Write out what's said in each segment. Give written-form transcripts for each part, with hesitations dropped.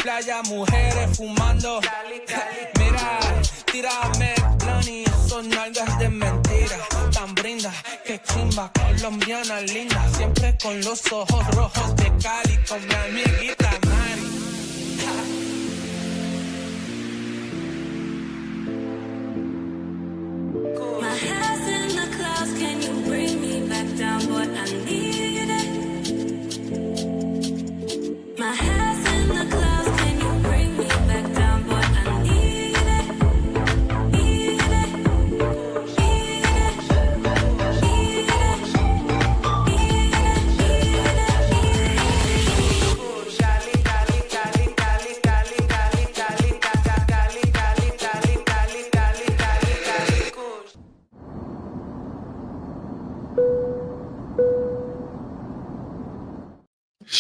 Playa, mujeres fumando. Mira, tírame plan y esos nalgas de mentira. Tan brinda, que chimba, colombiana linda. Siempre con los ojos rojos de Cali, con mi amiguita Mari. My head's in the clouds, can you bring me back down, boy? I need it. My head's in the clouds.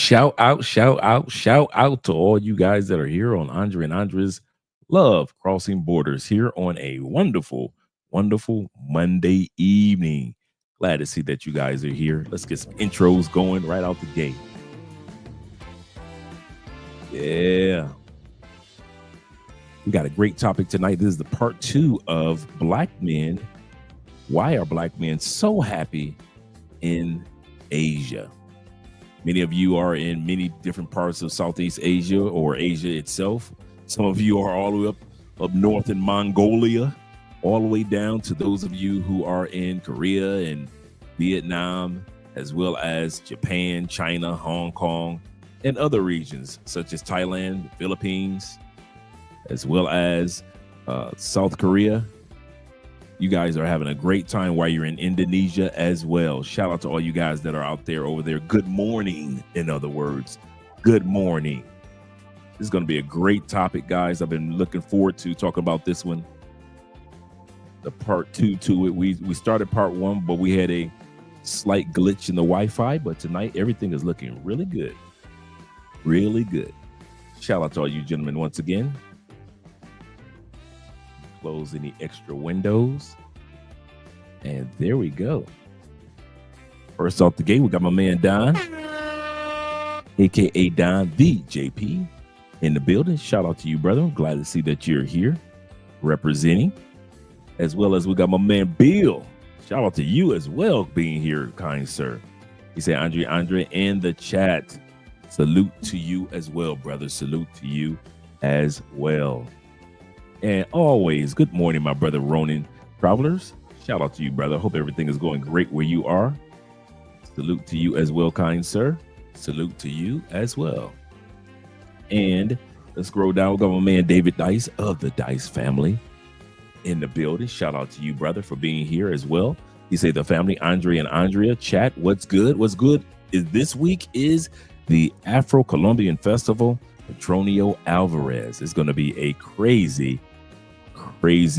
Shout out to all you guys that are here on Andre and Andre's Love Crossing Borders here on a wonderful, wonderful Monday evening. Glad to see that you guys are here. Let's get some intros going right out the gate. Yeah. We got a great topic tonight. This is the part 2 of Black Men. Why are Black men so happy in Asia? Many of you are in many different parts of Southeast Asia or Asia itself. Some of you are all the way up north in Mongolia, all the way down to those of you who are in Korea and Vietnam, as well as Japan, China, Hong Kong, and other regions such as Thailand, the Philippines, as well as South Korea. You guys are having a great time while you're in Indonesia as well. Shout out to all you guys that are out there over there. Good morning, in other words. Good morning. This is going to be a great topic, guys. I've been looking forward to talking about this one. The part 2 to it. We started part 1, but we had a slight glitch in the Wi-Fi. But tonight, everything is looking really good. Really good. Shout out to all you gentlemen once again. Close any extra windows. And there we go. First off the gate, we got my man Don, aka Don the JP, in the building. Shout out to you, brother. I'm glad to see that you're here representing. As well as we got my man Bill. Shout out to you as well being here, kind sir. He said Andre in the chat. Salute to you as well, brother. Salute to you as well. And always, good morning, my brother Ronan Travelers. Shout out to you, brother. Hope everything is going great where you are. Salute to you as well, kind sir. Salute to you as well. And let's scroll down. We got my man David Dice of the Dice family in the building. Shout out to you, brother, for being here as well. He said the family, Andre and Andrea, chat. What's good? What's good is this week is the Afro-Colombian Festival. Petronio Alvarez. It's going to be a crazy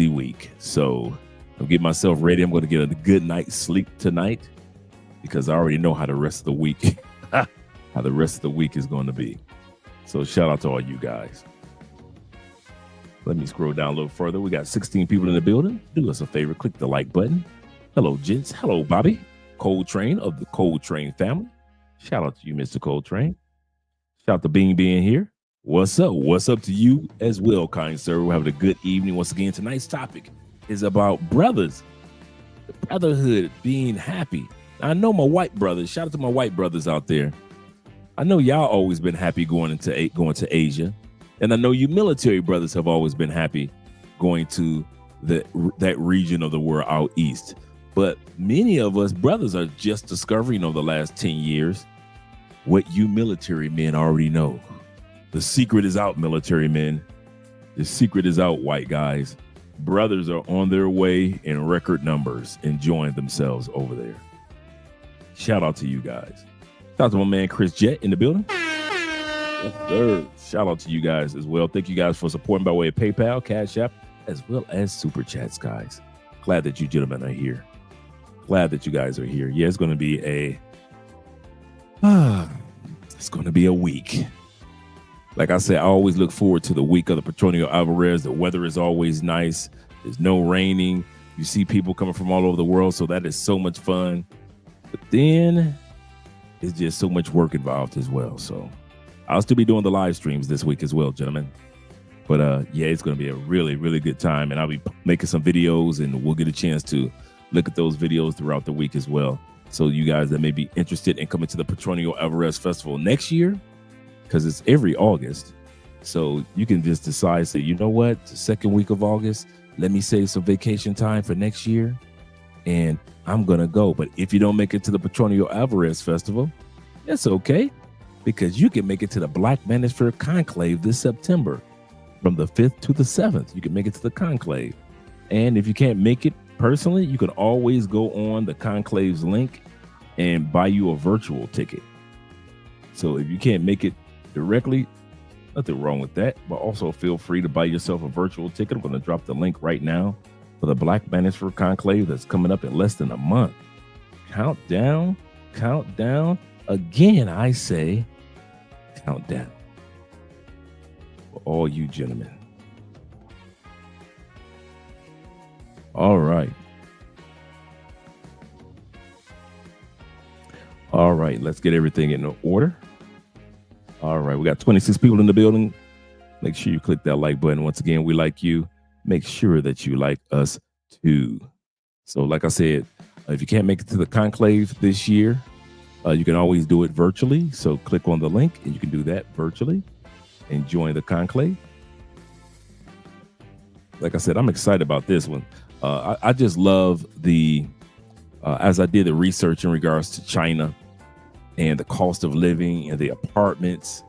week. So I'm getting myself ready. I'm going to get a good night's sleep tonight because I already know how the rest of the week is going to be. So shout out to all you guys. Let me scroll down a little further. We got 16 people in the building. Do us a favor, click the like button. Hello, gents. Hello, Bobby Coltrane of the Coltrane family. Shout out to you, Mr. Coltrane. Shout out to Bean being here. What's up? What's up to you as well, kind sir? We're having a good evening. Once again, tonight's topic is about brothers, the brotherhood, being happy. I know my white brothers. Shout out to my white brothers out there. I know y'all always been happy going to Asia, and I know you military brothers have always been happy going to that region of the world out east. But many of us brothers are just discovering over the last 10 years what you military men already know. The secret is out, military men. The secret is out, white guys. Brothers are on their way in record numbers, enjoying themselves over there. Shout out to you guys. Shout out to my man Chris Jett in the building. Yes, sir. Shout out to you guys as well. Thank you guys for supporting by way of PayPal, Cash App, as well as Super Chats, guys. Glad that you gentlemen are here. Glad that you guys are here. Yeah, it's going to be a week. Like I said, I always look forward to the week of the Petronio Alvarez. The weather is always nice. There's no raining. You see people coming from all over the world, so that is so much fun. But then it's just so much work involved as well. So I'll still be doing the live streams this week as well, gentlemen. But yeah, it's going to be a really, really good time. And I'll be making some videos, and we'll get a chance to look at those videos throughout the week as well. So you guys that may be interested in coming to the Petronio Alvarez Festival next year, because it's every August. So you can just decide, say, you know what, the second week of August, let me save some vacation time for next year, and I'm going to go. But if you don't make it to the Petronio Alvarez Festival, that's okay, because you can make it to the Black Manosphere Conclave this September from the 5th to the 7th. You can make it to the Conclave. And if you can't make it personally, you can always go on the Conclave's link and buy you a virtual ticket. So if you can't make it directly, nothing wrong with that, but also feel free to buy yourself a virtual ticket. I'm going to drop the link right now for the Black Manosphere Conclave that's coming up in less than a month. Countdown. Again, I say countdown for all you gentlemen. All right, let's get everything in order. All right, we got 26 people in the building. Make sure you click that like button. Once again, we like you. Make sure that you like us too. So like I said, if you can't make it to the conclave this year, you can always do it virtually. So click on the link and you can do that virtually and join the conclave. Like I said, I'm excited about this one. I just love as I did the research in regards to China and the cost of living and the apartments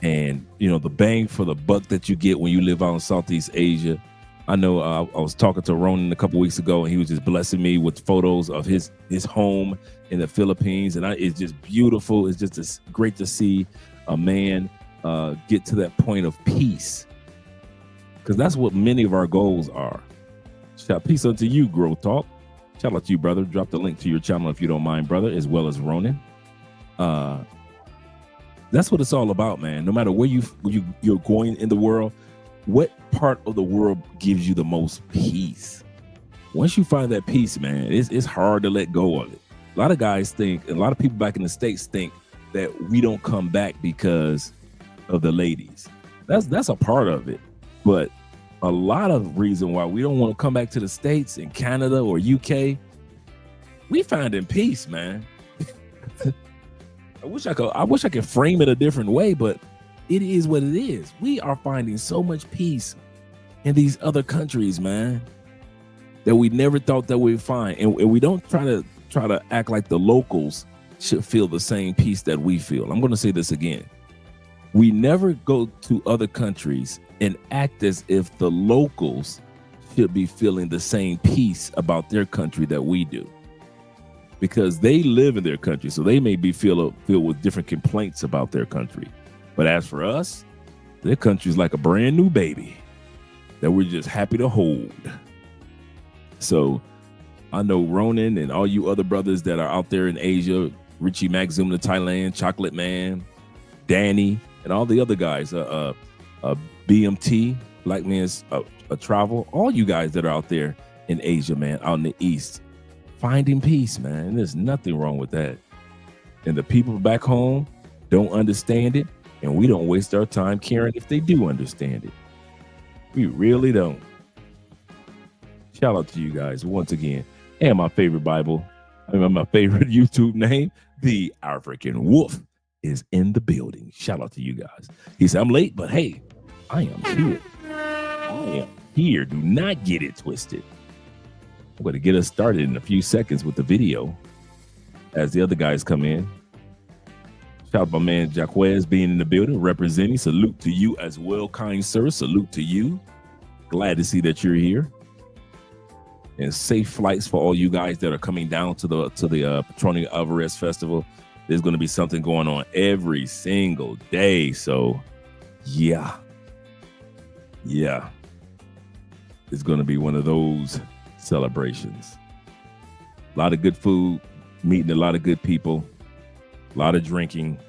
and, the bang for the buck that you get when you live out in Southeast Asia. I know I was talking to Ronan a couple weeks ago, and he was just blessing me with photos of his home in the Philippines. And it's just beautiful. It's just great to see a man get to that point of peace, because that's what many of our goals are. Shout peace unto you, Growth Talk. Shout out to you, brother. Drop the link to your channel if you don't mind, brother, as well as Ronan. That's what it's all about, man. No matter where you're going in the world, what part of the world gives you the most peace? Once you find that peace, man, it's hard to let go of it. A lot of guys think, and a lot of people back in the States think that we don't come back because of the ladies. That's a part of it. But a lot of reason why we don't want to come back to the States and Canada or UK, we finding peace, man. I wish I could frame it a different way, but it is what it is. We are finding so much peace in these other countries, man, that we never thought that we'd find. And we don't try to act like the locals should feel the same peace that we feel. I'm going to say this again. We never go to other countries and act as if the locals should be feeling the same peace about their country that we do, because they live in their country, so they may be filled with different complaints about their country. But as for us, their country is like a brand new baby that we're just happy to hold. So I know Ronan and all you other brothers that are out there in Asia, Richie Maxum to Thailand, Chocolate Man, Danny, and all the other guys, BMT, Black Man's Travel, all you guys that are out there in Asia, man, out in the East, finding peace, man. There's nothing wrong with that. And the people back home don't understand it, and we don't waste our time caring if they do understand it. We really don't. Shout out to you guys once again. And my favorite my favorite YouTube name, The African Wolf. is in the building. Shout out to you guys. He said, I'm late, but hey, I am here. I am here. Do not get it twisted. I'm going to get us started in a few seconds with the video as the other guys come in. Shout out to my man Jaquez being in the building, representing. Salute to you as well, kind sir. Salute to you. Glad to see that you're here. And safe flights for all you guys that are coming down to the Petronia Alvarez Festival. There's going to be something going on every single day. So, yeah. It's going to be one of those celebrations. A lot of good food, meeting a lot of good people, a lot of drinking,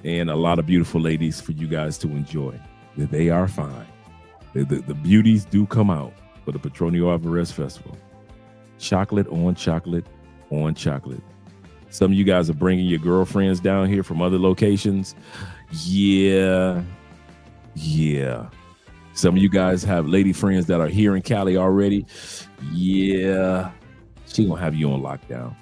and a lot of beautiful ladies for you guys to enjoy. They are fine. The beauties do come out for the Petronia Alvarez Festival. Chocolate on chocolate on chocolate. Some of you guys are bringing your girlfriends down here from other locations. Yeah. Some of you guys have lady friends that are here in Cali already. Yeah. She gonna have you on lockdown.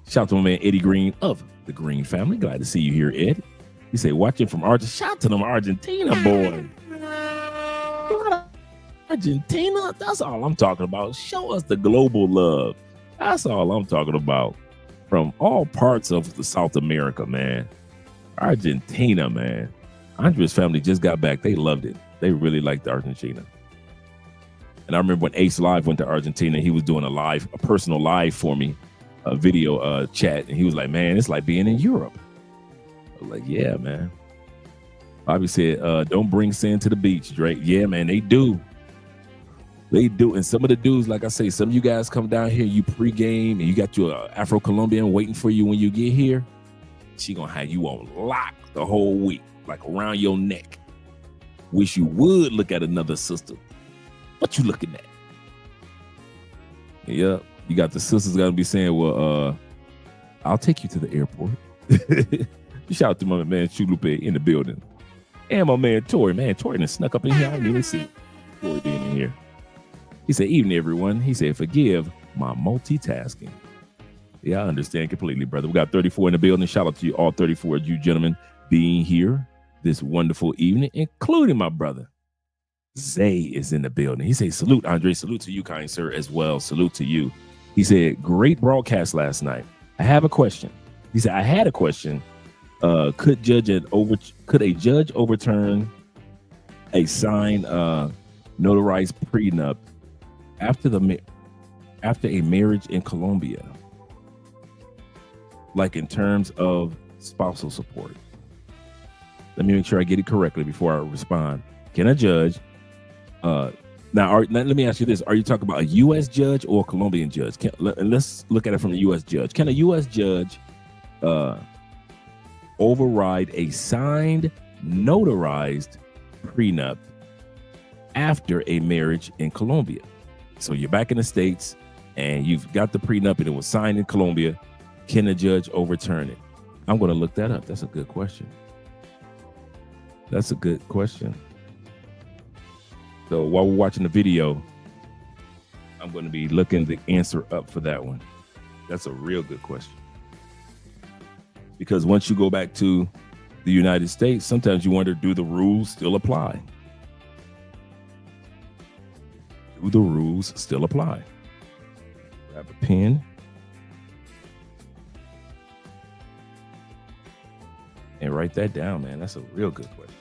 Shout out to my man Eddie Green of the Green family. Glad to see you here, Ed. He said, watching from Argentina. Shout out to them Argentina boys. Argentina, that's all I'm talking about. Show us the global love. That's all I'm talking about. From all parts of the South America, man. Argentina, man. Andre's family just got back. They loved it. They really liked Argentina. And I remember when Ace Live went to Argentina, he was doing a personal live for me, a video chat. And he was like, man, it's like being in Europe. I was like, yeah, man. Bobby said, don't bring sand to the beach, Drake. Yeah, man, they do. They do. And some of the dudes, like I say, some of you guys come down here, you pregame, and you got your Afro-Colombian waiting for you when you get here. She gonna have you on lock the whole week, like around your neck. Wish you would look at another sister. What you looking at? Yeah, you got the sisters gotta be saying, well, I'll take you to the airport. Shout out to my man Chulupe in the building. And my man Tori. Man, Tori done snuck up in here. I didn't even see Tori being in here. He said, evening, everyone. He said, forgive my multitasking. Yeah, I understand completely, brother. We got 34 in the building. Shout out to you, all 34 of you gentlemen being here this wonderful evening, including my brother. Zay is in the building. He said, salute, Andre. Salute to you, kind sir, as well. Salute to you. He said, great broadcast last night. I have a question. He said, I had a question. Could a judge overturn a signed notarized prenup after a marriage in Colombia, like in terms of spousal support? Let me make sure I get it correctly before I respond. Can a judge now let me ask you this: are you talking about a U.S. judge or a Colombian judge? Let's look at it from a U.S. judge. Can a U.S. judge override a signed notarized prenup after a marriage in Colombia? So you're back in the States and you've got the prenup and it was signed in Colombia. Can a judge overturn it? I'm going to look that up. That's a good question. So while we're watching the video, I'm going to be looking the answer up for that one. That's a real good question. Because once you go back to the United States, sometimes you wonder, do the rules still apply? Do the rules still apply? Grab a pen. And write that down, man. That's a real good question.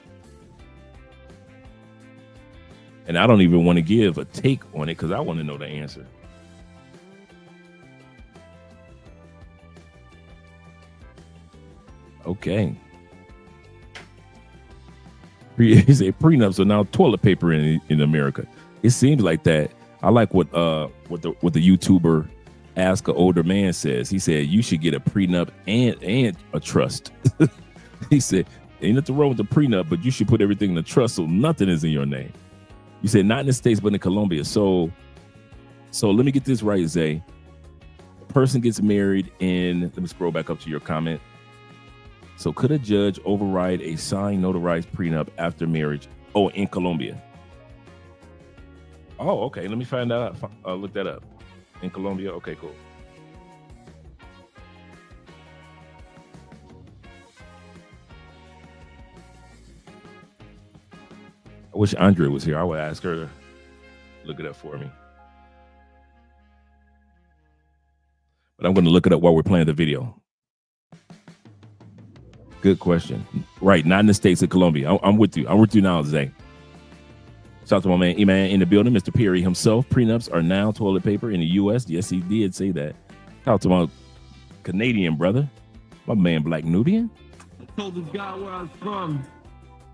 And I don't even want to give a take on it because I want to know the answer. Okay. He said prenups are now toilet paper in America. It seems like that. I like what the YouTuber Ask an Older Man says. He said you should get a prenup and a trust. He said ain't nothing wrong with the prenup, but you should put everything in the trust so nothing is in your name. You said not in the States, but in Colombia. So let me get this right, Zay. A person gets married in, let me scroll back up to your comment. So could a judge override a signed notarized prenup after marriage? Oh, in Colombia. Oh, okay. Let me find out. Look that up. In Colombia. Okay, cool. I wish Andre was here. I would ask her to look it up for me. But I'm going to look it up while we're playing the video. Good question. Right, not in the States of Colombia. I'm with you. I'm with you now, Zay. Shout out to my man, E-Man in the building, Mr. Perry himself. Prenups are now toilet paper in the U.S. Yes, he did say that. Shout out to my Canadian brother, my man, Black Nubian. I told this guy where I was from.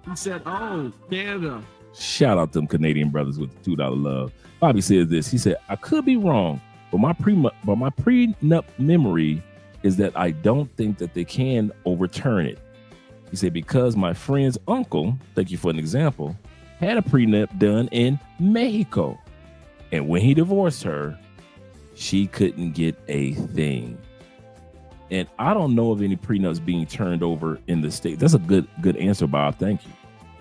He said, oh, Canada. Shout out to them Canadian brothers with the $2 love. Bobby says this. He said, I could be wrong, but my prenup memory is that I don't think that they can overturn it. He said, because my friend's uncle, thank you for an example, had a prenup done in Mexico. And when he divorced her, she couldn't get a thing. And I don't know of any prenups being turned over in the state. That's a good answer, Bob. Thank you.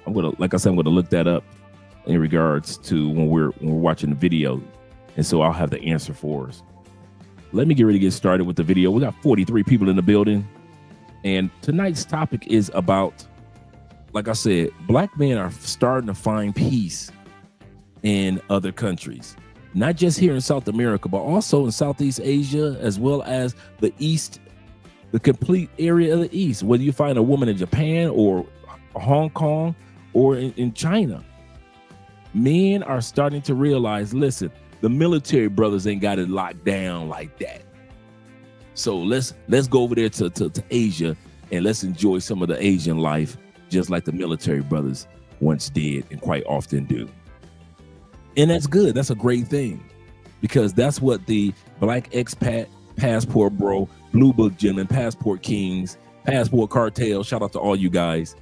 I'm gonna look that up in regards to when we're watching the video. And so I'll have the answer for us. Let me get ready to get started with the video. We got 43 people in the building. And tonight's topic is about, like I said, Black men are starting to find peace in other countries. Not just here in South America, but also in Southeast Asia, as well as the East, the complete area of the East. Whether you find a woman in Japan or Hong Kong or in China. Men are starting to realize, listen, the military brothers ain't got it locked down like that. So let's go over there to Asia and let's enjoy some of the Asian life, just like the military brothers once did and quite often do. And that's good. That's a great thing, because that's what the Black expat, passport bro, blue book gentlemen, passport kings, passport cartel, shout out to all you guys.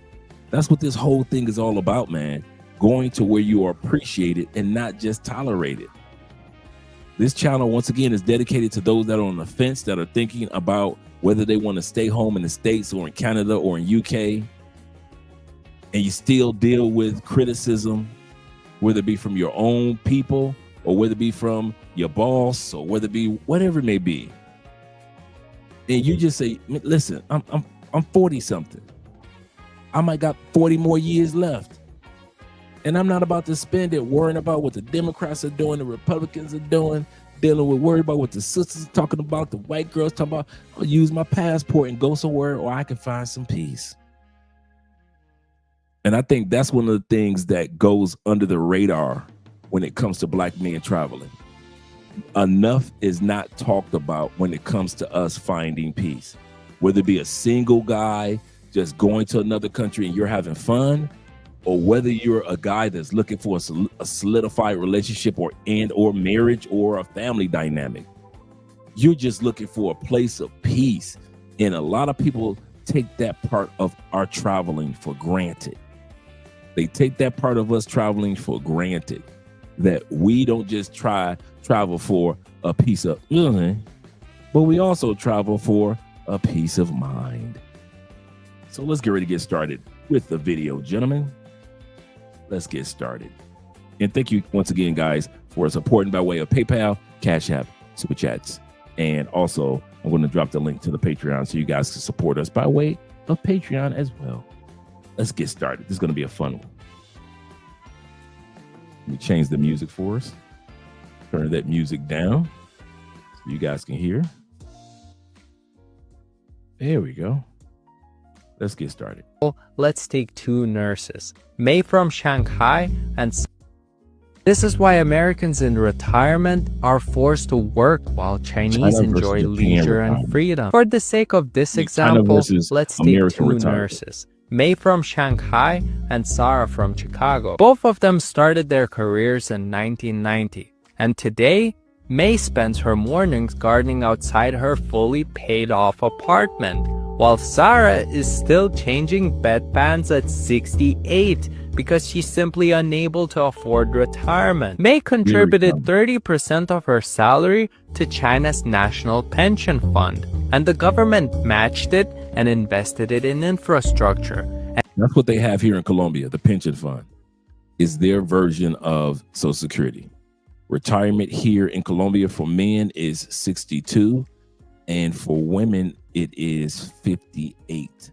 That's what this whole thing is all about, man. Going to where you are appreciated and not just tolerated. This channel, once again, is dedicated to those that are on the fence, that are thinking about whether they want to stay home in the States or in Canada or in UK, and you still deal with criticism, whether it be from your own people or whether it be from your boss or whether it be whatever it may be. And you just say, listen, I'm 40 something. I might got 40 more years left. And I'm not about to spend it worrying about what the Democrats are doing, the Republicans are doing, dealing with worried about what the sisters are talking about, the white girls talking about. I'll use my passport and go somewhere where I can find some peace. And I think that's one of the things that goes under the radar when it comes to Black men traveling. Enough is not talked about when it comes to us finding peace. Whether it be a single guy just going to another country and you're having fun, or whether you're a guy that's looking for a solidified relationship or marriage or a family dynamic. You're just looking for a place of peace. And a lot of people take that part of our traveling for granted. They take that part of us traveling for granted, that we don't just travel for a piece of, but we also travel for a peace of mind. So let's get ready to get started with the video, gentlemen. Let's get started. And thank you once again, guys, for supporting by way of PayPal, Cash App, Super Chats. And also, I'm going to drop the link to the Patreon so you guys can support us by way of Patreon as well. Let's get started. This is going to be a fun one. Let me change the music for us. Turn that music down so you guys can hear. There we go. Let's get started. Let's take two nurses, May from Shanghai and this is why Americans in retirement are forced to work while Chinese enjoy leisure and freedom. For the sake of this example, let's take two nurses, May from Shanghai and Sarah from Chicago. Both of them started their careers in 1990, and today, May spends her mornings gardening outside her fully paid off apartment, while Sarah is still changing bedpans at 68 because she's simply unable to afford retirement. May contributed 30% of her salary to China's national pension fund, and the government matched it and invested it in infrastructure. That's what they have here in Colombia. The pension fund is their version of Social Security. Retirement here in Colombia for men is 62, and for women it is 58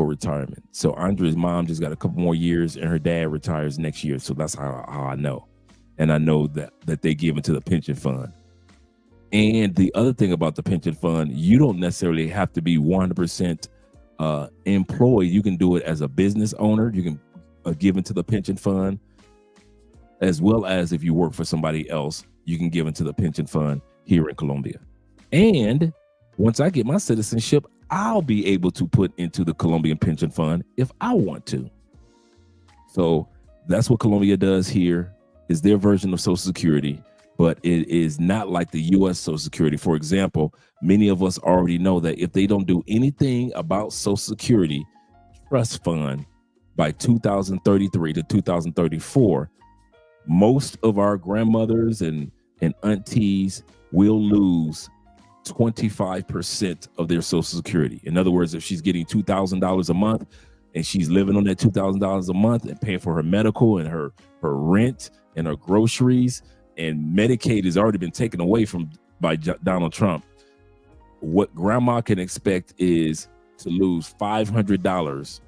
for retirement. So Andre's mom just got a couple more years and her dad retires next year. So that's how I know. And I know that they give into the pension fund. And the other thing about the pension fund, you don't necessarily have to be 100% employed. You can do it as a business owner. You can give into the pension fund, as well as if you work for somebody else, you can give into the pension fund here in Colombia. And once I get my citizenship, I'll be able to put into the Colombian pension fund if I want to. So that's what Colombia does here, is their version of Social Security, but it is not like the U.S. Social Security. For example, many of us already know that if they don't do anything about Social Security trust fund by 2033 to 2034, most of our grandmothers and aunties will lose 25% of their Social Security. In other words, if she's getting $2,000 a month and she's living on that $2,000 a month and paying for her medical and her rent and her groceries, and Medicaid has already been taken away by Donald Trump, what grandma can expect is to lose $500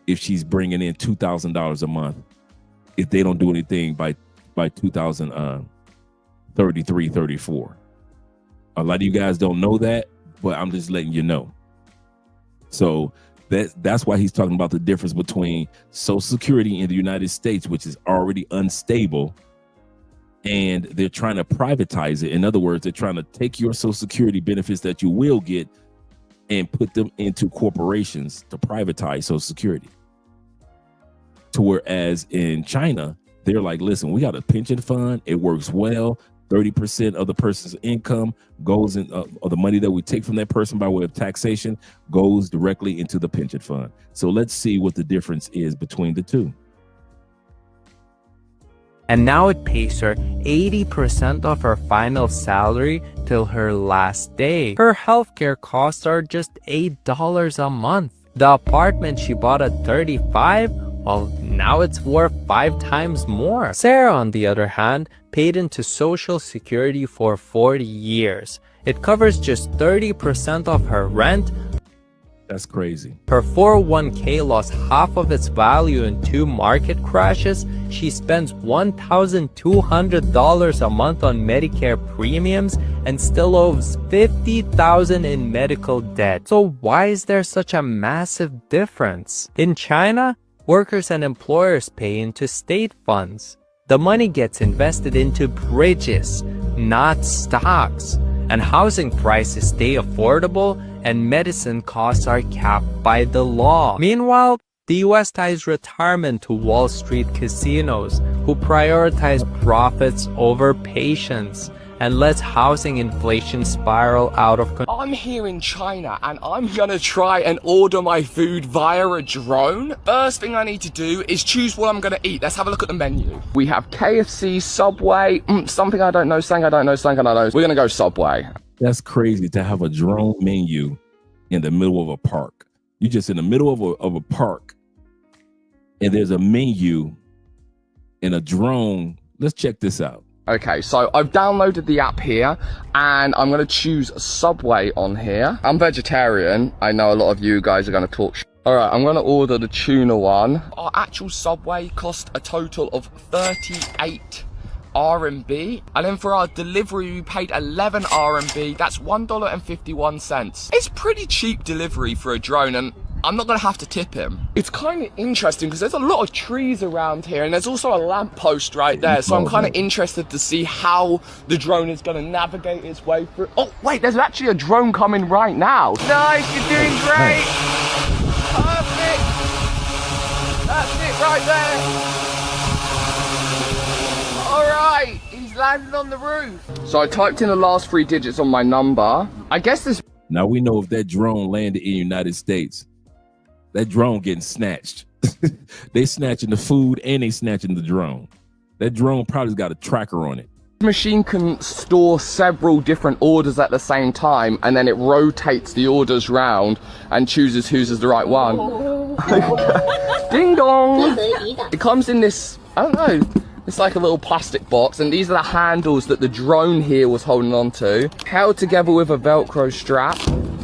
if she's bringing in $2,000 a month if they don't do anything by 2033, 34. A lot of you guys don't know that, but I'm just letting you know. So that's why he's talking about the difference between Social Security in the United States, which is already unstable, and they're trying to privatize it. In other words, they're trying to take your Social Security benefits that you will get and put them into corporations to privatize Social Security. To whereas in China, they're like, listen, we got a pension fund. It works well. 30% of the person's income goes in, or the money that we take from that person by way of taxation goes directly into the pension fund. So let's see what the difference is between the two. And now it pays her 80% of her final salary till her last day. Her healthcare costs are just $8 a month. The apartment she bought at 35, well, now it's worth 5 times more. Sarah, on the other hand, paid into Social Security for 40 years. It covers just 30% of her rent. That's crazy. Her 401k lost half of its value in 2 market crashes. She spends $1,200 a month on Medicare premiums and still owes $50,000 in medical debt. So why is there such a massive difference? In China, workers and employers pay into state funds. The money gets invested into bridges, not stocks. And housing prices stay affordable, and medicine costs are capped by the law. Meanwhile, the US ties retirement to Wall Street casinos, who prioritize profits over patience, and lets housing inflation spiral out of control. I'm here in China and I'm gonna try and order my food via a drone. First thing I need to do is choose what I'm gonna eat. Let's have a look at the menu. We have KFC, Subway, something I don't know, something I don't know, something I don't know. We're gonna go Subway. That's crazy to have a drone menu in the middle of a park. You're just in the middle of a park and there's a menu and a drone. Let's check this out. Okay, so I've downloaded the app here and I'm going to choose Subway on here. I'm vegetarian. I know a lot of you guys are going to talk All right, I'm going to order the tuna one. Our actual Subway cost a total of 38 RMB. And then for our delivery, we paid 11 RMB. That's $1.51. It's pretty cheap delivery for a drone, and I'm not going to have to tip him. It's kind of interesting because there's a lot of trees around here and there's also a lamppost right there. So I'm kind of interested to see how the drone is going to navigate its way through. Oh, wait, there's actually a drone coming right now. Nice, you're doing great. Perfect. That's it right there. All right, he's landed on the roof. So I typed in the last 3 digits on my number. I guess this... Now we know if that drone landed in the United States, that drone getting snatched. They snatching the food and they snatching the drone. That drone probably's got a tracker on it. The machine can store several different orders at the same time, and then it rotates the orders round and chooses whose is the right one. Ding dong! It comes in this, I don't know, it's like a little plastic box, and these are the handles that the drone here was holding on to, held together with a Velcro strap.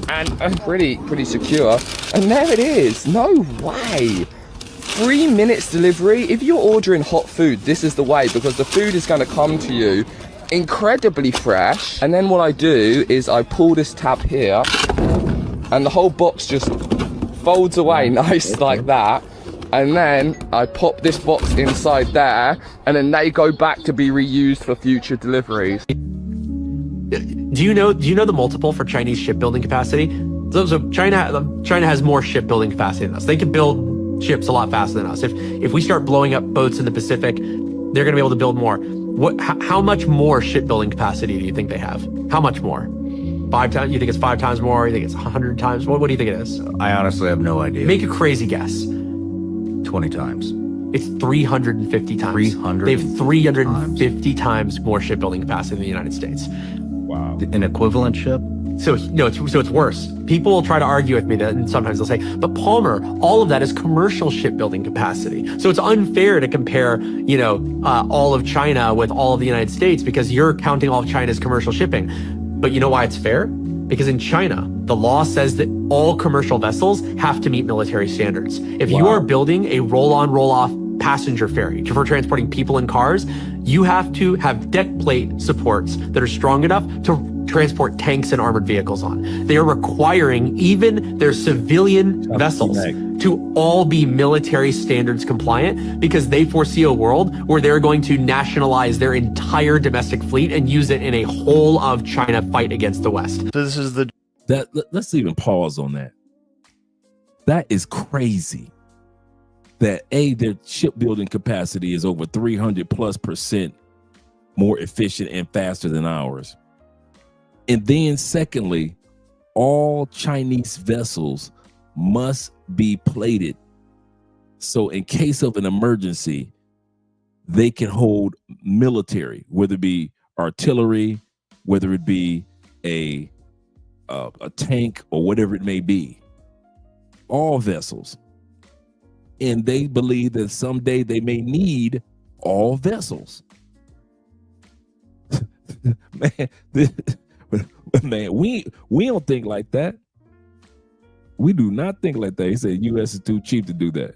and pretty secure. And there it is. No way. 3 minutes delivery. If you're ordering hot food, this is the way, because the food is going to come to you incredibly fresh. And then what I do is I pull this tab here and the whole box just folds away nice like that. And then I pop this box inside there, and then they go back to be reused for future deliveries. Do you know the multiple for Chinese shipbuilding capacity? So China has more shipbuilding capacity than us. They can build ships a lot faster than us. If we start blowing up boats in the Pacific, they're going to be able to build more. How much more shipbuilding capacity do you think they have? How much more? 5 times? You think it's 5 times more? You think it's 100 times? What do you think it is? I honestly have no idea. Make a crazy guess. 20 times. It's 350 times. 300. They have 350 times more shipbuilding capacity than the United States. Wow. An equivalent ship? So it's worse. People will try to argue with me that, and sometimes they'll say, but Palmer, all of that is commercial shipbuilding capacity. So it's unfair to compare, all of China with all of the United States because you're counting all of China's commercial shipping. But you know why it's fair? Because in China, the law says that all commercial vessels have to meet military standards. If you are building a roll-on, roll-off passenger ferry for transporting people and cars, you have to have deck plate supports that are strong enough to transport tanks and armored vehicles on. They are requiring even their civilian vessels to all be military standards compliant because they foresee a world where they're going to nationalize their entire domestic fleet and use it in a whole of China fight against the West. So this is the... Let's even pause on that. That is crazy. That their shipbuilding capacity is over 300+% more efficient and faster than ours. And then secondly, all Chinese vessels must be plated. So in case of an emergency, they can hold military, whether it be artillery, whether it be a tank or whatever it may be. All vessels. And they believe that someday they may need all vessels. Man, we don't think like that. We do not think like that. He said U.S. is too cheap to do that.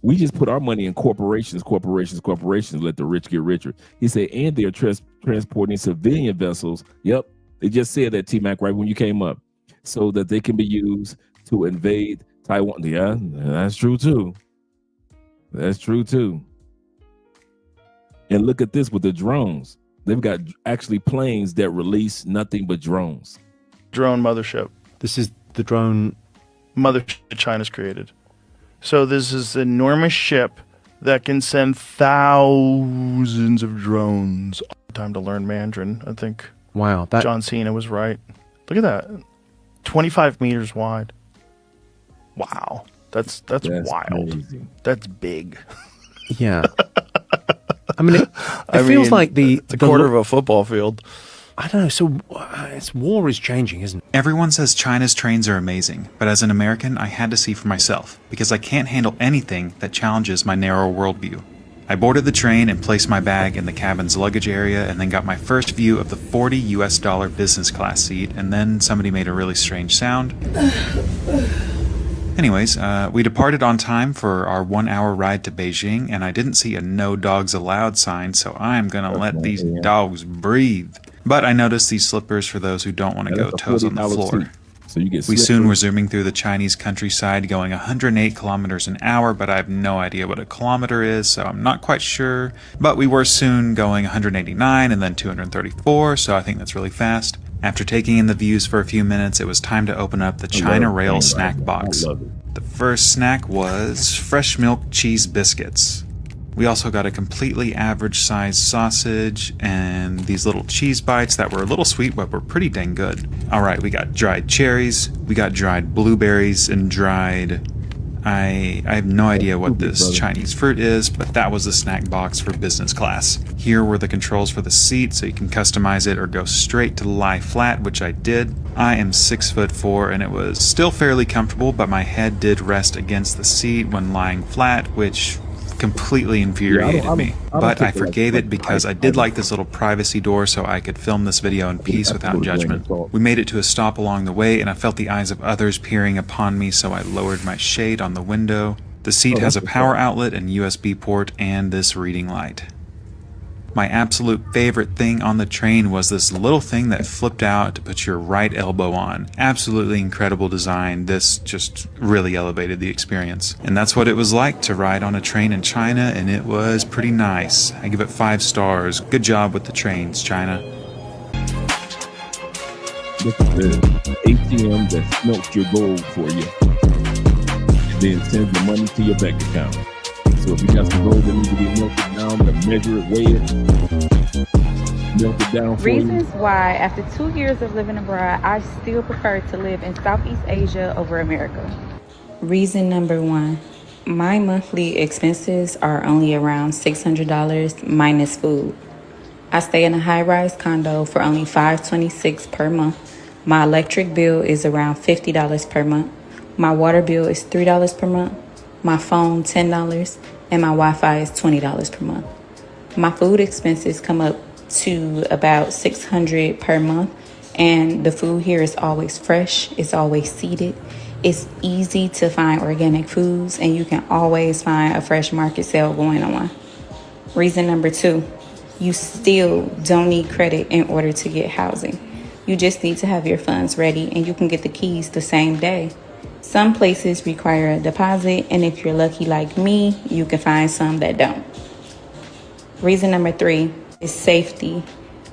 We just put our money in corporations, let the rich get richer. He said, and they're transporting civilian vessels. Yep, they just said that, T-Mac, right when you came up, so that they can be used to invade Taiwan. Yeah, that's true too. That's true too. And look at this with the drones. They've got actually planes that release nothing but drones. Drone mothership. This is the drone Mothership China's created. So this is an enormous ship that can send thousands of drones. Time to learn Mandarin, I think. Wow. John Cena was right. Look at that. 25 meters wide. Wow. That's wild. Crazy. That's big. Yeah. I mean, it feels like it's a quarter of a football field. I don't know. So war is changing, isn't it? Everyone says China's trains are amazing, but as an American, I had to see for myself because I can't handle anything that challenges my narrow worldview. I boarded the train and placed my bag in the cabin's luggage area and then got my first view of the $40 business class seat, and then somebody made a really strange sound. Anyways, we departed on time for our 1-hour ride to Beijing, and I didn't see a no dogs allowed sign, so I'm gonna let these dogs breathe. But I noticed these slippers for those who don't want to go toes on the floor. So you get we soon were zooming through the Chinese countryside going 108 kilometers an hour, but I have no idea what a kilometer is, so I'm not quite sure. But we were soon going 189 and then 234, so I think that's really fast. After taking in the views for a few minutes, it was time to open up the China Rail snack box. The first snack was fresh milk cheese biscuits. We also got a completely average sized sausage and these little cheese bites that were a little sweet but were pretty dang good. Alright, we got dried cherries, we got dried blueberries and dried... I have no idea what this Chinese fruit is, but that was the snack box for business class. Here were the controls for the seat, so you can customize it or go straight to lie flat, which I did. I am 6'4" and it was still fairly comfortable, but my head did rest against the seat when lying flat, which completely infuriated me. But I take it forgave like it because I did like this little privacy door so I could film this video in peace without judgment. We made it to a stop along the way and I felt the eyes of others peering upon me, so I lowered my shade on the window. The seat has a power outlet and USB port and this reading light. My absolute favorite thing on the train was this little thing that flipped out to put your right elbow on. Absolutely incredible design. This just really elevated the experience. And that's what it was like to ride on a train in China, and it was pretty nice. I give it 5 stars. Good job with the trains, China. Look at this ATM that smelts your gold for you and then sends the money to your bank account. So if you got some gold that needs to be melted down, to measure it, weigh it, melt it down for Reasons you. why, after 2 years of living abroad, I still prefer to live in Southeast Asia over America. Reason number 1, my monthly expenses are only around $600 minus food. I stay in a high-rise condo for only $526 per month. My electric bill is around $50 per month. My water bill is $3 per month. My phone $10, and my Wi-Fi is $20 per month. My food expenses come up to about $600 per month, and the food here is always fresh, it's always seeded, it's easy to find organic foods, and you can always find a fresh market sale going on. Reason number 2, you still don't need credit in order to get housing. You just need to have your funds ready, and you can get the keys the same day. Some places require a deposit, and if you're lucky like me, you can find some that don't. Reason number 3 is safety.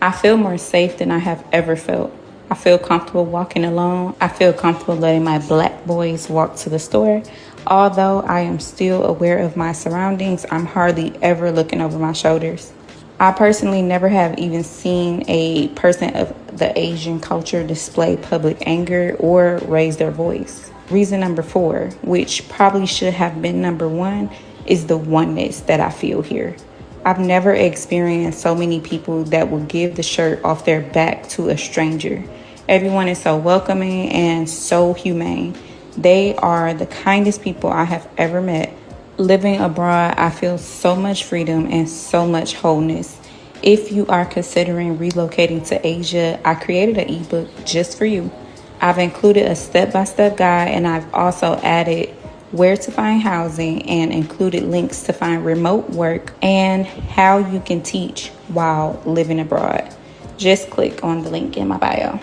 I feel more safe than I have ever felt. I feel comfortable walking alone. I feel comfortable letting my black boys walk to the store. Although I am still aware of my surroundings, I'm hardly ever looking over my shoulders. I personally never have even seen a person of the Asian culture display public anger or raise their voice. Reason number 4, which probably should have been number 1, is the oneness that I feel here. I've never experienced so many people that will give the shirt off their back to a stranger. Everyone is so welcoming and so humane. They are the kindest people I have ever met. Living abroad, I feel so much freedom and so much wholeness. If you are considering relocating to Asia, I created an ebook just for you. I've included a step-by-step guide, and I've also added where to find housing and included links to find remote work and how you can teach while living abroad. Just click on the link in my bio.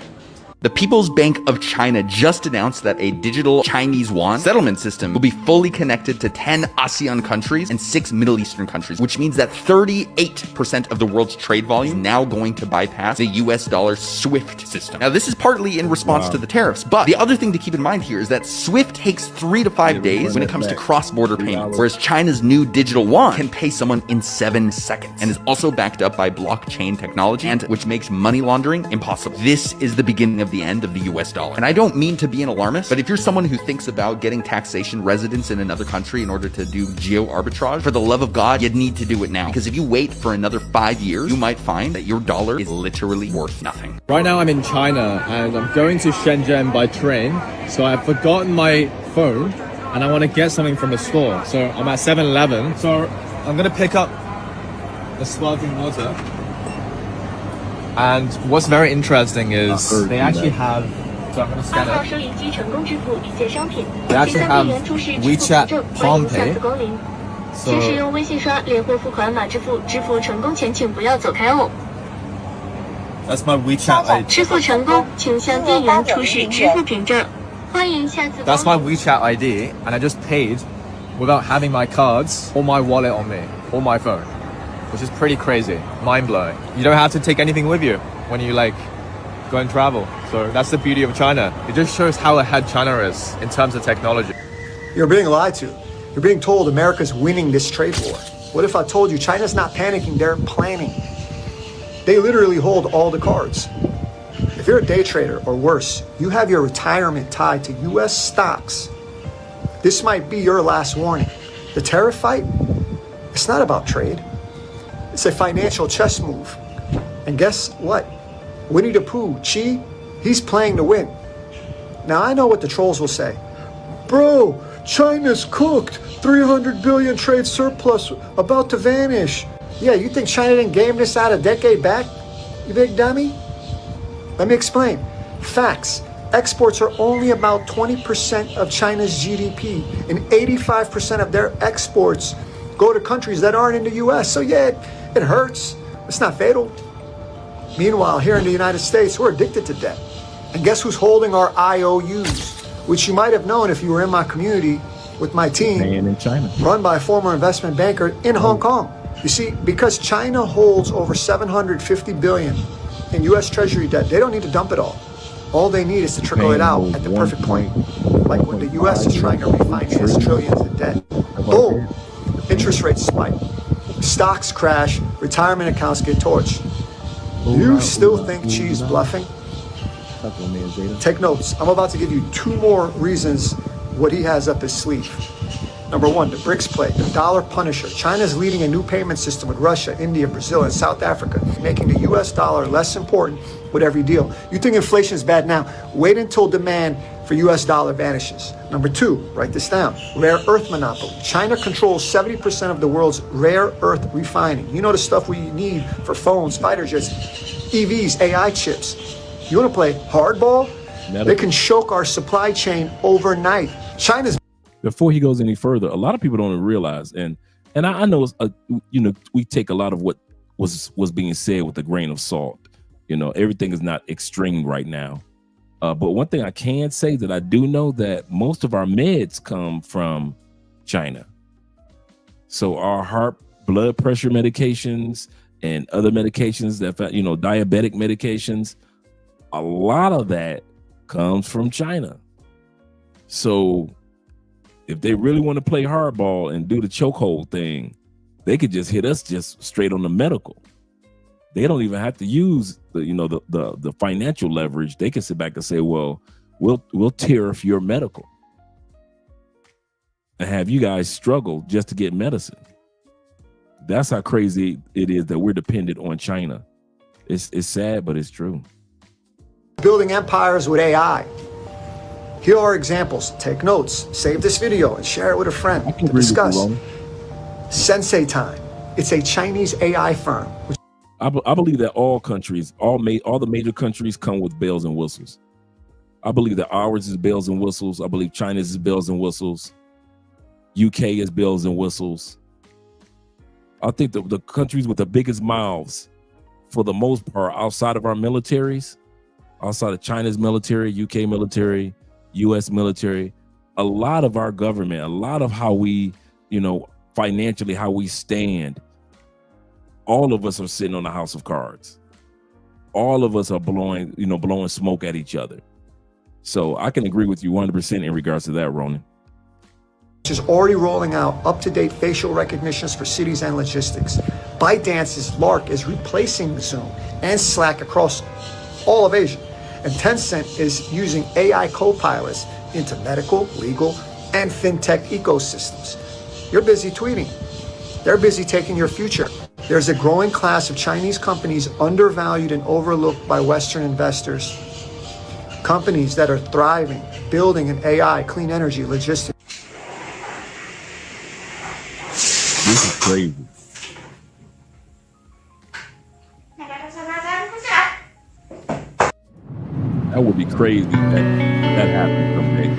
The People's Bank of China just announced that a digital Chinese yuan settlement system will be fully connected to 10 ASEAN countries and 6 Middle Eastern countries, which means that 38% of the world's trade volume is now going to bypass the US dollar SWIFT system. Now, this is partly in response to the tariffs, but the other thing to keep in mind here is that SWIFT takes 3 to 5 days when it comes to cross-border payments, whereas China's new digital yuan can pay someone in 7 seconds and is also backed up by blockchain technology, and which makes money laundering impossible. This is the beginning of the end of the US dollar. And I don't mean to be an alarmist, but if you're someone who thinks about getting taxation residence in another country in order to do geo arbitrage, for the love of God, you need to do it now. Because if you wait for another 5 years, you might find that your dollar is literally worth nothing. Right now I'm in China and I'm going to Shenzhen by train. So I've forgotten my phone and I want to get something from the store. So I'm at 7-Eleven. So I'm going to pick up the sparkling water. And what's very interesting is they actually have, so I'm going to scan it. They actually have WeChat Palm Pay. So that's my WeChat ID. That's my WeChat ID, and I just paid without having my cards or my wallet on me or my phone, which is pretty crazy, mind-blowing. You don't have to take anything with you when you go and travel. So that's the beauty of China. It just shows how ahead China is in terms of technology. You're being lied to. You're being told America's winning this trade war. What if I told you China's not panicking, they're planning? They literally hold all the cards. If you're a day trader or worse, you have your retirement tied to US stocks, this might be your last warning. The tariff fight, it's not about trade. It's a financial chess move. And guess what? Winnie the Pooh, Chi, he's playing to win. Now I know what the trolls will say. Bro, China's cooked. 300 billion trade surplus about to vanish. Yeah, you think China didn't game this out a decade back, you big dummy? Let me explain. Facts. Exports are only about 20% of China's GDP, and 85% of their exports go to countries that aren't in the US. So yeah, it hurts. It's not fatal. Meanwhile, here in the United States, we're addicted to debt. And guess who's holding our IOUs, which you might have known if you were in my community with my team, in China, run by a former investment banker in Hong Kong. You see, because China holds over $750 billion in US Treasury debt, they don't need to dump it all. All they need is to trickle it out at the perfect point, like when the US is trying to refinance trillions in debt. Boom, interest rates spike, stocks crash, retirement accounts get torched. You still think Xi's bluffing? Take notes. I'm about to give you 2 more reasons what he has up his sleeve. Number 1, the BRICS play, the dollar punisher. China's leading a new payment system with Russia, India, Brazil, and South Africa, making the US dollar less important with every deal. You think inflation is bad now? Wait until demand for US dollar vanishes. Number 2, write this down, rare earth monopoly. China controls 70% of the world's rare earth refining. You know the stuff we need for phones, fighter jets, EVs, AI chips. You want to play hardball? They can choke our supply chain overnight. China's. Before he goes any further, a lot of people don't realize, and I know, we take a lot of what was being said with a grain of salt. Everything is not extreme right now. But one thing I can say that I do know that most of our meds come from China. So our heart, blood pressure medications and other medications that, diabetic medications, a lot of that comes from China. So if they really want to play hardball and do the chokehold thing, they could just hit us just straight on the medical. They don't even have to use the financial leverage. They can sit back and say, well, we'll tariff your medical and have you guys struggle just to get medicine. That's how crazy it is that we're dependent on China. It's sad, but it's true. Building empires with AI. Here are examples. Take notes, save this video, and share it with a friend to discuss. Sensei Time. It's a Chinese AI firm. I believe that all countries, all the major countries come with bells and whistles. I believe that ours is bells and whistles. I believe China's is bells and whistles. UK is bells and whistles. I think the countries with the biggest mouths, for the most part, outside of our militaries, outside of China's military, UK military, US military, a lot of our government, a lot of how we, financially, how we stand, all of us are sitting on a house of cards. All of us are blowing smoke at each other. So I can agree with you 100% in regards to that, Ronan. Which is already rolling out up-to-date facial recognitions for cities and logistics. ByteDance's Lark is replacing Zoom and Slack across all of Asia. And Tencent is using AI co-pilots into medical, legal, and fintech ecosystems. You're busy tweeting. They're busy taking your future. There's a growing class of Chinese companies undervalued and overlooked by Western investors. Companies that are thriving, building an AI, clean energy, logistics. This is crazy. That would be crazy that happened someday.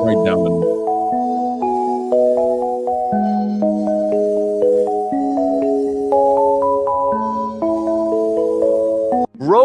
Right down the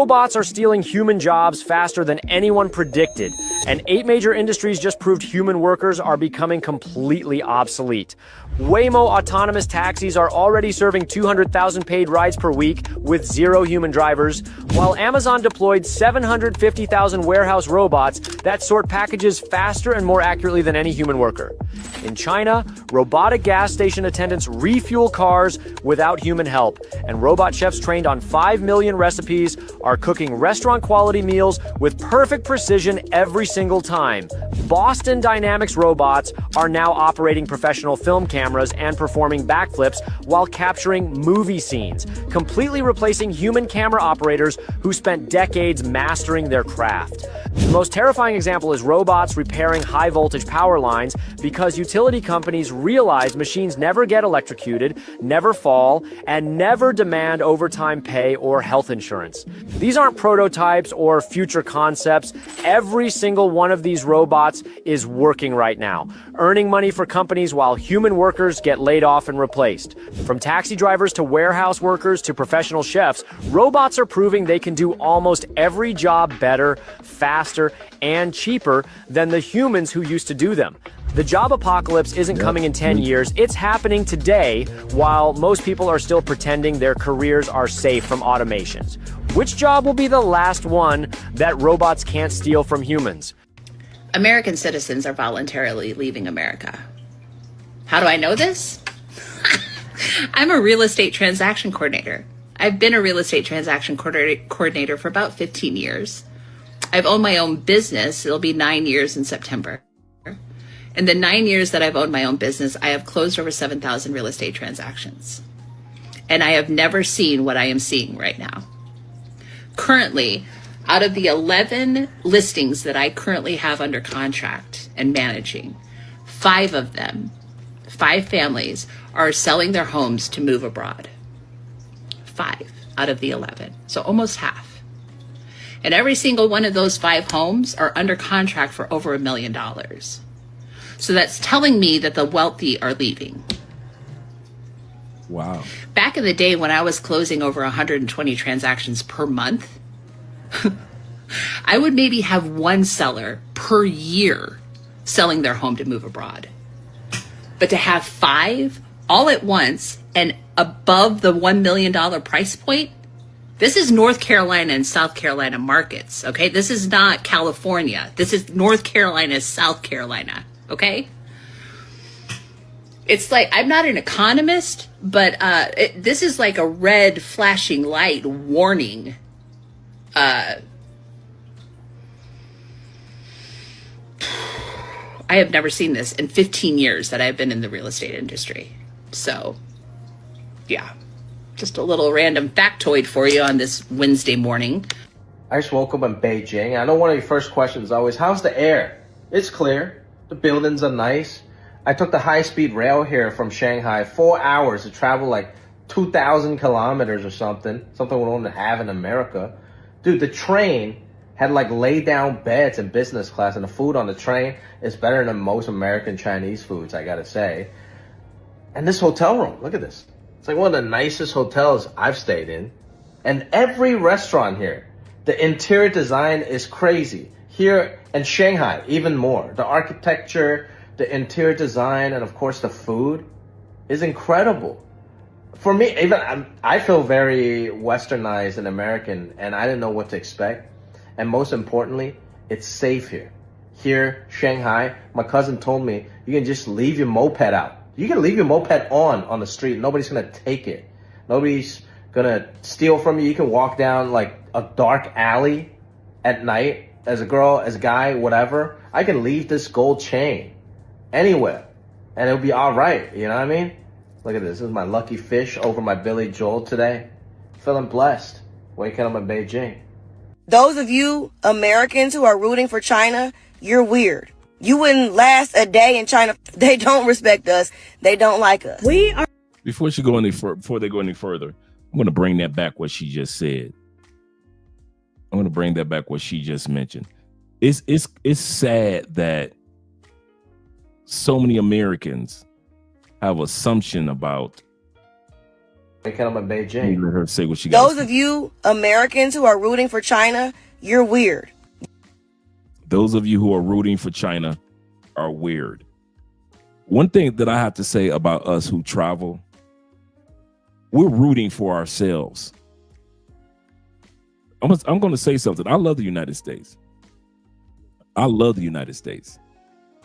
Robots are stealing human jobs faster than anyone predicted, and 8 major industries just proved human workers are becoming completely obsolete. Waymo autonomous taxis are already serving 200,000 paid rides per week with 0 human drivers, while Amazon deployed 750,000 warehouse robots that sort packages faster and more accurately than any human worker. In China, robotic gas station attendants refuel cars without human help, and robot chefs trained on 5 million recipes are cooking restaurant-quality meals with perfect precision every single time. Boston Dynamics robots are now operating professional film cameras and performing backflips while capturing movie scenes, completely replacing human camera operators who spent decades mastering their craft. The most terrifying example is robots repairing high-voltage power lines because utility companies realize machines never get electrocuted, never fall, and never demand overtime pay or health insurance. These aren't prototypes or future concepts. Every single one of these robots is working right now, earning money for companies while human workers get laid off and replaced. From taxi drivers to warehouse workers to professional chefs, robots are proving they can do almost every job better, faster, and cheaper than the humans who used to do them. The job apocalypse isn't coming in 10 years, it's happening today, while most people are still pretending their careers are safe from automations. Which job will be the last one that robots can't steal from humans? American citizens are voluntarily leaving America. How do I know this? I'm a real estate transaction coordinator. I've been a real estate transaction coordinator for about 15 years. I've owned my own business. It'll be 9 years in September. In the 9 years that I've owned my own business, I have closed over 7,000 real estate transactions. And I have never seen what I am seeing right now. Currently, out of the 11 listings that I currently have under contract and managing, 5 of them, 5 families, are selling their homes to move abroad. 5 out of the 11, so almost half. And every single one of those 5 homes are under contract for over $1 million. So that's telling me that the wealthy are leaving. Wow. Back in the day when I was closing over 120 transactions per month, I would maybe have 1 seller per year selling their home to move abroad. But to have 5 all at once and above the $1 million price point, this is North Carolina and South Carolina markets, okay? This is not California. This is North Carolina, South Carolina, okay? It's like, I'm not an economist, but this is like a red flashing light warning. I have never seen this in 15 years that I've been in the real estate industry. So, yeah, just a little random factoid for you on this Wednesday morning. I just woke up in Beijing. I know one of your first questions is always, how's the air? It's clear. The buildings are nice. I took the high-speed rail here from Shanghai, 4 hours to travel like 2,000 kilometers or something we don't have in America. Dude, the train had like lay-down beds in business class, and the food on the train is better than most American Chinese foods, I gotta say. And this hotel room, look at this. It's like one of the nicest hotels I've stayed in. And every restaurant here, the interior design is crazy. Here in Shanghai, even more. The architecture, the interior design, and of course the food is incredible. For me, even I feel very westernized and American, and I didn't know what to expect. And most importantly, it's safe here. Here, Shanghai, my cousin told me, you can just leave your moped out. You can leave your moped on the street. Nobody's gonna take it. Nobody's gonna steal from you. You can walk down like a dark alley at night as a girl, as a guy, whatever. I can leave this gold chain anywhere and it'll be all right. You know what I mean? Look at this. This is my lucky fish over my Billy Joel today. Feeling blessed. Waking up in Beijing. Those of you Americans who are rooting for China, you're weird. You wouldn't last a day in China. They don't respect us. They don't like us. We are. Before they go any further, I'm going to bring that back what she just said. I'm going to bring that back what she just mentioned. It's sad that so many Americans have assumption about weekend I'm in Let Beijing. me let her say what she got. Those of you Americans who are rooting for China, you're weird. Those of you who are rooting for China are weird. One thing that I have to say about us who travel, we're rooting for ourselves. I'm going to say something. I love the United States. I love the United States.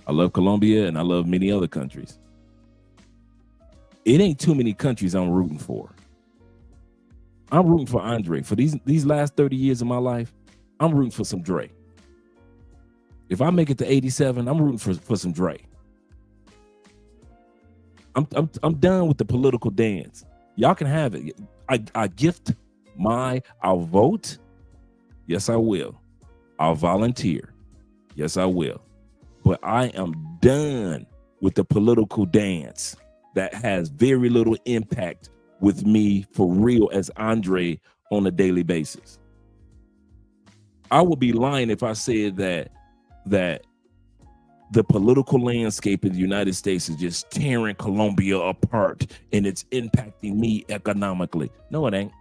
I love Colombia and I love many other countries. It ain't too many countries I'm rooting for. I'm rooting for Andre. For these last 30 years of my life, I'm rooting for some Dre. If I make it to 87, I'm rooting for some Dre. I'm done with the political dance. Y'all can have it. I gift I'll vote. Yes, I will. I'll volunteer. Yes, I will. But I am done with the political dance that has very little impact with me for real as Andre on a daily basis. I would be lying if I said that the political landscape in the United States is just tearing Colombia apart and it's impacting me economically. No, it ain't.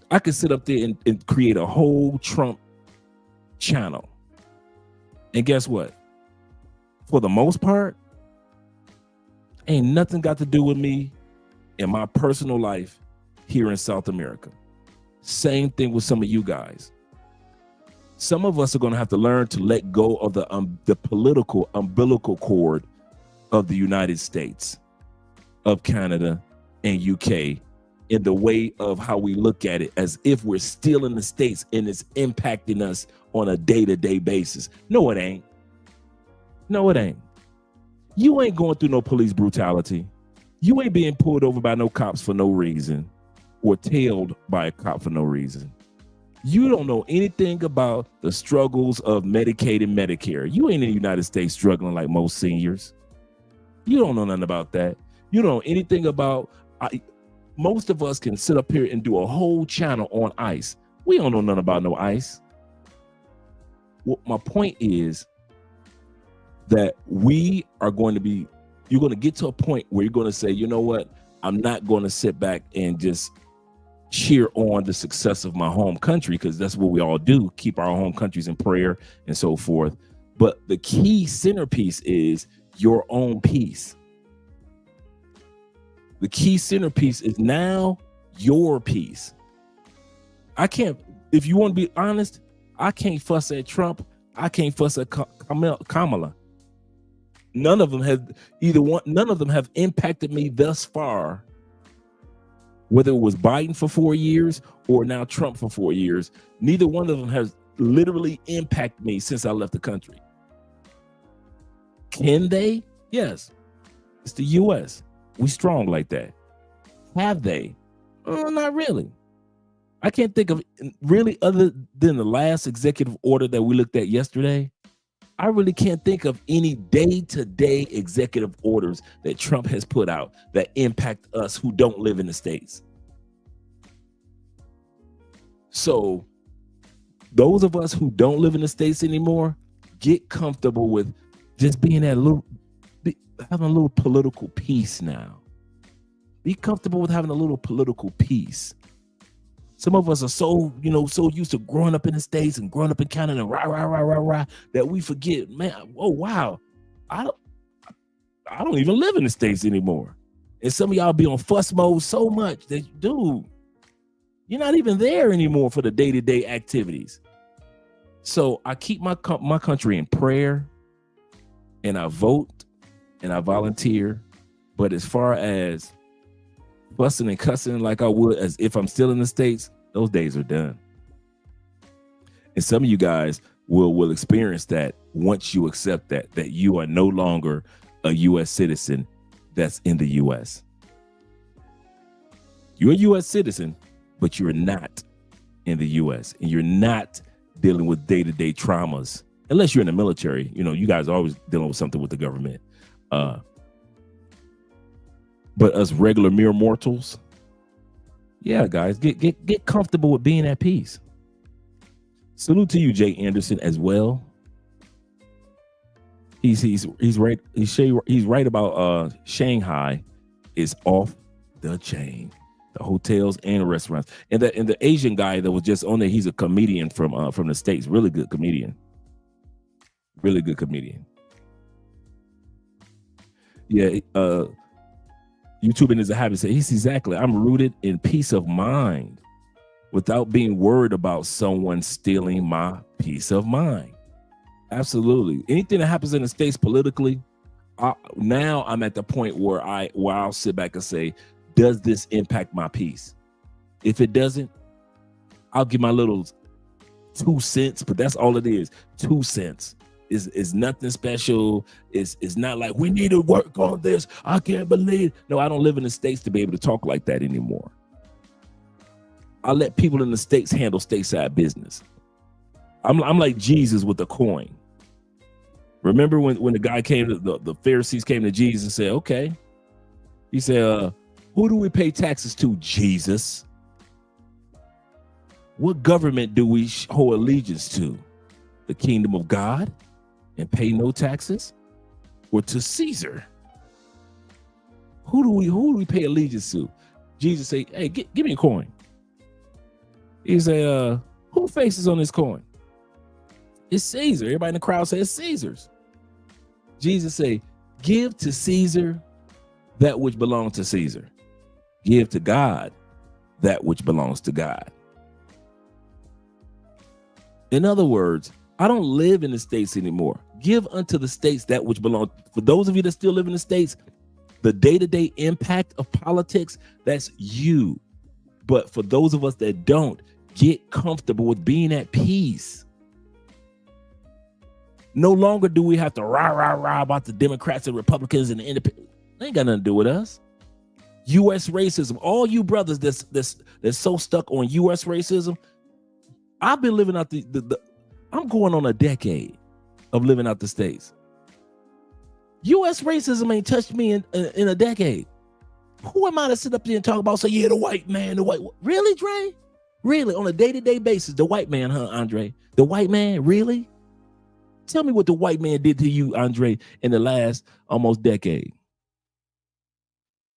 I could sit up there and create a whole Trump channel. And guess what? For the most part, ain't nothing got to do with me in my personal life here in South America. Same thing with some of you guys. Some of us are going to have to learn to let go of the political umbilical cord of the United States, of Canada and UK, in the way of how we look at it as if we're still in the States and it's impacting us on a day-to-day basis. No, it ain't. No, it ain't. You ain't going through no police brutality. You ain't being pulled over by no cops for no reason or tailed by a cop for no reason. You don't know anything about the struggles of Medicaid and Medicare. You ain't in the United States struggling like most seniors. You don't know nothing about that. You don't know anything about, most of us can sit up here and do a whole channel on ICE. We don't know nothing about no ICE. Well, my point is that you're going to get to a point where you're going to say, you know what? I'm not going to sit back and just cheer on the success of my home country, because that's what we all do, keep our home countries in prayer and so forth. But the key centerpiece is your own peace. The key centerpiece is now your peace. If you want to be honest, I can't fuss at Trump. I can't fuss at Kamala. None of them have impacted me thus far. Whether it was Biden for 4 years or now Trump for 4 years, neither one of them has literally impacted me since I left the country. Can they? Yes. It's the U.S. We strong like that. Have they? Not really. I can't think of really, other than the last executive order that we looked at yesterday. I really can't think of any day-to-day executive orders that Trump has put out that impact us who don't live in the States. So those of us who don't live in the States anymore, get comfortable with just being having a little political peace now. Be comfortable with having a little political peace. Some of us are so used to growing up in the States and growing up in Canada, rah, that we forget, man, oh, wow, I don't even live in the States anymore. And some of y'all be on fuss mode so much that, dude, you're not even there anymore for the day-to-day activities. So I keep my country in prayer, and I vote, and I volunteer. But as far as fussing and cussing like I would as if I'm still in the States, those days are done. And some of you guys will experience that once you accept that you are no longer a U.S. citizen that's in the U.S. You're a U.S. citizen, but you're not in the U.S. and you're not dealing with day-to-day traumas, unless you're in the military. You guys are always dealing with something with the government. But us regular mere mortals, yeah, guys, get comfortable with being at peace. Salute to you, Jay Anderson, as well. He's right. He's right about Shanghai is off the chain, the hotels and restaurants. And the Asian guy that was just on there, he's a comedian from the States. Really good comedian. Really good comedian. Yeah, YouTubing is a habit. Say he's exactly. I'm rooted in peace of mind without being worried about someone stealing my peace of mind. Absolutely. Anything that happens in the States politically, now I'm at the point where I'll sit back and say, does this impact my peace? If it doesn't, I'll give my little 2 cents, but that's all it is. 2 cents is nothing special. It's not like we need to work on this. I can't believe. No, I don't live in the States to be able to talk like that anymore. I let people in the States handle stateside business. I'm like Jesus with a coin. Remember when the guy came to the Pharisees came to Jesus and said, okay. He said, who do we pay taxes to? Jesus. What government do we owe allegiance to? The kingdom of God and pay no taxes? Or to Caesar? Who do we pay allegiance to? Jesus say, hey, give me a coin. He say, who faces on this coin? It's Caesar. Everybody in the crowd says it's Caesar's. Jesus say, give to Caesar that which belongs to Caesar. Give to God that which belongs to God. In other words, I don't live in the States anymore. Give unto the States that which belongs. For those of you that still live in the States, the day-to-day impact of politics, that's you. But for those of us that don't, get comfortable with being at peace. No longer do we have to rah about the Democrats and Republicans and the independents. They ain't got nothing to do with us. U.S. racism. All you brothers that's so stuck on U.S. racism. I've been living out I'm going on a decade of living out the States. U.S. racism ain't touched me in a decade. Who am I to sit up there and talk about, say, yeah, the white man, really, Dre? Really, on a day-to-day basis, the white man, huh, Andre? The white man, really? Tell me what the white man did to you, Andre, in the last almost decade.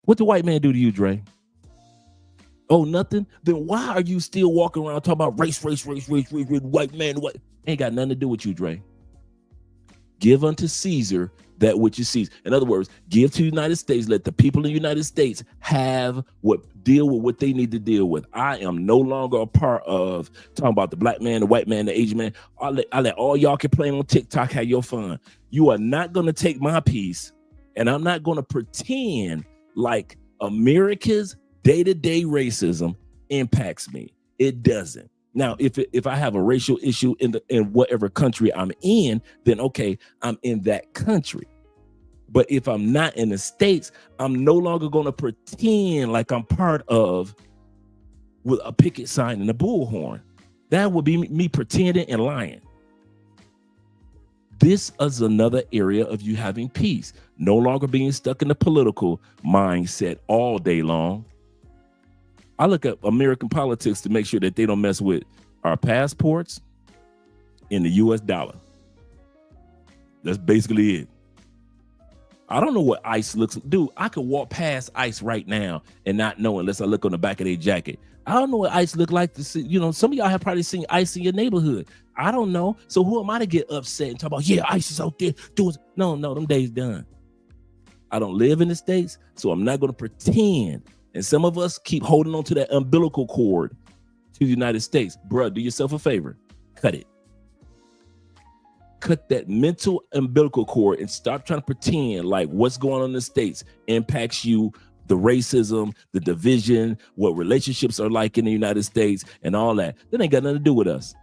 What the white man do to you, Dre? Oh, nothing? Then why are you still walking around talking about race, white man, white? Ain't got nothing to do with you, Dre. Give unto Caesar that which is Caesar. In other words, give to the United States. Let the people in the United States deal with what they need to deal with. I am no longer a part of talking about the black man, the white man, the Asian man. I let all y'all complain on TikTok, have your fun. You are not going to take my piece, and I'm not going to pretend like America's day-to-day racism impacts me. It doesn't. Now, if I have a racial issue in whatever country I'm in, then okay, I'm in that country. But if I'm not in the States, I'm no longer going to pretend like I'm part of with a picket sign and a bullhorn. That would be me pretending and lying. This is another area of you having peace, no longer being stuck in the political mindset all day long. I look at American politics to make sure that they don't mess with our passports and the US dollar. That's basically it. I don't know what ICE looks like. Dude, I could walk past ICE right now and not know unless I look on the back of their jacket. I don't know what ICE look like to see. You know, some of y'all have probably seen ICE in your neighborhood. I don't know. So who am I to get upset and talk about, yeah, ICE is out there doing? No, them days done. I don't live in the States, so I'm not going to pretend. And some of us keep holding on to that umbilical cord to the United States. Bruh, do yourself a favor. Cut it. Cut that mental umbilical cord and stop trying to pretend like what's going on in the States impacts you, the racism, the division, what relationships are like in the United States and all that. That ain't got nothing to do with us.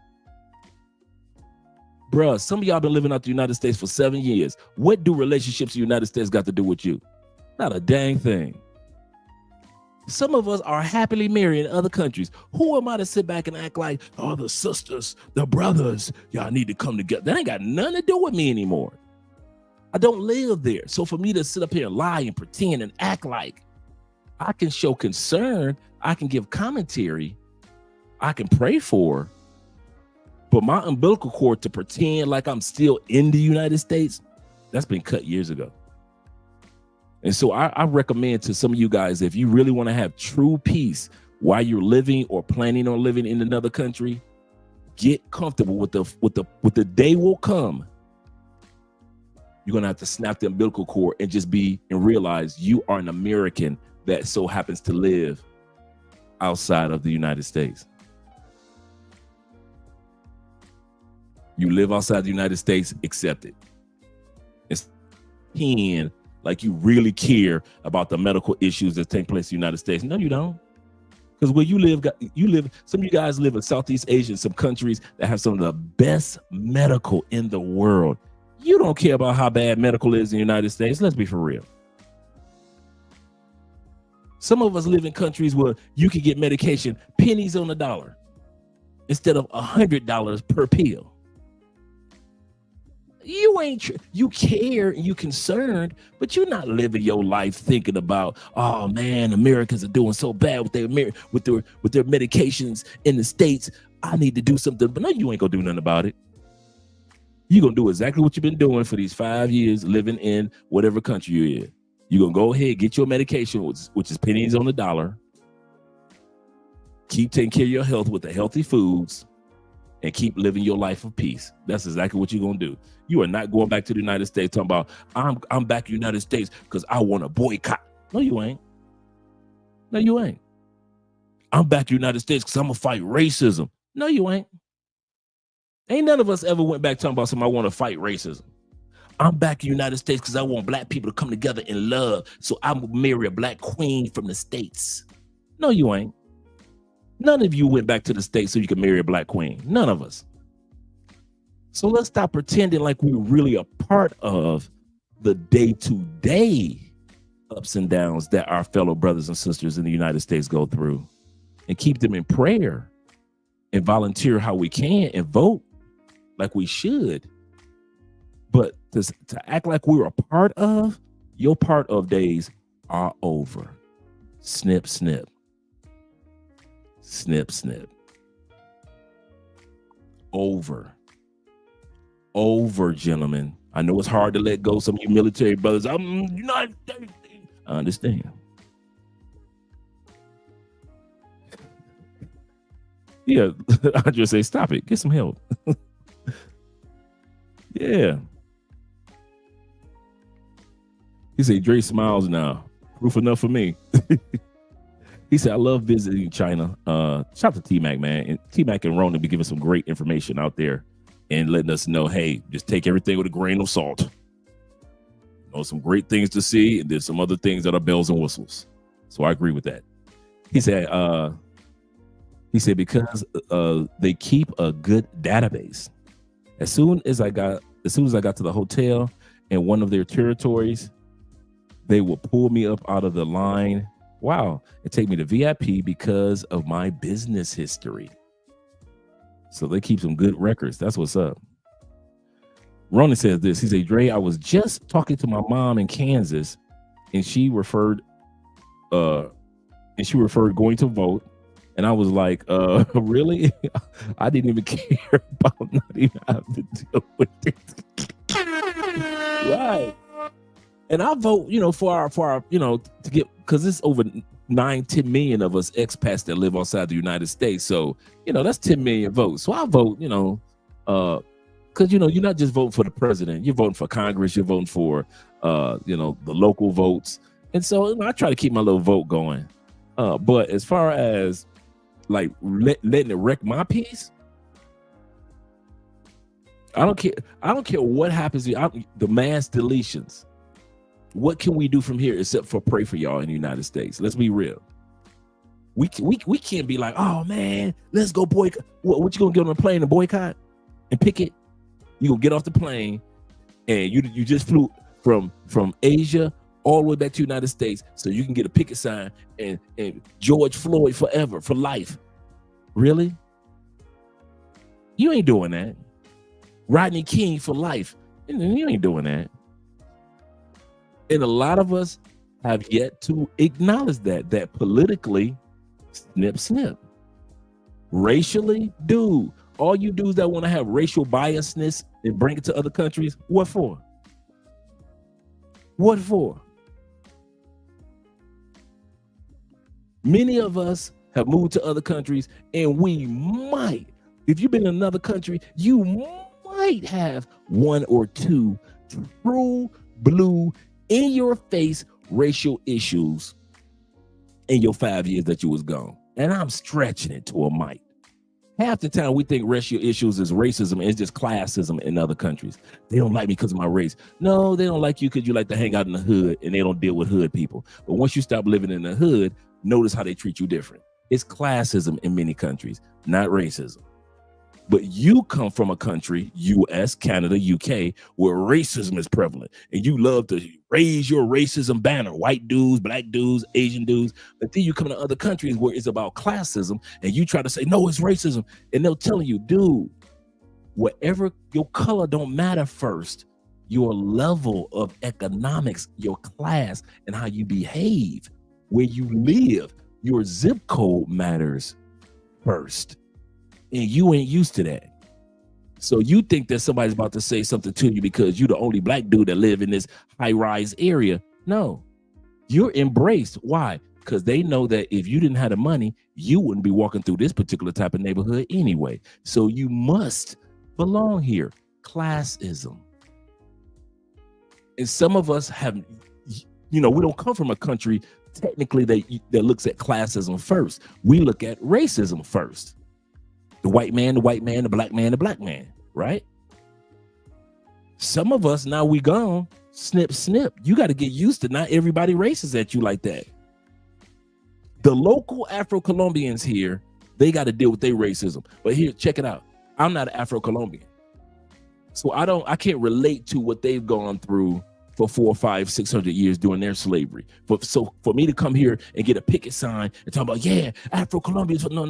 Bruh, some of y'all been living out the United States for 7 years. What do relationships in the United States got to do with you? Not a dang thing. Some of us are happily married in other countries. Who am I to sit back and act like, oh, the sisters, the brothers, y'all need to come together? That ain't got nothing to do with me anymore. I don't live there. So for me to sit up here and lie and pretend and act like I can show concern, I can give commentary, I can pray for, but my umbilical cord to pretend like I'm still in the United States, that's been cut years ago. And so I recommend to some of you guys, if you really want to have true peace while you're living or planning on living in another country, get comfortable with the day will come. You're gonna have to snap the umbilical cord and just realize you are an American that so happens to live outside of the United States. You live outside the United States, accept it. It's like you really care about the medical issues that take place in the United States. No, you don't. Because where you live, some of you guys live in Southeast Asia, some countries that have some of the best medical in the world. You don't care about how bad medical is in the United States. Let's be for real. Some of us live in countries where you can get medication pennies on the dollar instead of $100 per pill. You care and you concerned, but you're not living your life thinking about, oh man, Americans are doing so bad with their medications in the States. I need to do something. But no, you ain't gonna do nothing about it. You're gonna do exactly what you've been doing for these 5 years living in whatever country you're in. You're gonna go ahead, get your medication, which is pennies on the dollar. Keep taking care of your health with the healthy foods and keep living your life of peace. That's exactly what you're gonna do. You are not going back to the United States talking about, I'm back in the United States because I want to boycott. No, you ain't. No, you ain't. I'm back in the United States because I'm gonna fight racism. No, you ain't. Ain't none of us ever went back talking about something, I want to fight racism. I'm back in the United States because I want black people to come together in love. So I'm gonna marry a black queen from the States. No, you ain't. None of you went back to the States so you can marry a black queen. None of us. So let's stop pretending like we're really a part of the day-to-day ups and downs that our fellow brothers and sisters in the United States go through, and keep them in prayer and volunteer how we can and vote like we should. But to act like we're a part of, your part of days are over. Snip, snip. Snip, snip. Over. Over, gentlemen. I know it's hard to let go. Some of you military brothers, I'm United States. I understand. Yeah, I just say, stop it. Get some help. Yeah. He said, Dre smiles now. Proof enough for me. He said, I love visiting China. Shout out to T-Mac, man. And T-Mac and Ronan be giving some great information out there and letting us know, hey, just take everything with a grain of salt. You know, some great things to see, and there's some other things that are bells and whistles. So I agree with that. He said, because they keep a good database. As soon as I got to the hotel in one of their territories, they will pull me up out of the line. Wow, and take me to VIP because of my business history. So they keep some good records. That's what's up. Ronan says this. He said, Dre, I was just talking to my mom in Kansas, and she referred going to vote. And I was like, really? I didn't even care about not even having to deal with it. Right. And I vote, for our, to get, because it's over 9-10 million of us expats that live outside the United States. So, that's 10 million votes. So I vote, because, you're not just voting for the president. You're voting for Congress. You're voting for, the local votes. And so I try to keep my little vote going. But as far as like letting it wreck my peace, I don't care. I don't care what happens. The mass deletions. What can we do from here except for pray for y'all in the United States? Let's be real. We can't be like, oh man, let's go boycott. What you gonna get on a plane and boycott and picket? You gonna get off the plane and you just flew from Asia all the way back to the United States so you can get a picket sign and George Floyd forever, for life. Really? You ain't doing that. Rodney King for life. You ain't doing that. And a lot of us have yet to acknowledge that politically, snip, snip. Racially, dude, all you dudes that want to have racial biasness and bring it to other countries, what for? What for? Many of us have moved to other countries, and we might, if you've been in another country, you might have one or two true blue in your face racial issues in your 5 years that you was gone. And I'm stretching it to a might. Half the time we think racial issues is racism, and it's just classism in other countries. They don't like me because of my race. No, they don't like you because you like to hang out in the hood, and they don't deal with hood people. But once you stop living in the hood, notice how they treat you different. It's classism in many countries, not racism. But you come from a country, US, Canada, UK, where racism is prevalent, and you love to raise your racism banner, white dudes, black dudes, Asian dudes. But then you come to other countries where it's about classism, and you try to say, no, it's racism. And they'll tell you, dude, whatever, your color don't matter first. Your level of economics, your class, and how you behave, where you live, your zip code matters first. And you ain't used to that. So you think that somebody's about to say something to you because you're the only black dude that live in this high-rise area. No, you're embraced. Why? Because they know that if you didn't have the money, you wouldn't be walking through this particular type of neighborhood anyway. So you must belong here. Classism. And some of us have, we don't come from a country technically that looks at classism first. We look at racism first. The white man, the black man, the black man, right? Some of us, now we gone, snip, snip. You got to get used to not everybody racist at you like that. The local Afro-Colombians here, they got to deal with their racism. But here, check it out. I'm not an Afro-Colombian. So I can't relate to what they've gone through for 400, 500, 600 years during their slavery. So for me to come here and get a picket sign and talk about, yeah, Afro-Colombians, no.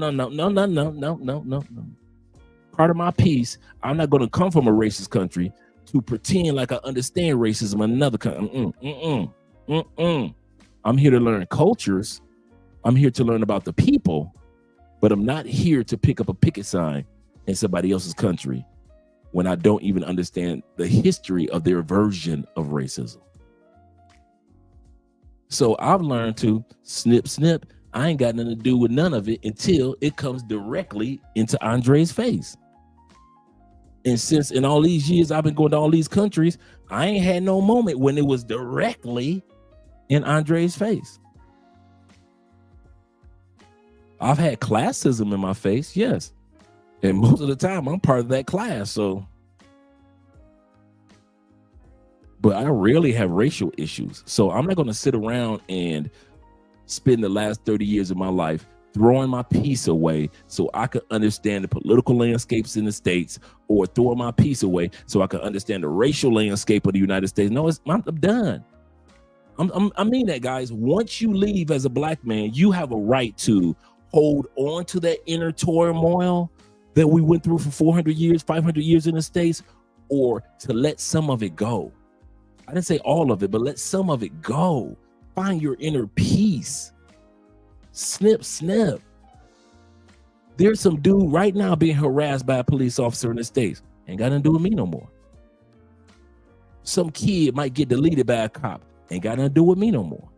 Part of my piece, I'm not going to come from a racist country to pretend like I understand racism in another country. I'm here to learn cultures. I'm here to learn about the people, but I'm not here to pick up a picket sign in somebody else's country when I don't even understand the history of their version of racism. So I've learned to snip, snip. I ain't got nothing to do with none of it until it comes directly into Andre's face. And since in all these years I've been going to all these countries, I ain't had no moment when it was directly in Andre's face. I've had classism in my face, yes. And most of the time, I'm part of that class. But I rarely have racial issues. So I'm not going to sit around and spend the last 30 years of my life throwing my piece away so I could understand the political landscapes in the States, or throwing my piece away so I could understand the racial landscape of the United States. No, I'm done. I mean that, guys. Once you leave as a black man, you have a right to hold on to that inner turmoil that we went through for 400 years, 500 years in the States, or to let some of it go. I didn't say all of it, but let some of it go. Find your inner peace. Snip, snip. There's some dude right now being harassed by a police officer in the States. Ain't got nothing to do with me no more. Some kid might get deleted by a cop. Ain't got nothing to do with me no more.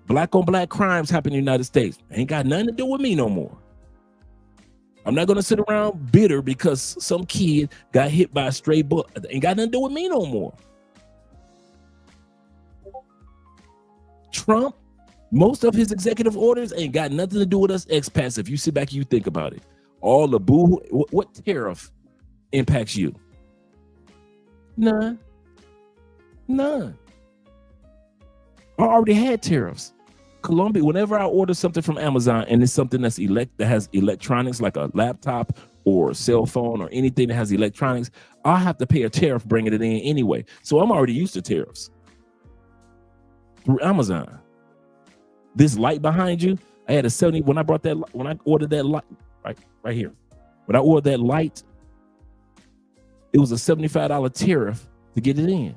Black on black crimes happen in the United States. Ain't got nothing to do with me no more. I'm not going to sit around bitter because some kid got hit by a stray bullet. Ain't got nothing to do with me no more. Trump, most of his executive orders ain't got nothing to do with us expats. If you sit back and you think about it, all the boo, what tariff impacts you? None. I already had tariffs. Colombia, whenever I order something from Amazon and it's something that's that has electronics, like a laptop or a cell phone or anything that has electronics, I'll have to pay a tariff bringing it in anyway. So I'm already used to tariffs through Amazon. This light behind you, I had a 70 when I ordered that light right here. When I ordered that light, it was a $75 tariff to get it in.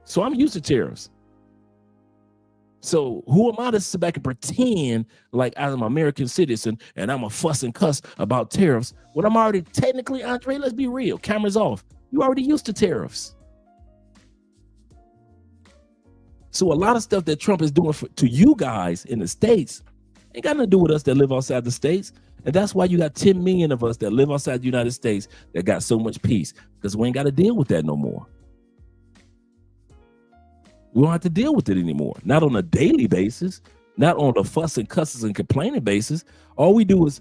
So I'm used to tariffs. So who am I to sit back and pretend like I'm an American citizen and I'm a fuss and cuss about tariffs when I'm already technically, Andre, let's be real, cameras off. You already used to tariffs. So a lot of stuff that Trump is doing to you guys in the States ain't got nothing to do with us that live outside the States. And that's why you got 10 million of us that live outside the United States that got so much peace, because we ain't got to deal with that no more. We don't have to deal with it anymore. Not on a daily basis, not on the fuss and cusses and complaining basis. All we do is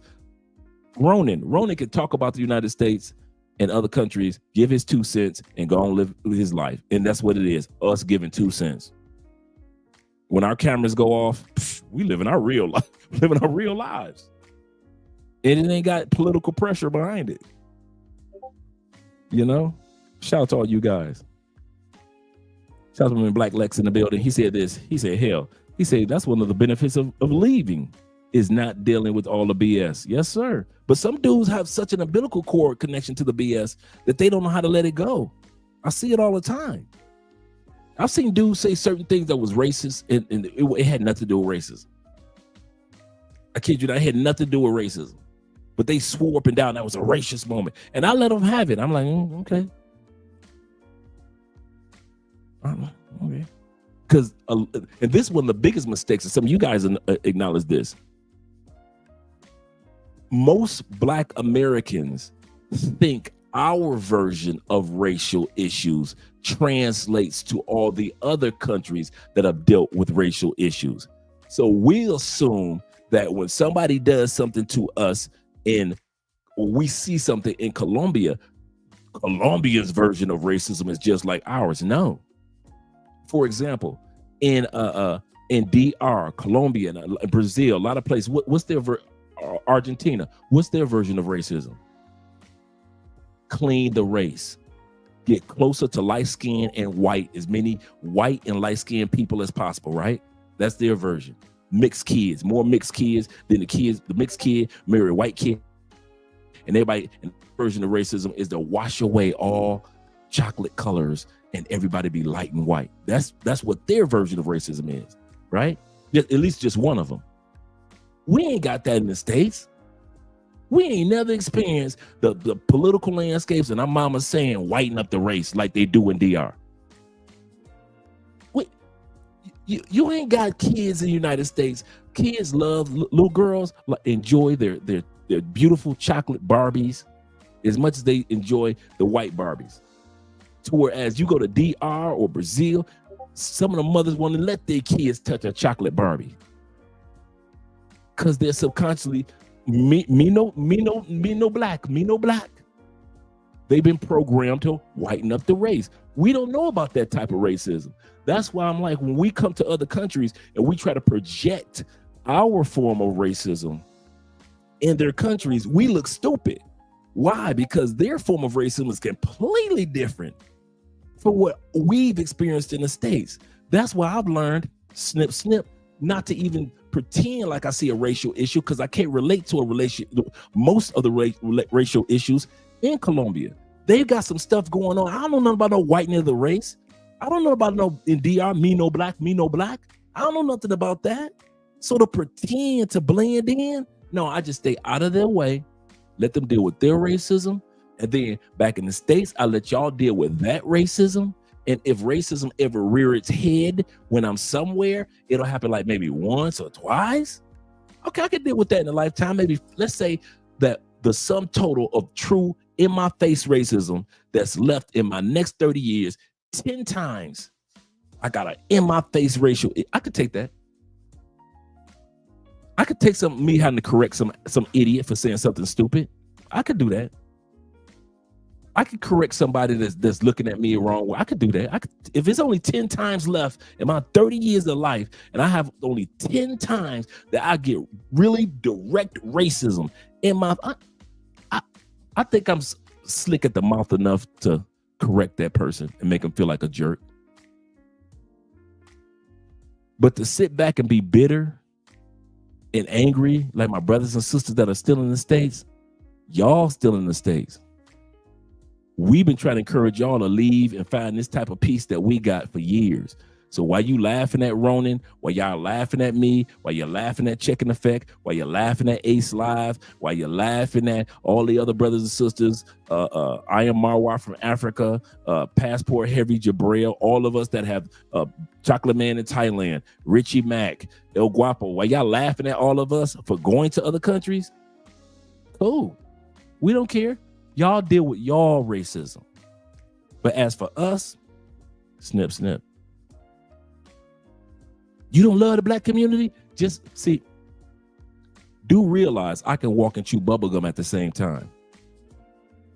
Ronan can talk about the United States and other countries, give his 2 cents and go on live his life. And that's what it is, us giving 2 cents. When our cameras go off, we living our real life, living our real lives. And it ain't got political pressure behind it. You know? Shout out to all you guys. Shout out to me, Black Lex in the building. He said this. He said, hell. He said that's one of the benefits of leaving is not dealing with all the BS. Yes, sir. But some dudes have such an umbilical cord connection to the BS that they don't know how to let it go. I see it all the time. I've seen dudes say certain things that was racist, and it had nothing to do with racism. I kid you not, it had nothing to do with racism. But they swore up and down that was a racist moment. And I let them have it. I'm like, okay. Okay. Because, and this is one of the biggest mistakes, and some of you guys acknowledge this. Most Black Americans think our version of racial issues translates to all the other countries that have dealt with racial issues. So we assume that when somebody does something to us we see something in Colombia, Colombia's version of racism is just like ours. No. For example, in DR, Colombia, and Brazil, a lot of places, what's their Argentina, what's their version of racism? Clean the race. Get closer to light skin and white, as many white and light skinned people as possible, right? That's their version. Mixed kids, more mixed kids than the mixed kid marry a white kid. And everybody, and the version of racism is to wash away all chocolate colors and everybody be light and white. That's what their version of racism is, right? At least just one of them. We ain't got that in the States. We ain't never experienced the political landscapes and our mama saying whiten up the race like they do in DR. You ain't got kids in the United States. Kids love, little girls enjoy their beautiful chocolate Barbies as much as they enjoy the white Barbies. To whereas you go to DR or Brazil, some of the mothers want to let their kids touch a chocolate Barbie because they're subconsciously me no black. They've been programmed to whiten up the race. We don't know about that type of racism. That's why I'm like, when we come to other countries and we try to project our form of racism in their countries, we look stupid. Why? Because their form of racism is completely different from what we've experienced in the States. That's why I've learned, snip, not to even pretend like I see a racial issue, because I can't relate to most of the racial issues in Colombia. They've got some stuff going on. I don't know nothing about no whitening of the race. I don't know about no in DR, me no black. I don't know nothing about that. So to pretend to blend in, no, I just stay out of their way, let them deal with their racism. And then back in the States, I let y'all deal with that racism. And if racism ever rear its head when I'm somewhere, it'll happen like maybe once or twice. Okay, I can deal with that in a lifetime. Maybe let's say that the sum total of true in my face racism that's left in my next 30 years, 10 times, I got an in my face racial. I could take that. I could take me having to correct some idiot for saying something stupid. I could do that. I could correct somebody that's looking at me wrong way. I could do that. If it's only 10 times left in my 30 years of life, and I have only 10 times that I get really direct racism in my, I think I'm slick at the mouth enough to correct that person and make them feel like a jerk. But to sit back and be bitter and angry, like my brothers and sisters that are still in the States, y'all still in the States. We've been trying to encourage y'all to leave and find this type of peace that we got for years. So while you laughing at Ronan, while y'all laughing at me, while you're laughing at Checking Effect, while you're laughing at Ace Live, while you're laughing at all the other brothers and sisters, I am Marwa from Africa, Passport Heavy Jabril, all of us that have Chocolate Man in Thailand, Richie Mack, El Guapo, while y'all laughing at all of us for going to other countries, cool. We don't care. Y'all deal with y'all racism. But as for us, snip, snip. You don't love the black community? Just see, do realize I can walk and chew bubblegum at the same time.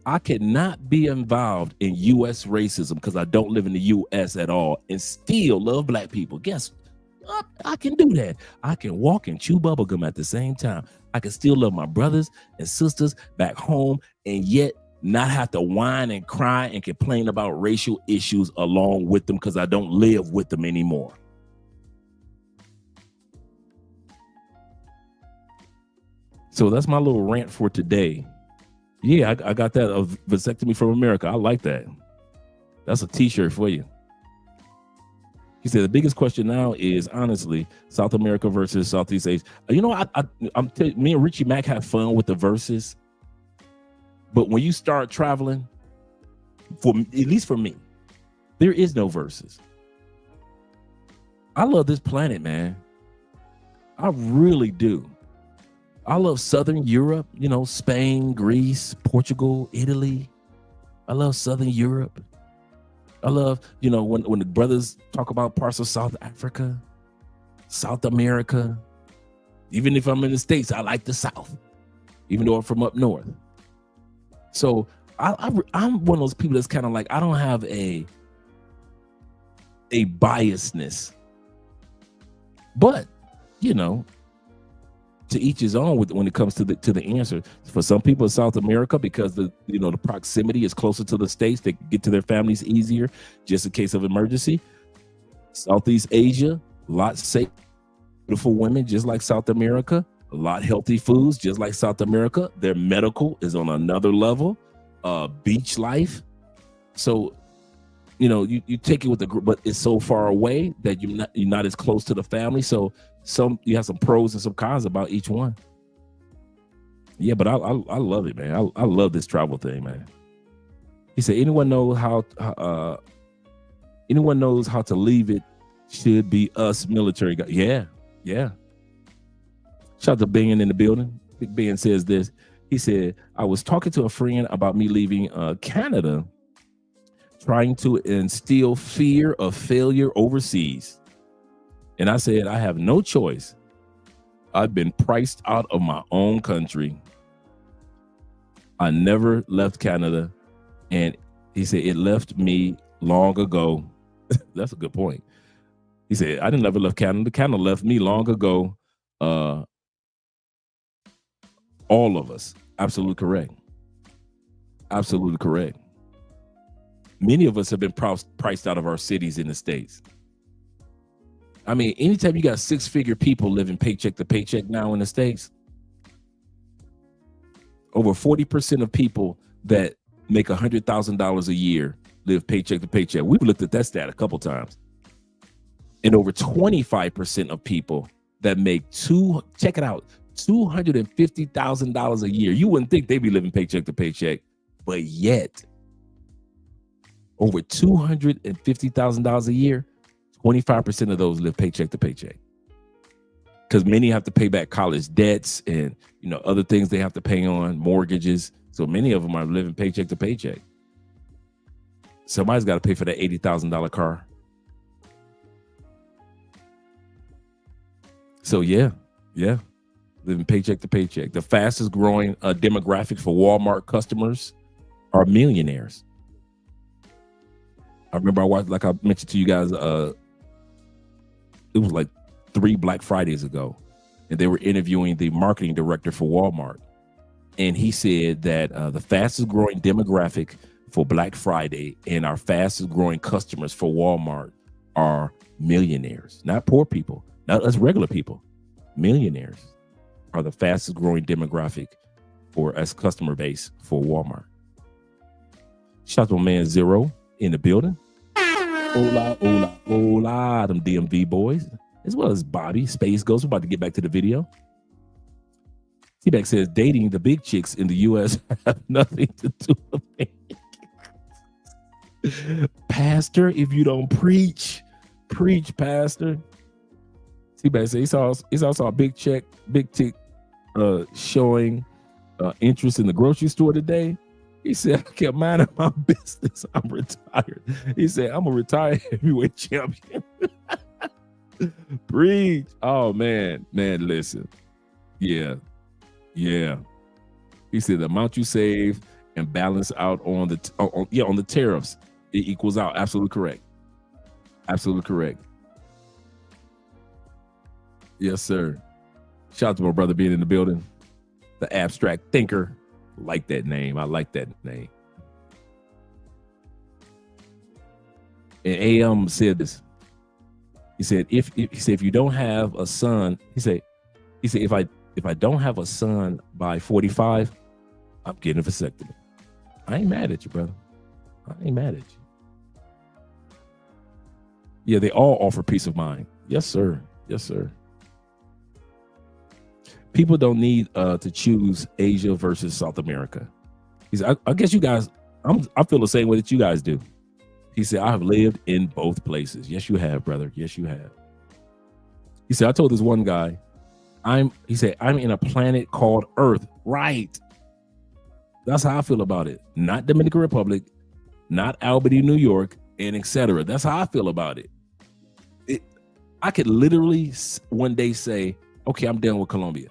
I cannot be involved in U.S. racism because I don't live in the U.S. at all and still love black people. Guess what? I can do that. I can walk and chew bubblegum at the same time. I can still love my brothers and sisters back home and yet not have to whine and cry and complain about racial issues along with them because I don't live with them anymore. So that's my little rant for today. Yeah, I got that of vasectomy from America. I like that. That's a t-shirt for you. He said the biggest question now is honestly South America versus Southeast Asia. You know, me and Richie Mack have fun with the verses, but when you start traveling, at least for me, there is no verses. I love this planet, man. I really do. I love Southern Europe, you know, Spain, Greece, Portugal, Italy. I love Southern Europe. I love, you know, when the brothers talk about parts of South Africa, South America. Even if I'm in the States, I like the South, even though I'm from up north. So I'm one of those people that's kind of like, I don't have a biasness, but, you know, to each his own when it comes to the answer. For some people in South America, because the proximity is closer to the States, they can get to their families easier just in case of emergency. Southeast Asia, a lot safe, beautiful women just like South America, a lot healthy foods just like South America. Their medical is on another level. Beach life. So, you know, you take it with the group, but it's so far away that you're not as close to the family. So you have some pros and some cons about each one. Yeah, but I love it, man. I love this travel thing, man. He said, anyone knows how to leave it should be us military guys. Yeah. Shout out to Ben in the building. Big Ben says this. He said, I was talking to a friend about me leaving Canada, trying to instill fear of failure overseas. And I said, I have no choice. I've been priced out of my own country. I never left Canada. And he said, it left me long ago. That's a good point. He said, I didn't ever left Canada. Canada left me long ago. All of us. Absolutely correct. Absolutely correct. Many of us have been priced out of our cities in the States. I mean, anytime you got six-figure people living paycheck to paycheck now in the States, over 40% of people that make $100,000 a year live paycheck to paycheck. We've looked at that stat a couple times. And over 25% of people that make $250,000 a year. You wouldn't think they'd be living paycheck to paycheck, but yet over $250,000 a year, 25% of those live paycheck to paycheck. Because many have to pay back college debts and, you know, other things they have to pay on, mortgages. So many of them are living paycheck to paycheck. Somebody's got to pay for that $80,000 car. So yeah, living paycheck to paycheck. The fastest growing demographic for Walmart customers are millionaires. I remember I watched, like I mentioned to you guys, it was like 3 Black Fridays ago, and they were interviewing the marketing director for Walmart. And he said that the fastest growing demographic for Black Friday and our fastest growing customers for Walmart are millionaires, not poor people, not us regular people. Millionaires are the fastest growing demographic for us customer base for Walmart. Shout out to my man Zero in the building. Hola, hola, hola, them DMV boys, as well as Bobby, Space Ghost. We're about to get back to the video. T-Back says, dating the big chicks in the U.S. have nothing to do with it. Pastor, if you don't preach, Pastor. T-Back says he saw a big chick showing interest in the grocery store today. He said, I kept minding my business. I'm retired. He said, I'm a retired heavyweight champion. Preach. Oh, man, listen. Yeah. He said the amount you save and balance out on the tariffs, it equals out. Absolutely correct. Yes, sir. Shout out to my brother being in the building. The abstract thinker. I like that name. And AM said this. He said, if you don't have a son, he said, if I don't have a son by 45, I'm getting a vasectomy. I ain't mad at you, brother. Yeah, they all offer peace of mind. Yes, sir. People don't need to choose Asia versus South America. He said, I guess you guys, I feel the same way that you guys do. He said, I have lived in both places. Yes, you have, brother. Yes, you have. He said, I told this one guy, I'm in a planet called Earth. Right. That's how I feel about it. Not Dominican Republic, not Albany, New York, and etc. That's how I feel about it. I could literally one day say, okay, I'm done with Colombia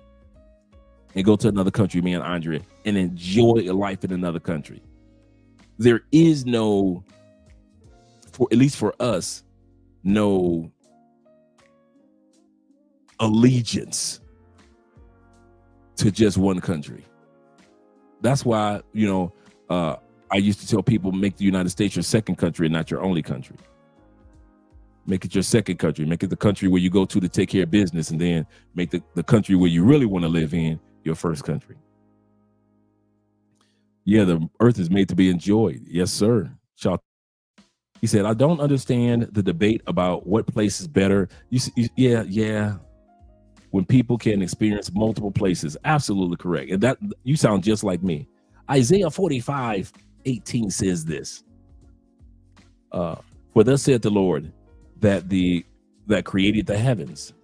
and go to another country, me and Andrea, and enjoy a life in another country. There is no, at least for us, no allegiance to just one country. That's why, I used to tell people, make the United States your second country and not your only country. Make it your second country. Make it the country where you go to take care of business, and then make the country where you really want to live in your first country. Yeah, the earth is made to be enjoyed. Yes, sir. He said, I don't understand the debate about what place is better. Yeah. When people can experience multiple places. Absolutely correct. And that you sound just like me. Isaiah 45:18 says this. For thus saith the Lord, that created the heavens,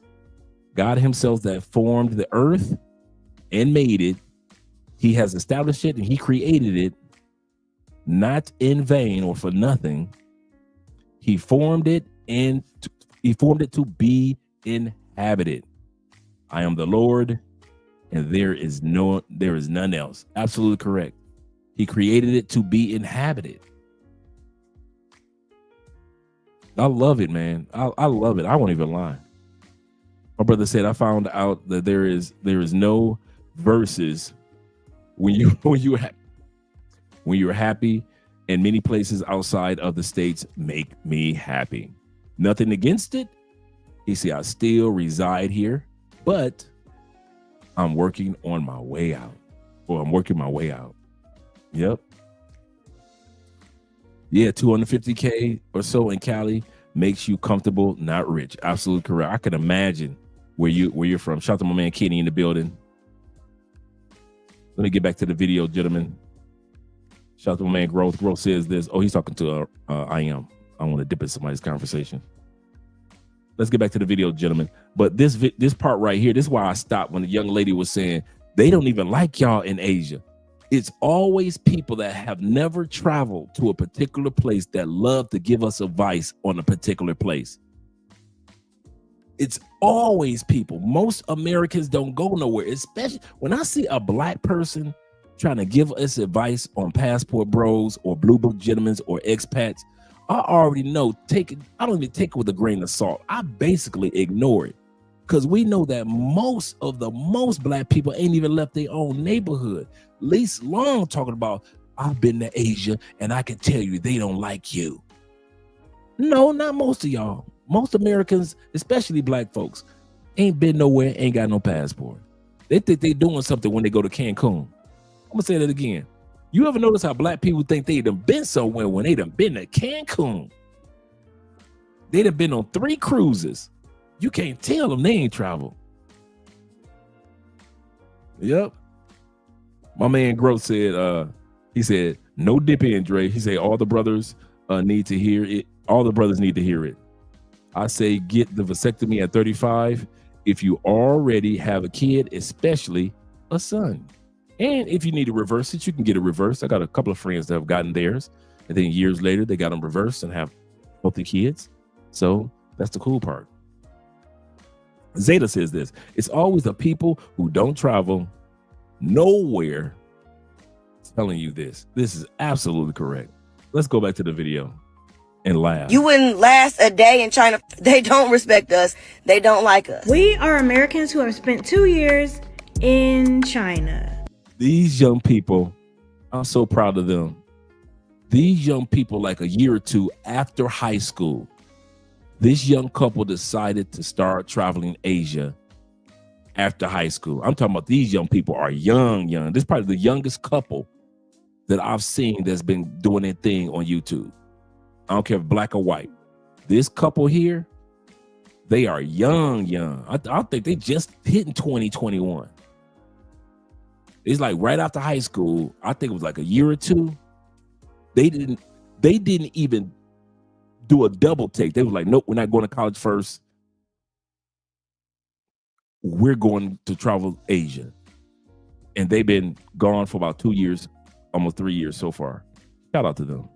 God himself that formed the earth and made it. He has established it and he created it, not in vain or for nothing. He formed it to be inhabited. I am the Lord, and there is none else. Absolutely correct. He created it to be inhabited. I love it, man. I love it. I won't even lie. My brother said, I found out that there is no verses when you're happy, and many places outside of the States make me happy. Nothing against it. He said, I still reside here, but I'm working on my way out. Yep. Yeah, 250K or so in Cali makes you comfortable, not rich. Absolutely correct. I can imagine where you're from. Shout out to my man Kenny in the building. Let me get back to the video, gentlemen. Shout out to my man Growth. Growth says this. Oh, he's talking to I am. I want to dip in somebody's conversation. Let's get back to the video, gentlemen. But this part right here, this is why I stopped when the young lady was saying they don't even like y'all in Asia. It's always people that have never traveled to a particular place that love to give us advice on a particular place. It's always people. Most Americans don't go nowhere, especially when I see a black person trying to give us advice on Passport Bros or Blue Book Gentlemen or expats. I already know, I don't even take it with a grain of salt. I basically ignore it because we know that most black people ain't even left their own neighborhood. Least Long talking about, I've been to Asia and I can tell you they don't like you. No, not most of y'all. Most Americans, especially black folks, ain't been nowhere, ain't got no passport. They think they doing something when they go to Cancun. I'm gonna say that again. You ever notice how black people think they done been somewhere when they done been to Cancun? They'd have been on 3 cruises. You can't tell them they ain't traveled. Yep. My man Gross said, he said, no dip in, Dre. He said, all the brothers need to hear it. All the brothers need to hear it. I say get the vasectomy at 35 if you already have a kid, especially a son. And if you need to reverse it, you can get it reversed. I got a couple of friends that have gotten theirs. And then years later, they got them reversed and have healthy kids. So that's the cool part. Zeta says this. It's always the people who don't travel nowhere telling you this. This is absolutely correct. Let's go back to the video and laugh. You wouldn't last a day in China. They don't respect us. They don't like us. We are Americans who have spent 2 years in China. These young people, I'm so proud of them. These young people, like a year or two after high school, this young couple decided to start traveling Asia after high school. I'm talking about these young people are young. This is probably the youngest couple that I've seen that's been doing their thing on YouTube. I don't care if black or white. This couple here, they are young. I think they just hitting 2021. It's like right after high school. I think it was like a year or two. They didn't even do a double take. They were like, nope, we're not going to college first. We're going to travel Asia. And they've been gone for about 2 years, almost 3 years so far. Shout out to them.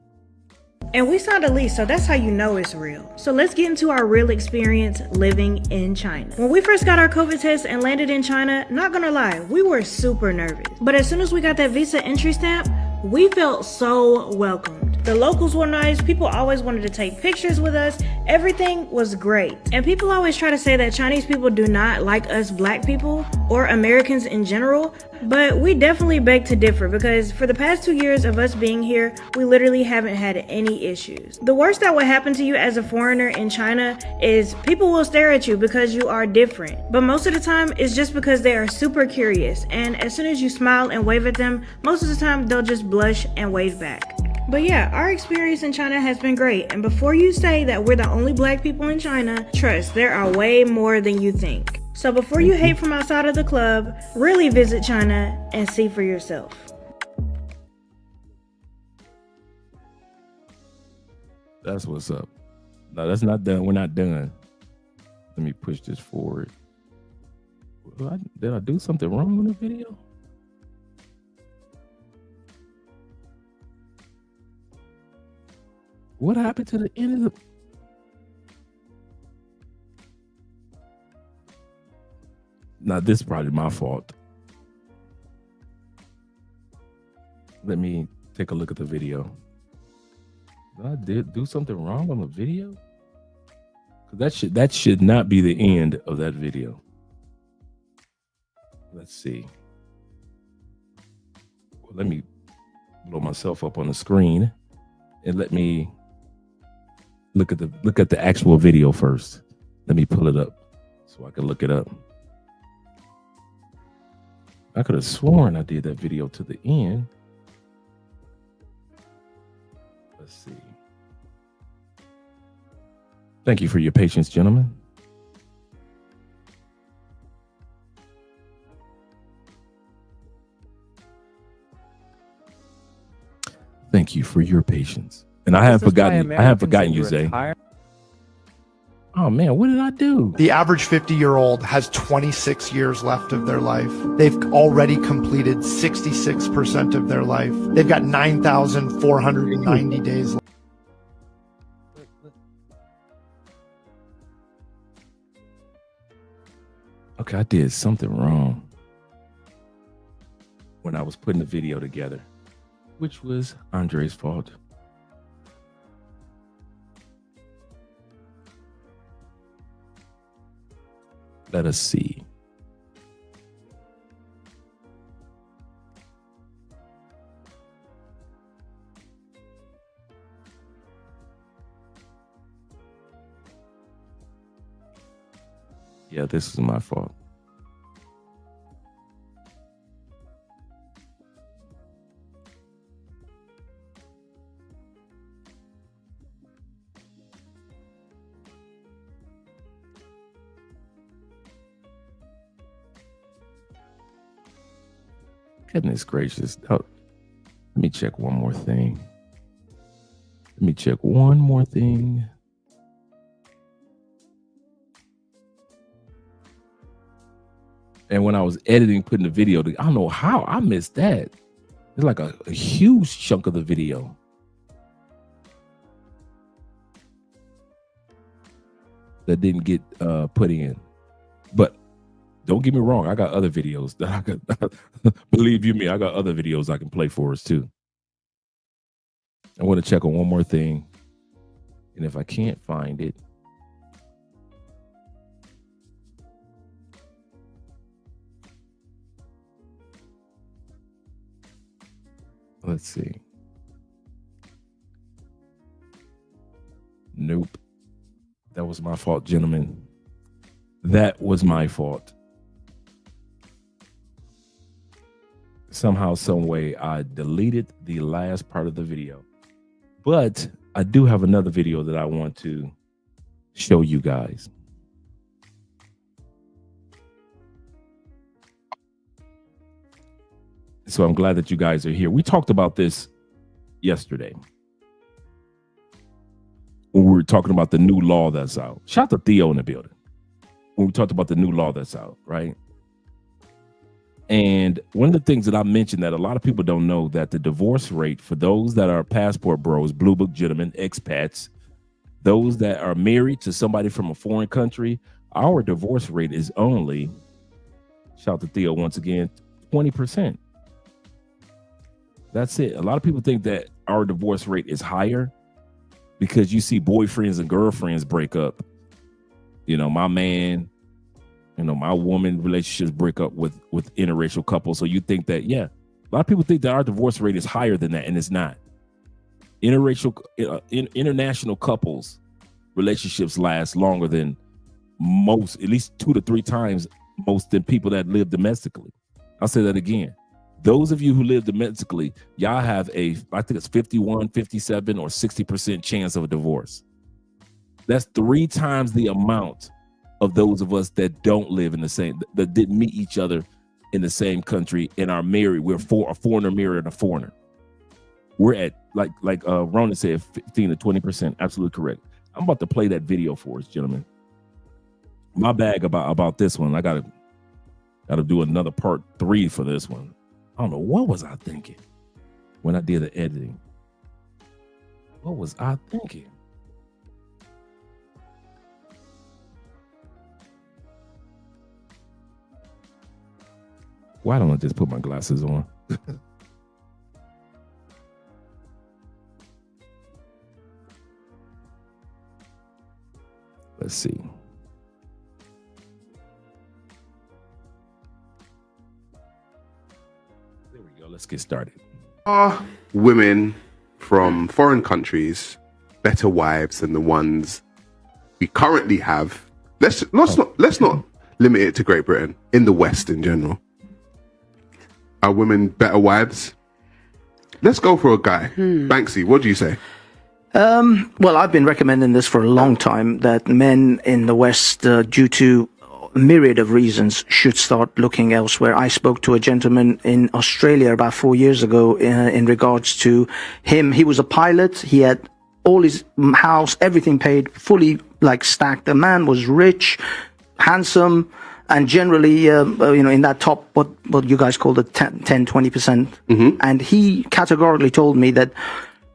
And we signed a lease, so that's how you know it's real. So let's get into our real experience living in China. When we first got our COVID test and landed in China, not gonna lie, we were super nervous. But as soon as we got that visa entry stamp, we felt so welcomed. The locals were nice, people always wanted to take pictures with us, everything was great. And people always try to say that Chinese people do not like us black people or Americans in general, but we definitely beg to differ because for the past 2 years of us being here, we literally haven't had any issues. The worst that would happen to you as a foreigner in China is people will stare at you because you are different. But most of the time, it's just because they are super curious. And as soon as you smile and wave at them, most of the time they'll just blush and wave back. But yeah, our experience in China has been great. And before you say that we're the only black people in China, trust, there are way more than you think. So before you hate from outside of the club, really visit China and see for yourself. That's what's up. No, that's not done. We're not done. Let me push this forward. Did I do something wrong in the video? What happened to the end of the... Now, this is probably my fault. Let me take a look at the video. Did I do something wrong on the video? That should not be the end of that video. Let's see. Well, let me blow myself up on the screen and let me look at the actual video first. Let me pull it up so I can look it up. I could have sworn I did that video to the end. Let's see. Thank you for your patience, gentlemen. Thank you for your patience. And I haven't forgotten you, Zay. Oh man, what did I do? The average 50-year-old has 26 years left of their life. They've already completed 66% of their life. They've got 9,490 days left. Okay, I did something wrong when I was putting the video together, which was Andre's fault. Let us see. Yeah, this is my fault. Goodness gracious. Oh, let me check one more thing. And when I was editing, putting the video, I don't know how I missed that. It's like a huge chunk of the video. That didn't get put in. But don't get me wrong, I got other videos that I could believe you me, I got other videos I can play for us too. I want to check on one more thing. And if I can't find it, let's see. Nope. That was my fault, gentlemen. That was my fault. Somehow, some way, I deleted the last part of the video. But I do have another video that I want to show you guys. So I'm glad that you guys are here. We talked about this yesterday when we were talking about the new law that's out. Shout out to Theo in the building. When we talked about the new law that's out, right? And one of the things that I mentioned that a lot of people don't know, that the divorce rate for those that are passport bros, blue book gentlemen, expats, those that are married to somebody from a foreign country, our divorce rate is only, shout out to Theo once again, 20%. That's it. A lot of people think that our divorce rate is higher because you see boyfriends and girlfriends break up. You know, my man, you know, my woman relationships break up with interracial couples. So you think that, yeah, a lot of people think that our divorce rate is higher than that, and it's not. Interracial, international couples relationships last longer than most, at least 2 to 3 times most than people that live domestically. I'll say that again. Those of you who live domestically, y'all have I think it's 51, 57, or 60% chance of a divorce. That's 3 times the amount of those of us that don't live in the same, that didn't meet each other in the same country and are married. We're a foreigner married a foreigner. We're at, like Ronan said, 15 to 20%. Absolutely correct. I'm about to play that video for us, gentlemen. My bag about this one. I gotta do another part 3 for this one. I don't know, what was I thinking when I did the editing? What was I thinking? Why don't I just put my glasses on? Let's see. There we go. Let's get started. Are women from foreign countries better wives than the ones we currently have? Let's not limit it to Great Britain. In the West in general, are women better wives? Let's go for a guy. Banksy, what do you say? Well, I've been recommending this for a long time, that men in the West, due to a myriad of reasons, should start looking elsewhere. I spoke to a gentleman in Australia about 4 years ago in regards to him. He was a pilot. He had all his house, everything paid, fully stacked. The man was rich, handsome, and generally, in that top, what you guys call the 10, 20%. Mm-hmm. And he categorically told me that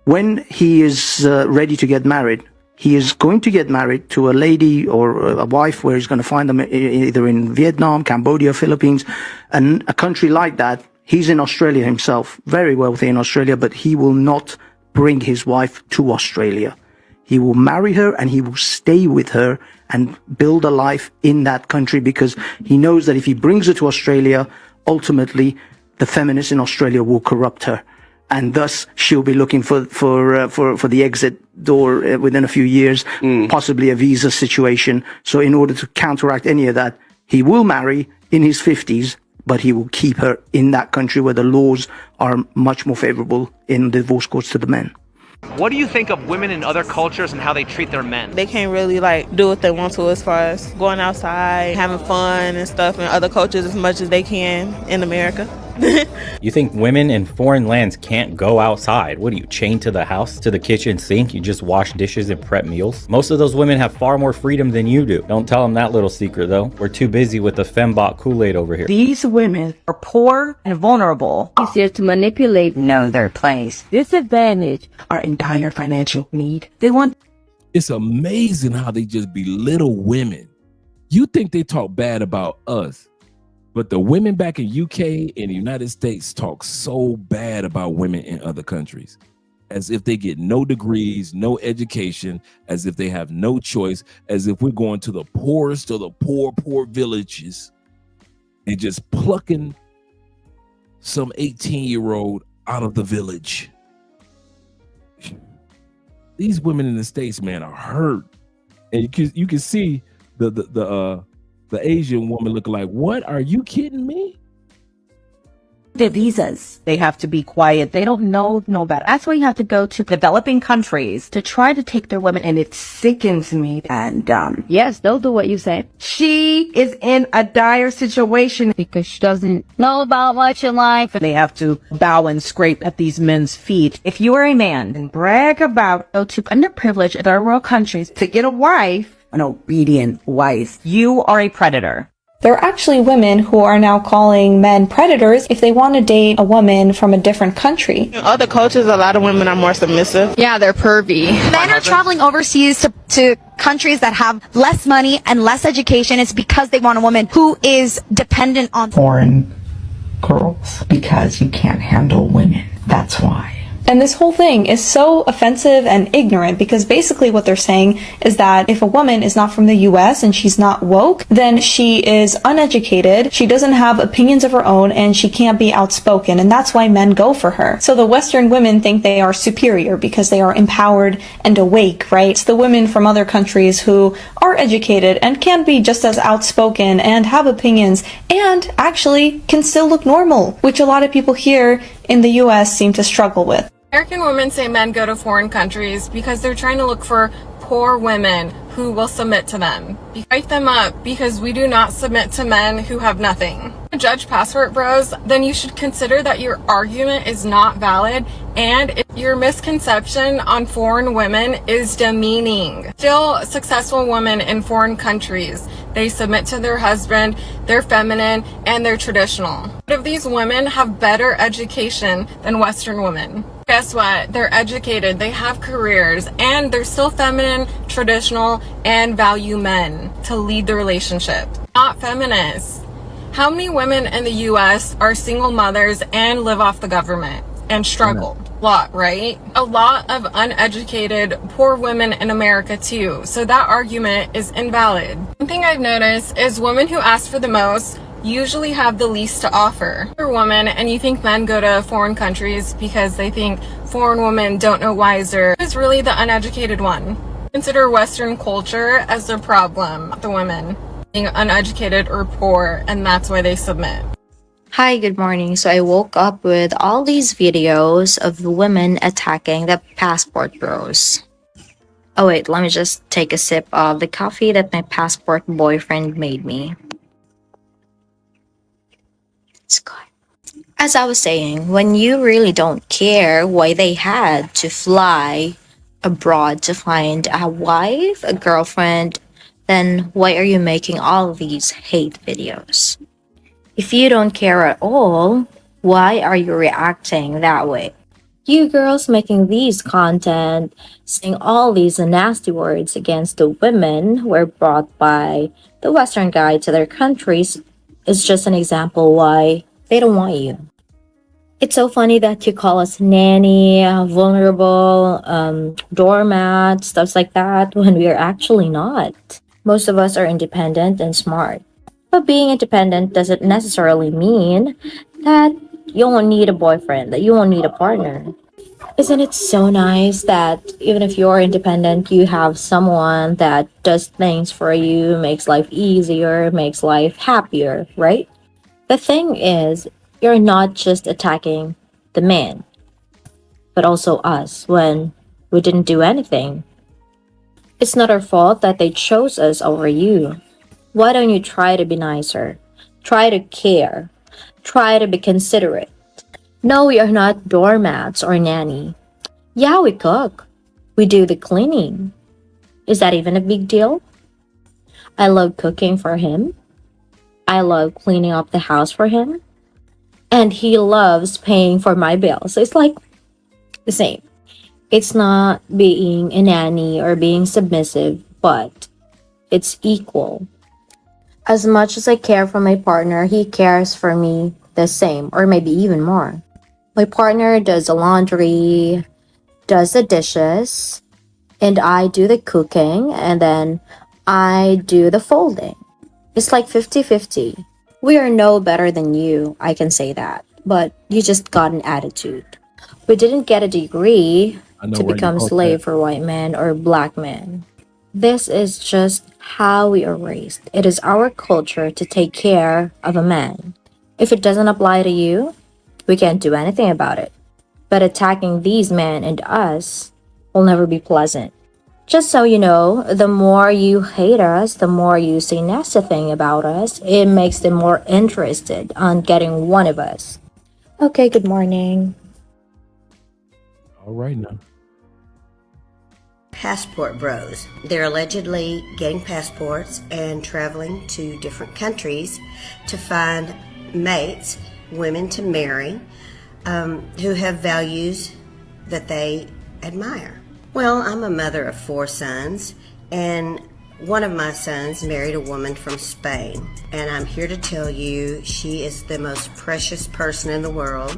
when he is ready to get married, he is going to get married to a lady or a wife where he's going to find them either in Vietnam, Cambodia, Philippines, and a country like that. He's in Australia himself, very wealthy in Australia, but he will not bring his wife to Australia. He will marry her and he will stay with her and build a life in that country, because he knows that if he brings her to Australia, ultimately the feminists in Australia will corrupt her. And thus she'll be looking for the exit door within a few years, possibly a visa situation. So in order to counteract any of that, he will marry in his 50s, but he will keep her in that country where the laws are much more favorable in divorce courts to the men. What do you think of women in other cultures and how they treat their men? They can't really do what they want to as far as going outside, having fun and stuff in other cultures as much as they can in America. You think women in foreign lands can't go outside? What are you, chained to the house, to the kitchen sink? You just wash dishes and prep meals? Most of those women have far more freedom than you do. Don't tell them that little secret, though. We're too busy with the fembot Kool-Aid over here. These women are poor and vulnerable. Easier to manipulate, know their place. Disadvantage are in dire financial need. They want. It's amazing how they just belittle women. You think they talk bad about us, but the women back in UK and the United States talk so bad about women in other countries, as if they get no degrees, no education, as if they have no choice, as if we're going to the poorest of the poor villages and just plucking some 18-year-old out of the village. These women in the States, man, are hurt. And you can see the Asian woman looking like, what? Are you kidding me? Their visas. They have to be quiet. They don't know better. That's why you have to go to developing countries to try to take their women, and it sickens me. And yes, they'll do what you say. She is in a dire situation because she doesn't know about much in life. They have to bow and scrape at these men's feet. If you are a man and brag about go to underprivileged third world countries to get a wife, an obedient wife, you are a predator. There are actually women who are now calling men predators if they want to date a woman from a different country. In other cultures, a lot of women are more submissive. Yeah, they're pervy. Men are traveling overseas to countries that have less money and less education. It's because they want a woman who is dependent on foreign girls because you can't handle women. That's why. And this whole thing is so offensive and ignorant because basically what they're saying is that if a woman is not from the US and she's not woke, then she is uneducated, she doesn't have opinions of her own, and she can't be outspoken. And that's why men go for her. So the Western women think they are superior because they are empowered and awake, right? It's the women from other countries who are educated and can be just as outspoken and have opinions and actually can still look normal, which a lot of people here in the US seem to struggle with. American women say men go to foreign countries because they're trying to look for poor women who will submit to them. Write them up because we do not submit to men who have nothing. To judge passport bros, then you should consider that your argument is not valid and if your misconception on foreign women is demeaning. Still, successful women in foreign countries, they submit to their husband, they're feminine, and they're traditional. But if these women have better education than Western women, guess what? They're educated, they have careers, and they're still feminine, traditional, and value men to lead the relationship. Not feminists. How many women in the US are single mothers and live off the government and struggle? A lot, right? A lot of uneducated, poor women in America too. So that argument is invalid. One thing I've noticed is women who ask for the most usually have the least to offer. If you're a woman and you think men go to foreign countries because they think foreign women don't know wiser, who's really the uneducated one? Consider Western culture as their problem, not the women being uneducated or poor, and that's why they submit. Hi, good morning. So I woke up with all these videos of women attacking the passport bros. Oh wait, let me just take a sip of the coffee that my passport boyfriend made me. It's good. As I was saying, when you really don't care why they had to fly abroad to find a wife, a girlfriend, then why are you making all of these hate videos? If you don't care at all, why are you reacting that way? You girls making these content, saying all these nasty words against the women who were brought by the Western guy to their countries is just an example why they don't want you. It's so funny that you call us nanny, vulnerable, doormat, stuff like that, when we are actually not. Most of us are independent and smart. But being independent doesn't necessarily mean that you won't need a boyfriend, that you won't need a partner. Isn't it so nice that even if you're independent, you have someone that does things for you, makes life easier, makes life happier, right? The thing is, you're not just attacking the man, but also us when we didn't do anything. It's not our fault that they chose us over you. Why don't you try to be nicer? Try to care. Try to be considerate. No, we are not doormats or nanny. Yeah, we cook. We do the cleaning. Is that even a big deal? I love cooking for him. I love cleaning up the house for him. And he loves paying for my bills. So it's like the same. It's not being a nanny or being submissive, but it's equal. As much as I care for my partner, he cares for me the same, or maybe even more. My partner does the laundry, does the dishes, and I do the cooking, and then I do the folding. It's like 50-50. We are no better than you, I can say that, but you just got an attitude. We didn't get a degree to become slave for white men or black men. This is just how we are raised. It is our culture to take care of a man. If it doesn't apply to you, we can't do anything about it. But attacking these men and us will never be pleasant. Just so you know, the more you hate us, the more you say nasty thing about us, it makes them more interested on getting one of us. Okay, good morning. All right now. Passport bros. They're allegedly getting passports and traveling to different countries to find mates, women to marry, who have values that they admire. Well, I'm a mother of 4 sons, and one of my sons married a woman from Spain, and I'm here to tell you she is the most precious person in the world.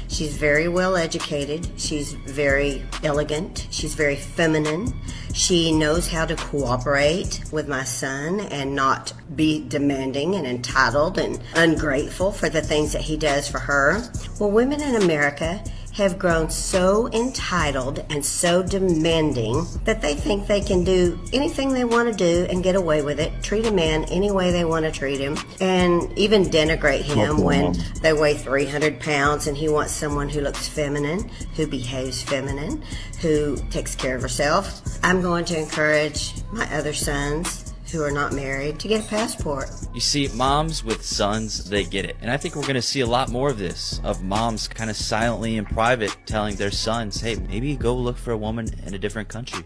She's very well educated, she's very elegant, she's very feminine. She knows how to cooperate with my son and not be demanding and entitled and ungrateful for the things that he does for her. Well, women in America have grown so entitled and so demanding that they think they can do anything they want to do and get away with it, treat a man any way they want to treat him, and even denigrate him when they weigh 300 pounds and he wants someone who looks feminine, who behaves feminine, who takes care of herself. I'm going to encourage my other sons who are not married to get a passport. You see, moms with sons, they get it. And I think we're going to see a lot more of this, of moms kind of silently in private telling their sons, hey, maybe go look for a woman in a different country.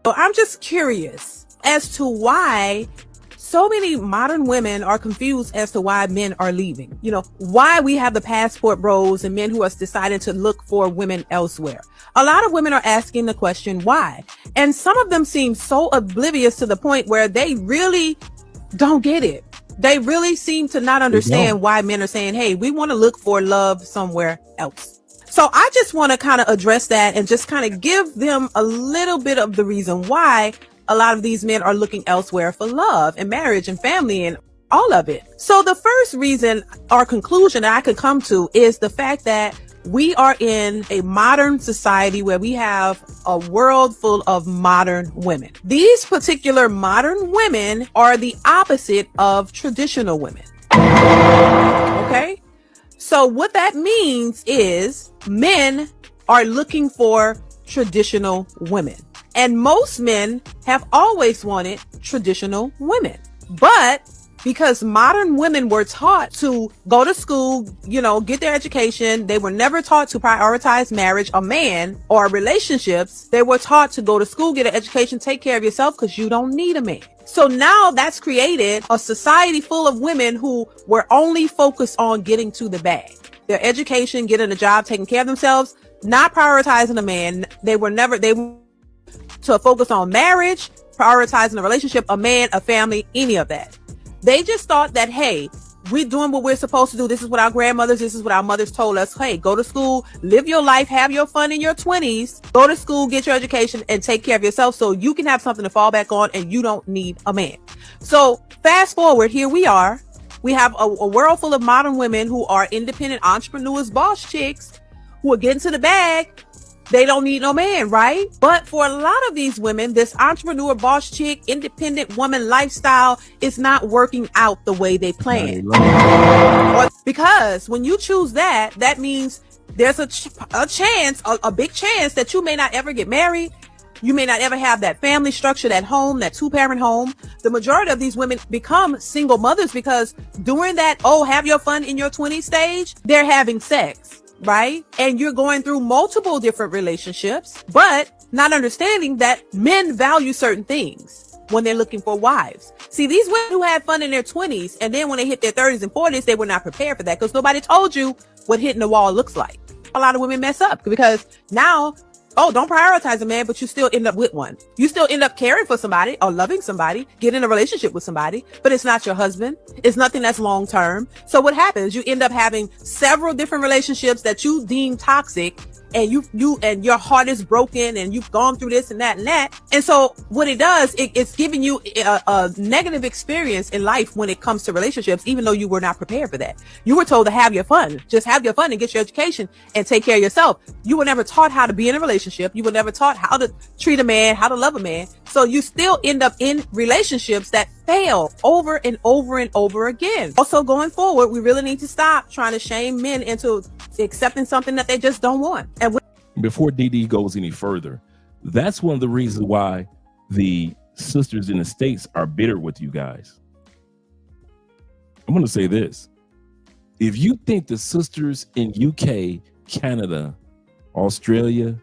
So I'm just curious as to why so many modern women are confused as to why men are leaving. You know, why we have the passport bros and men who are deciding to look for women elsewhere. A lot of women are asking the question, why? And some of them seem so oblivious to the point where they really don't get it. They really seem to not understand why men are saying, hey, we want to look for love somewhere else. So I just want to kind of address that and just kind of give them a little bit of the reason why a lot of these men are looking elsewhere for love and marriage and family and all of it. So the first reason or conclusion that I could come to is the fact that we are in a modern society where we have a world full of modern women. These particular modern women are the opposite of traditional women. Okay? So what that means is men are looking for traditional women. And most men have always wanted traditional women. But because modern women were taught to go to school, you know, get their education, they were never taught to prioritize marriage, a man, or relationships. They were taught to go to school, get an education, take care of yourself because you don't need a man. So now that's created a society full of women who were only focused on getting to the bag. Their education, getting a job, taking care of themselves, not prioritizing a man. They were to focus on marriage, prioritizing a relationship, a man, a family, any of that. They just thought that, hey, we're doing what we're supposed to do. This is what our grandmothers, this is what our mothers told us. Hey, go to school, live your life, have your fun in your 20s, go to school, get your education, and take care of yourself so you can have something to fall back on and you don't need a man. So fast forward, here we are. We have a world full of modern women who are independent entrepreneurs, boss chicks, who are getting to the bag. They don't need no man, right? But for a lot of these women, this entrepreneur, boss chick, independent woman lifestyle is not working out the way they planned. Because when you choose that, that means there's a chance, a big chance that you may not ever get married. You may not ever have that family structure, that home, that 2-parent home. The majority of these women become single mothers because during that, have your fun in your 20s stage, they're having sex, right? And you're going through multiple different relationships, but not understanding that men value certain things when they're looking for wives. See, these women who had fun in their 20s, and then when they hit their 30s and 40s, they were not prepared for that because nobody told you what hitting the wall looks like. A lot of women mess up because now, don't prioritize a man, but you still end up with one. You still end up caring for somebody or loving somebody, get in a relationship with somebody, but it's not your husband. It's nothing that's long term. So what happens? You end up having several different relationships that you deem toxic, and and your heart is broken, and you've gone through this and that and that. And so what it does, it's giving you a negative experience in life when it comes to relationships, even though you were not prepared for that. You were told to have your fun, just have your fun and get your education and take care of yourself. You were never taught how to be in a relationship. You were never taught how to treat a man, how to love a man. So you still end up in relationships that fail over and over and over again. Also, going forward, we really need to stop trying to shame men into accepting something that they just don't want. And before DD goes any further, that's one of the reasons why the sisters in the States are bitter with you guys. I'm going to say this. If you think the sisters in UK, Canada, Australia,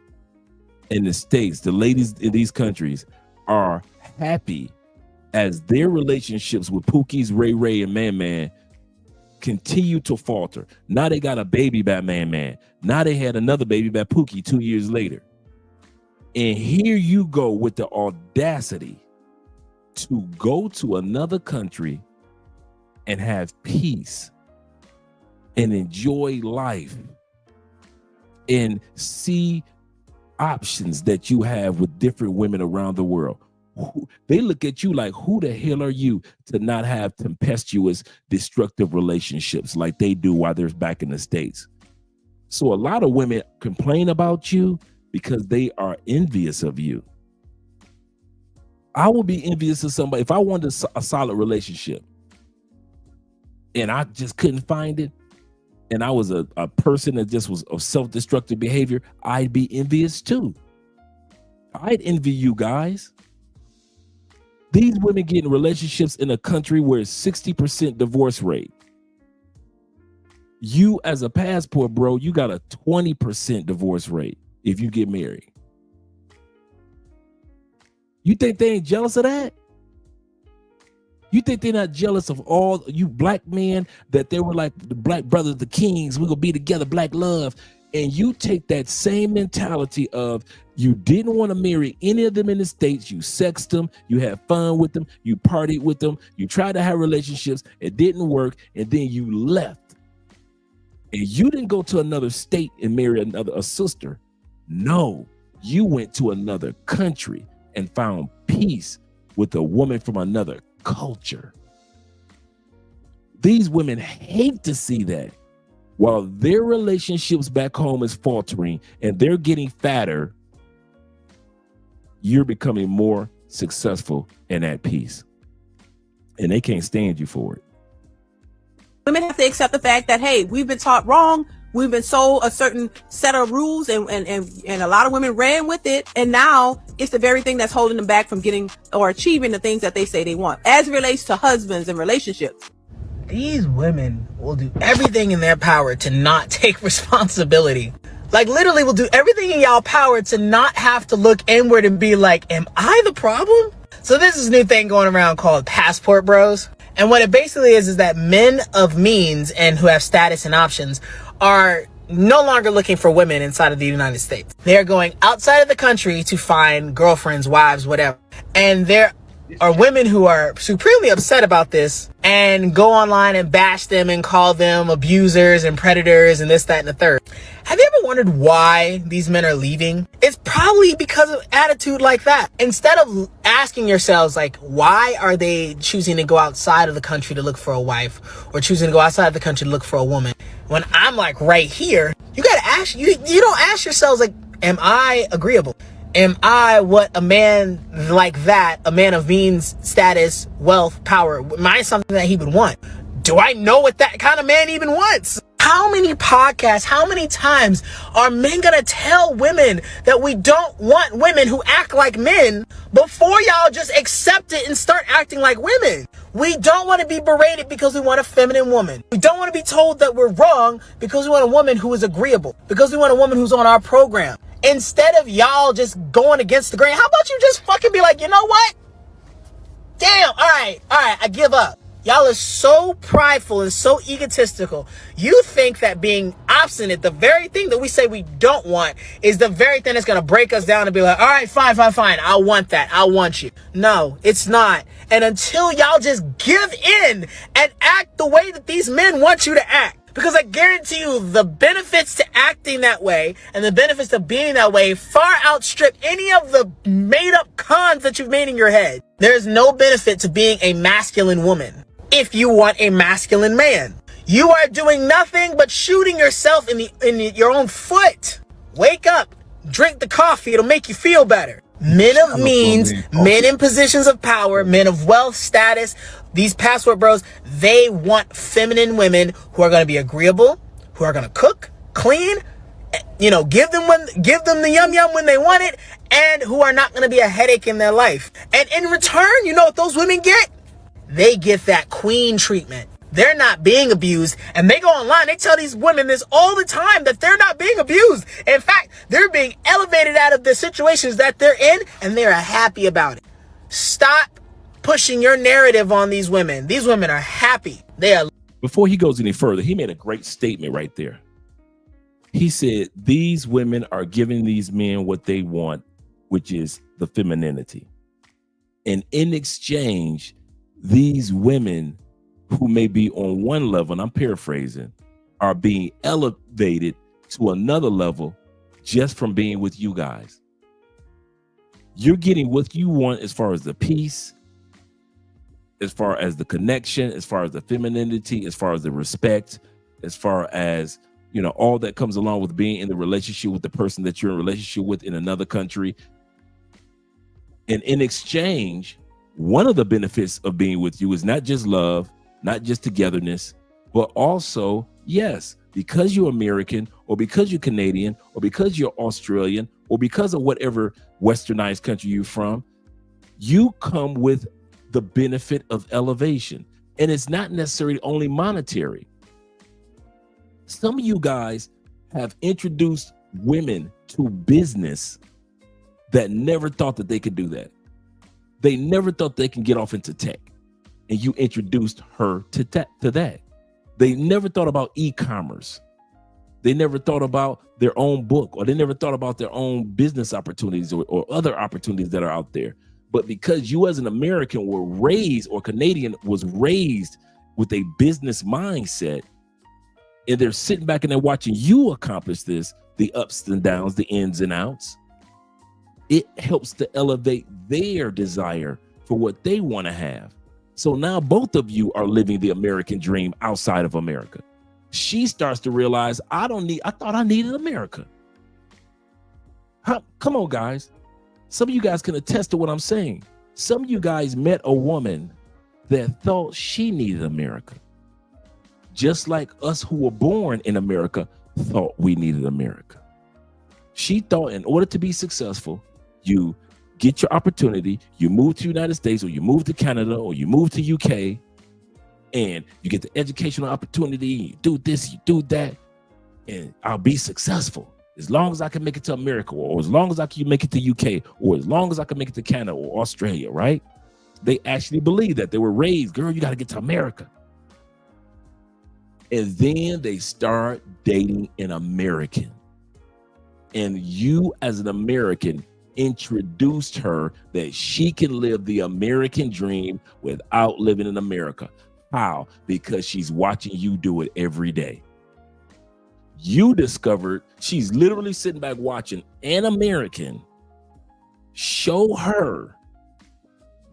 and the States, the ladies in these countries are happy as their relationships with Pookie's, Ray Ray, and Man Man continue to falter. Now they got a baby by Man Man. Now they had another baby by Pookie 2 years later. And here you go with the audacity to go to another country and have peace and enjoy life and see options that you have with different women around the world. They look at you like, who the hell are you to not have tempestuous, destructive relationships like they do while they're back in the States? So a lot of women complain about you because they are envious of you. I would be envious of somebody if I wanted a solid relationship and I just couldn't find it, and I was a person that just was of self-destructive behavior, I'd be envious too. I'd envy you guys. These women get in relationships in a country where it's 60% divorce rate. You as a passport bro, you got a 20% divorce rate if you get married. You think they ain't jealous of that? You think they're not jealous of all you black men that they were like the black brothers, the kings, we're gonna be together, black love. And you take that same mentality of you didn't want to marry any of them in the States. You sexed them, you had fun with them, you partied with them, you tried to have relationships, it didn't work, and then you left. And you didn't go to another state and marry a sister. No, you went to another country and found peace with a woman from another culture. These women hate to see that. While their relationships back home is faltering and they're getting fatter, you're becoming more successful and at peace. And they can't stand you for it. Women have to accept the fact that, hey, we've been taught wrong. We've been sold a certain set of rules, and a lot of women ran with it. And now it's the very thing that's holding them back from getting or achieving the things that they say they want as it relates to husbands and relationships. These women will do everything in their power to not take responsibility. Like, literally will do everything in y'all power to not have to look inward and be like, am I the problem? So this is a new thing going around called passport bros. And what it basically is that men of means and who have status and options are no longer looking for women inside of the United States. They're going outside of the country to find girlfriends, wives, whatever. And there are women who are supremely upset about this and go online and bash them and call them abusers and predators and this, that, and the third. Have you ever wondered why these men are leaving? It's probably because of attitude like that. Instead of asking yourselves, like, why are they choosing to go outside of the country to look for a wife or choosing to go outside of the country to look for a woman? When I'm like right here, you gotta ask, you don't ask yourselves, like, am I agreeable? Am I what a man like that, a man of means, status, wealth, power, am I something that he would want? Do I know what that kind of man even wants? How many podcasts, how many times are men gonna tell women that we don't want women who act like men before y'all just accept it and start acting like women? We don't want to be berated because we want a feminine woman. We don't want to be told that we're wrong because we want a woman who is agreeable, because we want a woman who's on our program. Instead of y'all just going against the grain, how about you just fucking be like, you know what? Damn, all right, I give up. Y'all are so prideful and so egotistical. You think that being obstinate, the very thing that we say we don't want, is the very thing that's going to break us down and be like, all right, fine. I want that. I want you. No, it's not. And until y'all just give in and act the way that these men want you to act, because I guarantee you the benefits to acting that way and the benefits to being that way far outstrip any of the made up cons that you've made in your head. There's no benefit to being a masculine woman if you want a masculine man. You are doing nothing but shooting yourself in your own foot. Wake up, drink the coffee, it'll make you feel better. Men of means, men in positions of power, men of wealth, status, these passport bros, they want feminine women who are going to be agreeable, who are going to cook, clean, give them the yum yum when they want it, and who are not going to be a headache in their life. And in return, you know what those women get? They get that queen treatment. They're not being abused, and they go online, they tell these women this all the time, that they're not being abused. In fact, they're being elevated out of the situations that they're in, and they're happy about it. Stop pushing your narrative on these women. These women are happy. They are. Before he goes any further, he made a great statement right there. He said, these women are giving these men what they want, which is the femininity. And in exchange, these women who may be on one level, and I'm paraphrasing, are being elevated to another level just from being with you guys. You're getting what you want as far as the peace, as far as the connection, as far as the femininity, as far as the respect, as far as, all that comes along with being in the relationship with the person that you're in a relationship with in another country. And in exchange, one of the benefits of being with you is not just love, not just togetherness, but also, yes, because you're American or because you're Canadian or because you're Australian or because of whatever westernized country you're from, you come with the benefit of elevation. And it's not necessarily only monetary. Some of you guys have introduced women to business that never thought that they could do that. They never thought they can get off into tech. And you introduced her to that. They never thought about e-commerce. They never thought about their own book, or they never thought about their own business opportunities or other opportunities that are out there. But because you as an American were raised, or Canadian was raised with a business mindset, and they're sitting back and they're watching you accomplish this, the ups and downs, the ins and outs, it helps to elevate their desire for what they want to have. So now both of you are living the American dream outside of America. She starts to realize, I thought I needed America. Come on, guys. Some of you guys can attest to what I'm saying. Some of you guys met a woman that thought she needed America. Just like us who were born in America thought we needed America. She thought in order to be successful, you get your opportunity, you move to the United States, or you move to Canada, or you move to UK, and you get the educational opportunity, you do this, you do that, and I'll be successful as long as I can make it to America, or as long as I can make it to UK, or as long as I can make it to Canada or Australia, right? They actually believe that. They were raised, girl, you got to get to America. And then they start dating an American. And you as an American introduced her that she can live the American dream without living in America. How? Because she's watching you do it every day. You discovered she's literally sitting back watching an American show her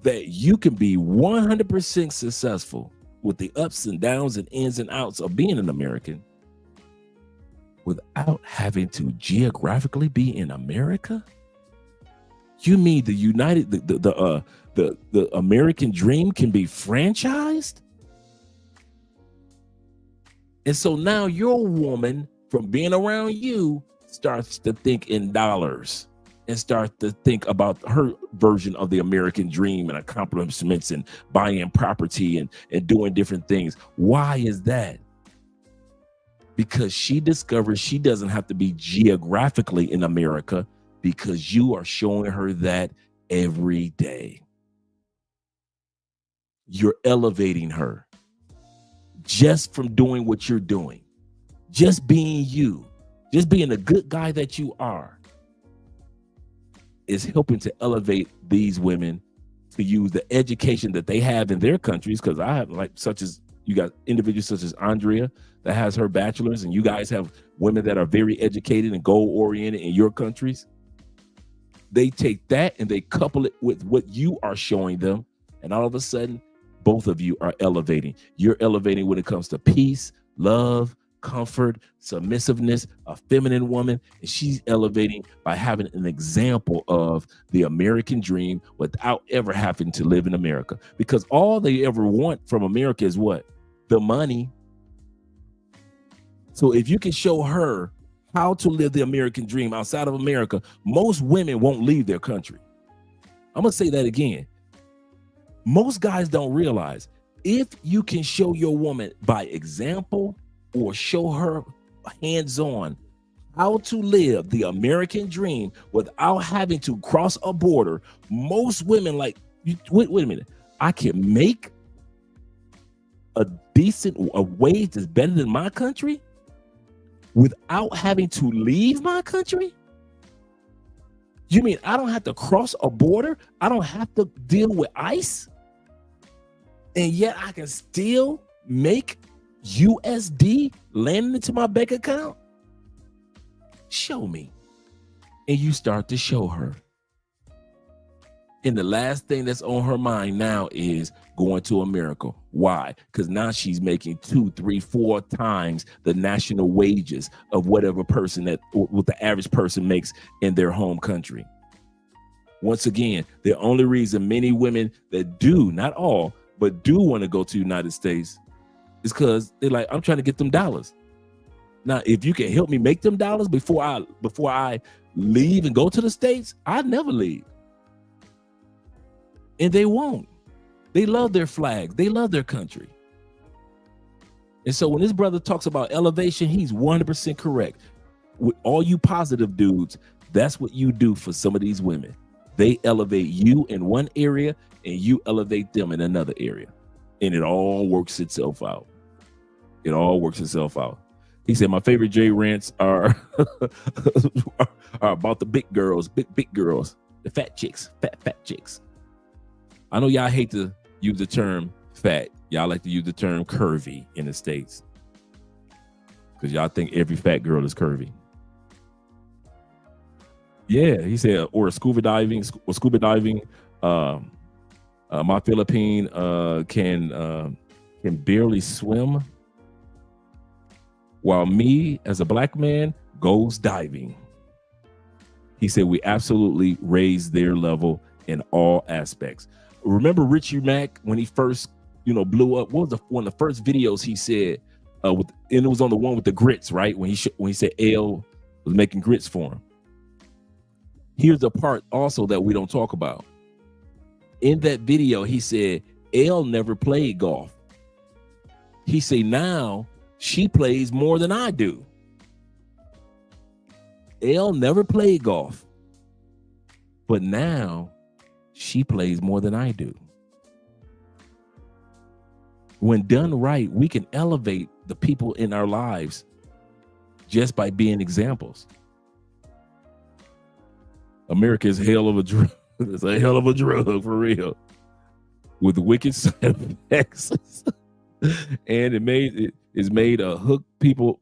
that you can be 100% successful with the ups and downs and ins and outs of being an American without having to geographically be in America? You mean the American dream can be franchised? And so now your woman, from being around you, starts to think in dollars and start to think about her version of the American dream and accomplishments and buying property and doing different things. Why is that? Because she discovers she doesn't have to be geographically in America, because you are showing her that every day. You're elevating her just from doing what you're doing, just being you, just being the good guy that you are, is helping to elevate these women to use the education that they have in their countries. Because I have, like, such as you got individuals such as Andrea that has her bachelor's, and you guys have women that are very educated and goal-oriented in your countries. They take that and they couple it with what you are showing them, and all of a sudden, both of you are elevating. You're elevating when it comes to peace, love, comfort, submissiveness, a feminine woman, and she's elevating by having an example of the American dream without ever having to live in America. Because all they ever want from America is what? The money. So if you can show her how to live the American dream outside of America, most women won't leave their country. I'm gonna say that again. Most guys don't realize, if you can show your woman by example or show her hands-on how to live the American dream without having to cross a border, most women like, wait a minute, I can make a wage that's better than my country without having to leave my country? You mean I don't have to cross a border? I don't have to deal with ICE? And yet I can still make USD landing into my bank account? Show me. And you start to show her. And the last thing that's on her mind now is going to America. Why? Because now she's making 2, 3, 4 times the national wages of whatever person what the average person makes in their home country. Once again, the only reason many women that do, not all, but do want to go to the United States is because they're like, I'm trying to get them dollars. Now, if you can help me make them dollars before I leave and go to the States, I'd never leave. And they won't. They love their flags. They love their country. And so when this brother talks about elevation, he's 100% correct. With all you positive dudes, that's what you do for some of these women. They elevate you in one area and you elevate them in another area. And it all works itself out. It all works itself out. He said, my favorite J rants are, are about the big girls, big girls, the fat chicks, fat chicks. I know y'all hate to use the term fat. Y'all like to use the term curvy in the States, because y'all think every fat girl is curvy. Yeah, he said, or scuba diving. My Philippine can barely swim, while me as a black man goes diving. He said we absolutely raise their level in all aspects. Remember Richie Mack when he first, blew up? What was one of the first videos he said? And it was on the one with the grits, right? When he said L was making grits for him. Here's the part also that we don't talk about. In that video, he said L never played golf. He said now she plays more than I do. L never played golf, but now she plays more than I do. When done right, we can elevate the people in our lives just by being examples. America is hell of a drug. It's a hell of a drug for real, with wicked side effects. And it is made to hook people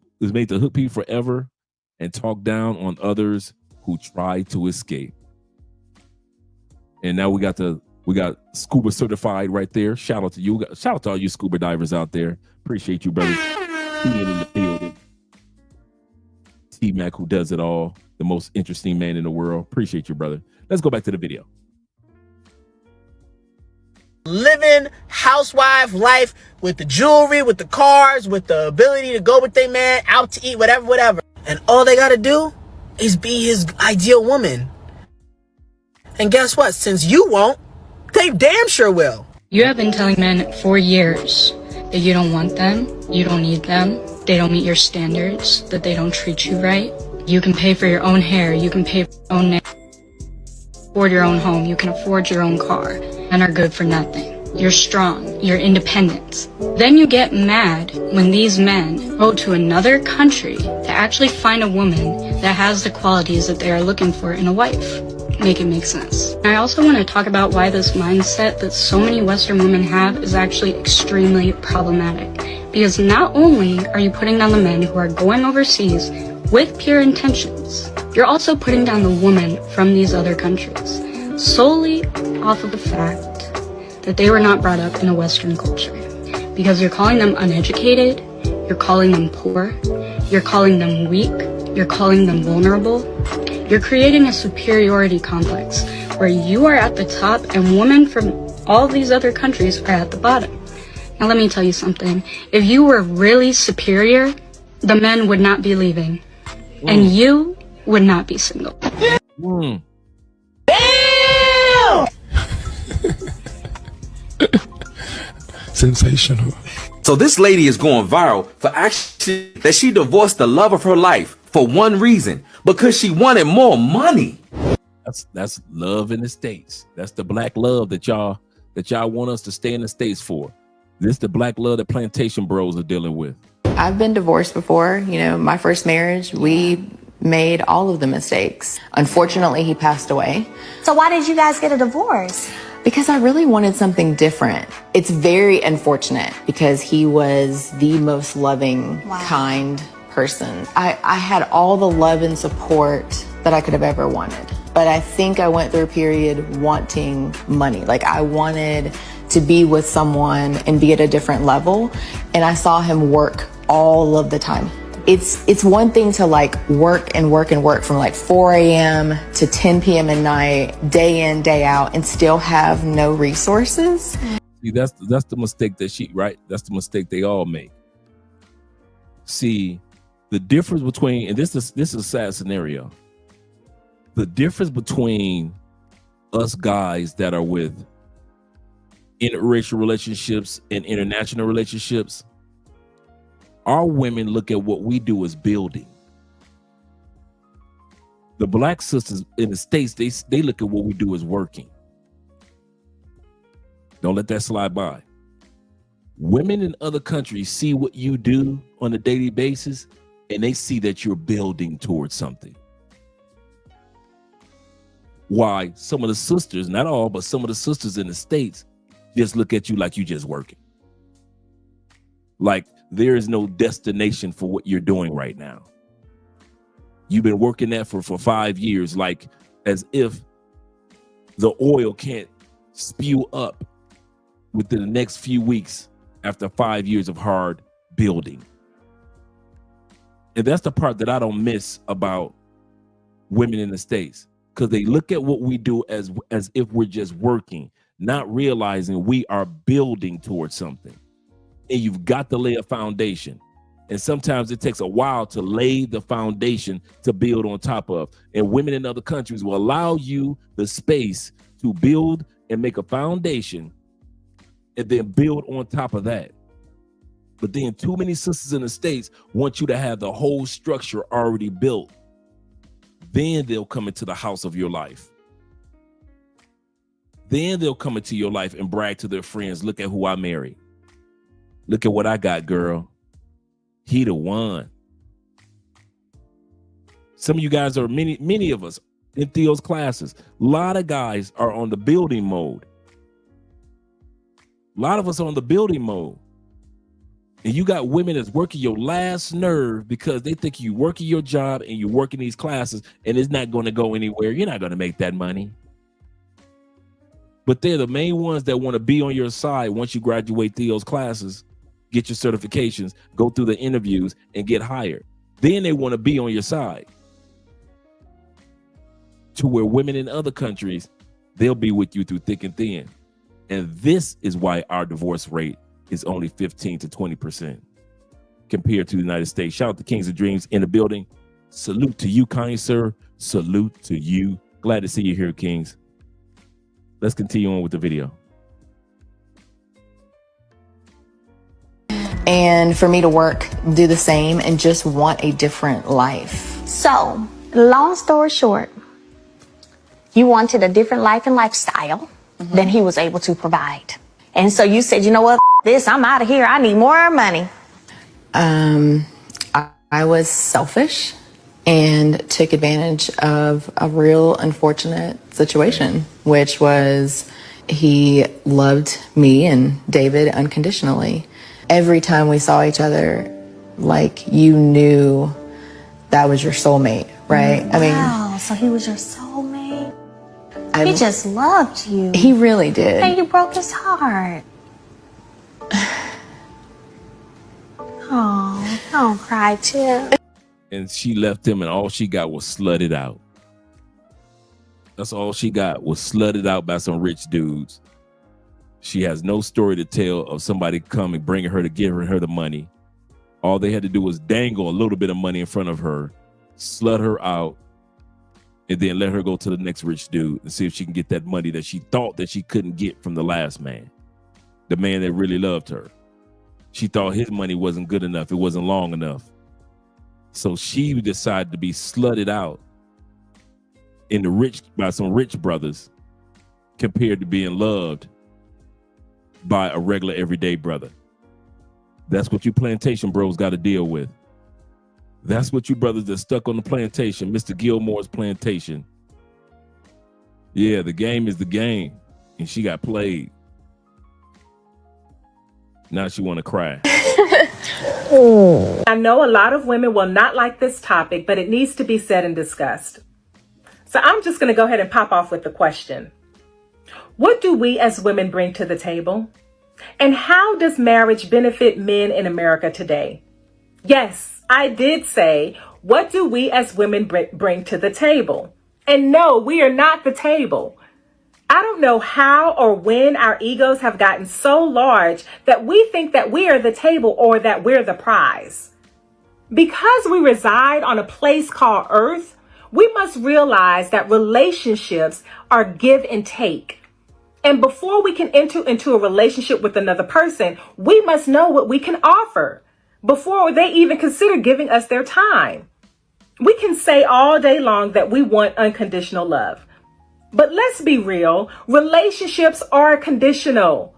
forever and talk down on others who try to escape. And now we got scuba certified right there. Shout out to you. Shout out to all you scuba divers out there. Appreciate you, brothers, being in the field. T-Mac, who does it all, the most interesting man in the world. Appreciate you, brother. Let's go back to the video. living housewife life with the jewelry, with the cars, with the ability to go with their man out to eat, whatever. And all they gotta do is be his ideal woman. And guess what? Since you won't, they damn sure will. You have been telling men for years that you don't want them, you don't need them, they don't meet your standards, that they don't treat you right. You can pay for your own hair, you can pay for your own nails, afford your own home, you can afford your own car, and are good for nothing. You're strong, you're independent. Then you get mad when these men go to another country to actually find a woman that has the qualities that they are looking for in a wife. Make it make sense. I also want to talk about why this mindset that so many Western women have is actually extremely problematic. Because not only are you putting down the men who are going overseas with pure intentions, you're also putting down the woman from these other countries solely off of the fact that they were not brought up in a Western culture. Because you're calling them uneducated, you're calling them poor, you're calling them weak, you're calling them vulnerable. You're creating a superiority complex where you are at the top and women from all these other countries are at the bottom. Now let me tell you something. If you were really superior, the men would not be leaving. And you would not be single. Damn! Sensational. So this lady is going viral for actually that she divorced the love of her life for one reason, because she wanted more money. That's love in the States. That's the black love that y'all want us to stay in the States for. This the black love that plantation bros are dealing with. I've been divorced before. You know, my first marriage, we made all of the mistakes. Unfortunately, he passed away. So why did you guys get a divorce? Because I really wanted something different. It's very unfortunate because he was the most loving, kind person. I had all the love and support that I could have ever wanted. But I think I went through a period wanting money. Like I wanted to be with someone and be at a different level. And I saw him work all of the time. It's one thing to like work from like 4 a.m. to 10 p.m. at night, day in, day out, and still have no resources. See, that's the mistake that's the mistake they all make. See, the difference between, and this is a sad scenario. The difference between us guys that are with interracial relationships and international relationships, our women look at what we do as building. The black sisters in the States, they look at what we do as working. Don't let that slide by. Women in other countries see what you do on a daily basis, and they see that you're building towards something. Why some of the sisters, not all, but some of the sisters in the States just look at you like you just working. Like there is no destination for what you're doing right now. You've been working that for 5 years, like as if the oil can't spew up within the next few weeks after 5 years of hard building. And that's the part that I don't miss about women in the States, because they look at what we do as if we're just working, not realizing we are building towards something. And you've got to lay a foundation. And sometimes it takes a while to lay the foundation to build on top of. And women in other countries will allow you the space to build and make a foundation and then build on top of that. But then too many sisters in the States want you to have the whole structure already built. Then they'll come into the house of your life. Then they'll come into your life and brag to their friends, look at who I married. Look at what I got, girl. He the one. Some of you guys are, many of us in Theo's classes, a lot of guys are on the building mode. A lot of us are on the building mode. And you got women that's working your last nerve because they think you working your job and you're working these classes and it's not going to go anywhere. You're not going to make that money. But they're the main ones that want to be on your side once you graduate Theo's classes, get your certifications, go through the interviews, and get hired. Then they want to be on your side. To where women in other countries, they'll be with you through thick and thin. And this is why our divorce rate is only 15 to 20% compared to the United States. Shout out to Kings of Dreams in the building. Salute to you, kind sir. Salute to you. Glad to see you here, Kings. Let's continue on with the video. And for me to work, do the same, and just want a different life. So, long story short, you wanted a different life and lifestyle than he was able to provide. And so you said, you know what, this, I'm out of here. I need more money. I was selfish and took advantage of a real unfortunate situation, which was he loved me and David unconditionally. Every time we saw each other, like, you knew that was your soulmate, right? Wow, so he was your soulmate. He just loved you. He really did. And you broke his heart. Oh, don't cry, Chip. And she left him, and all she got was slutted out. That's all she got, was slutted out by some rich dudes. She has no story to tell of somebody coming, bringing her to give her the money. All they had to do was dangle a little bit of money in front of her, slut her out, and then let her go to the next rich dude and see if she can get that money that she thought that she couldn't get from the last man, the man that really loved her. She thought his money wasn't good enough. It wasn't long enough. So she decided to be slutted out by some rich brothers compared to being loved by a regular everyday brother. That's what you plantation bros got to deal with. That's what you brothers that stuck on the plantation, Mr. Gilmore's plantation. Yeah, the game is the game, and she got played. Now she want to cry. I know a lot of women will not like this topic, but it needs to be said and discussed. So I'm just going to go ahead and pop off with the question. What do we as women bring to the table? And how does marriage benefit men in America today? Yes, I did say, what do we as women bring to the table? And no, we are not the table. I don't know how or when our egos have gotten so large that we think that we are the table or that we're the prize. Because we reside on a place called Earth, we must realize that relationships are give and take. And before we can enter into a relationship with another person, we must know what we can offer before they even consider giving us their time. We can say all day long that we want unconditional love. But let's be real, relationships are conditional.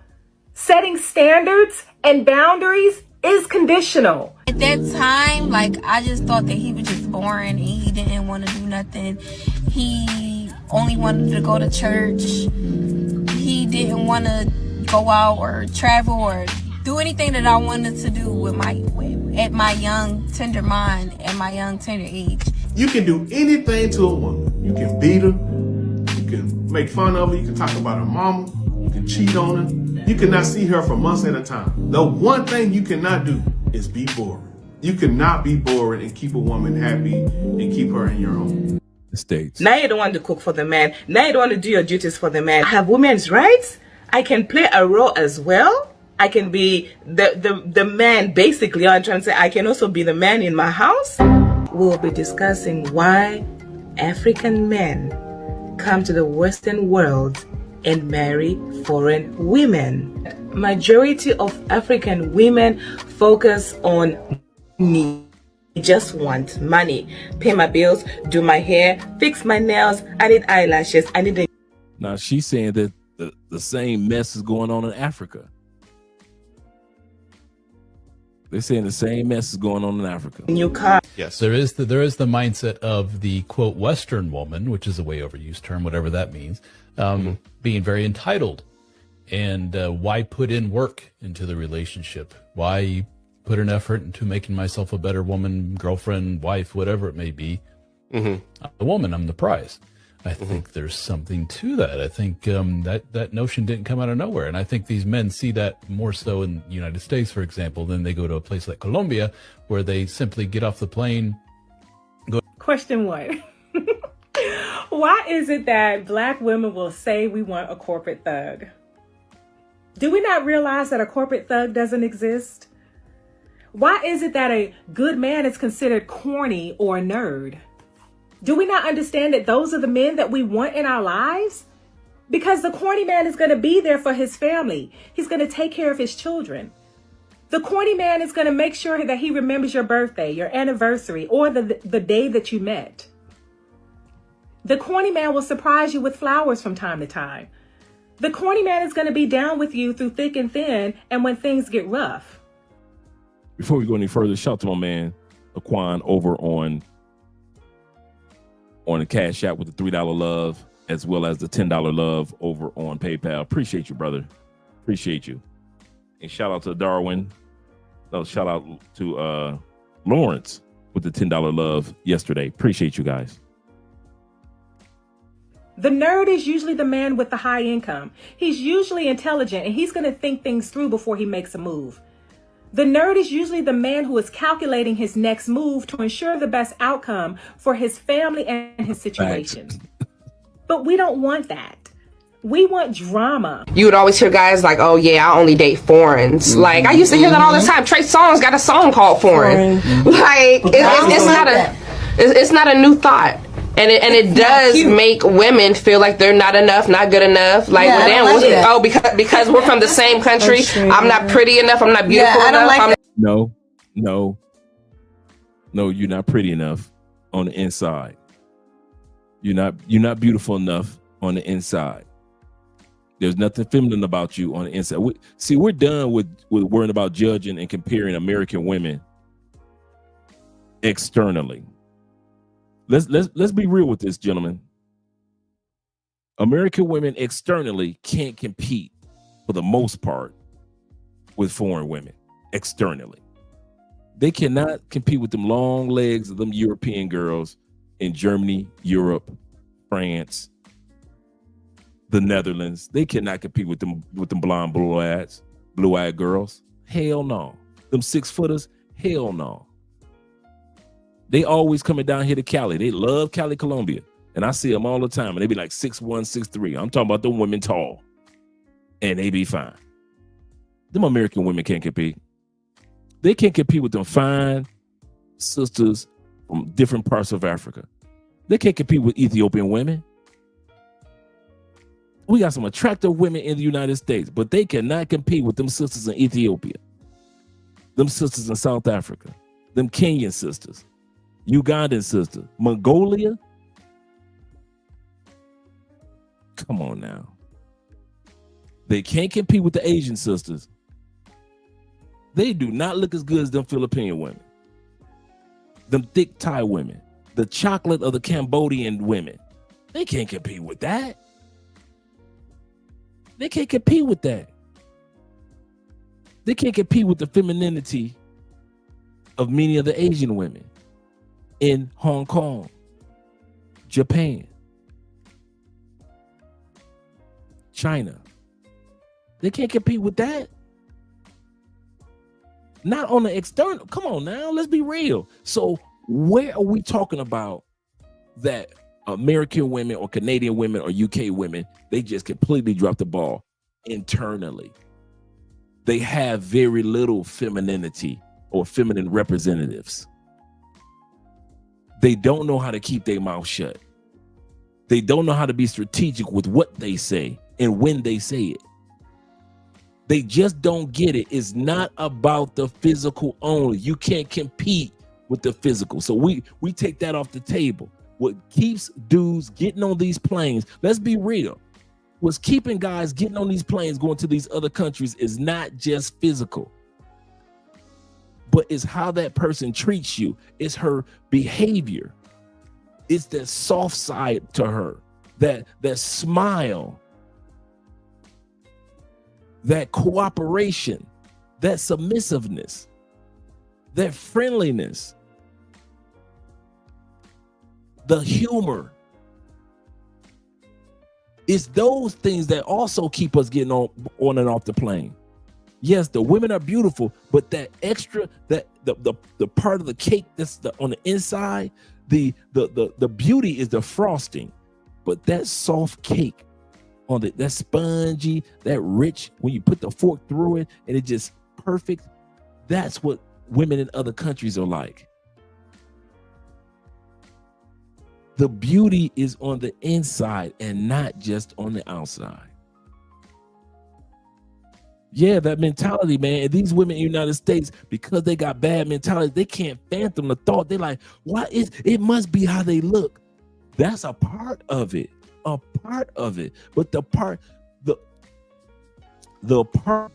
Setting standards and boundaries is conditional. At that time, I just thought that he was just boring and he didn't want to do nothing. He only wanted to go to church. He didn't want to go out or travel or do anything that I wanted to do at my young tender mind and my young tender age. You can do anything to a woman. You can beat her. You can make fun of her. You can talk about her mama. You can cheat on her. You cannot see her for months at a time. The one thing you cannot do is be boring. You cannot be boring and keep a woman happy and keep her in your own. States. Now you don't want to cook for the man. Now you don't want to do your duties for the man. I have women's rights. I can play a role as well. I can be the man, basically. I'm trying to say I can also be the man in my house. We'll be discussing why African men come to the Western world and marry foreign women. Majority of African women focus on me. Just want money. Pay my bills, do my hair, fix my nails. I need eyelashes. I need a... Now she's saying that the same mess is going on in Africa. They're saying the same mess is going on in Africa. New car. Yes, there is the mindset of the quote Western woman, which is a way overused term, whatever that means, being very entitled. And why put in work into the relationship? Why put an effort into making myself a better woman, girlfriend, wife, whatever it may be? I'm the woman, I'm the prize. I think there's something to that. I think that notion didn't come out of nowhere. And I think these men see that more so in the United States, for example, than they go to a place like Colombia, where they simply get off the plane. Question 1. Why is it that Black women will say we want a corporate thug? Do we not realize that a corporate thug doesn't exist? Why is it that a good man is considered corny or a nerd? Do we not understand that those are the men that we want in our lives? Because the corny man is going to be there for his family. He's going to take care of his children. The corny man is going to make sure that he remembers your birthday, your anniversary, or the day that you met. The corny man will surprise you with flowers from time to time. The corny man is going to be down with you through thick and thin and when things get rough. Before we go any further, shout out to my man, Laquan, over on the Cash App with the $3 love, as well as the $10 love over on PayPal. Appreciate you, brother. Appreciate you. And shout out to Darwin. No, shout out to Lawrence with the $10 love yesterday. Appreciate you guys. The nerd is usually the man with the high income. He's usually intelligent and he's going to think things through before he makes a move. The nerd is usually the man who is calculating his next move to ensure the best outcome for his family and his situation. But we don't want that. We want drama. You would always hear guys like, oh yeah, I only date foreigners. Mm-hmm. Like I used to hear that all the time. Trey Songz got a song called Foreign. Like it's not a new thought. And it does make women feel like they're not enough, not good enough. Like, because we're from the same country, I'm not pretty enough, I'm not beautiful enough. No, you're not pretty enough on the inside. You're not beautiful enough on the inside. There's nothing feminine about you on the inside. We're done with worrying about judging and comparing American women externally. Let's be real with this, gentlemen. American women externally can't compete for the most part with foreign women externally. They cannot compete with them long legs of them European girls in Germany, Europe, France, the Netherlands. They cannot compete with them blonde, blue-eyed girls. Hell no. Them 6-footers, hell no. They always coming down here to Cali. They love Cali, Colombia. And I see them all the time. And they be like 6'1", 6'3". I'm talking about them women tall. And they be fine. Them American women can't compete. They can't compete with them fine sisters from different parts of Africa. They can't compete with Ethiopian women. We got some attractive women in the United States, but they cannot compete with them sisters in Ethiopia. Them sisters in South Africa. Them Kenyan sisters. Ugandan sister, Mongolia. Come on now. They can't compete with the Asian sisters. They do not look as good as them Philippine women. Them thick Thai women. The chocolate of the Cambodian women. They can't compete with that. They can't compete with that. They can't compete with the femininity of many of the Asian women in Hong Kong, Japan, China. They can't compete with that. Not on the external. Come on now, let's be real. So where are we talking about that American women or Canadian women or UK women, they just completely dropped the ball internally? They have very little femininity or feminine representatives. They don't know how to keep their mouth shut. They don't know how to be strategic with what they say and when they say it. They just don't get it. It's not about the physical only. You can't compete with the physical. So we take that off the table. What keeps dudes getting on these planes, let's be real, what's keeping guys getting on these planes going to these other countries is not just physical, but it's how that person treats you. It's her behavior. It's that soft side to her, that smile, that cooperation, that submissiveness, that friendliness, the humor. It's those things that also keep us getting on and off the plane. Yes, the women are beautiful, but that extra, that the part of the cake that's on the inside, the beauty is the frosting, but that soft cake on that spongy, that rich, when you put the fork through it and it just perfect. That's what women in other countries are like. The beauty is on the inside and not just on the outside. Yeah, that mentality, man. And these women in the United States, because they got bad mentality, they can't fathom the thought. They're like, what is it? Must be how they look. That's a part of it. A part of it. But the part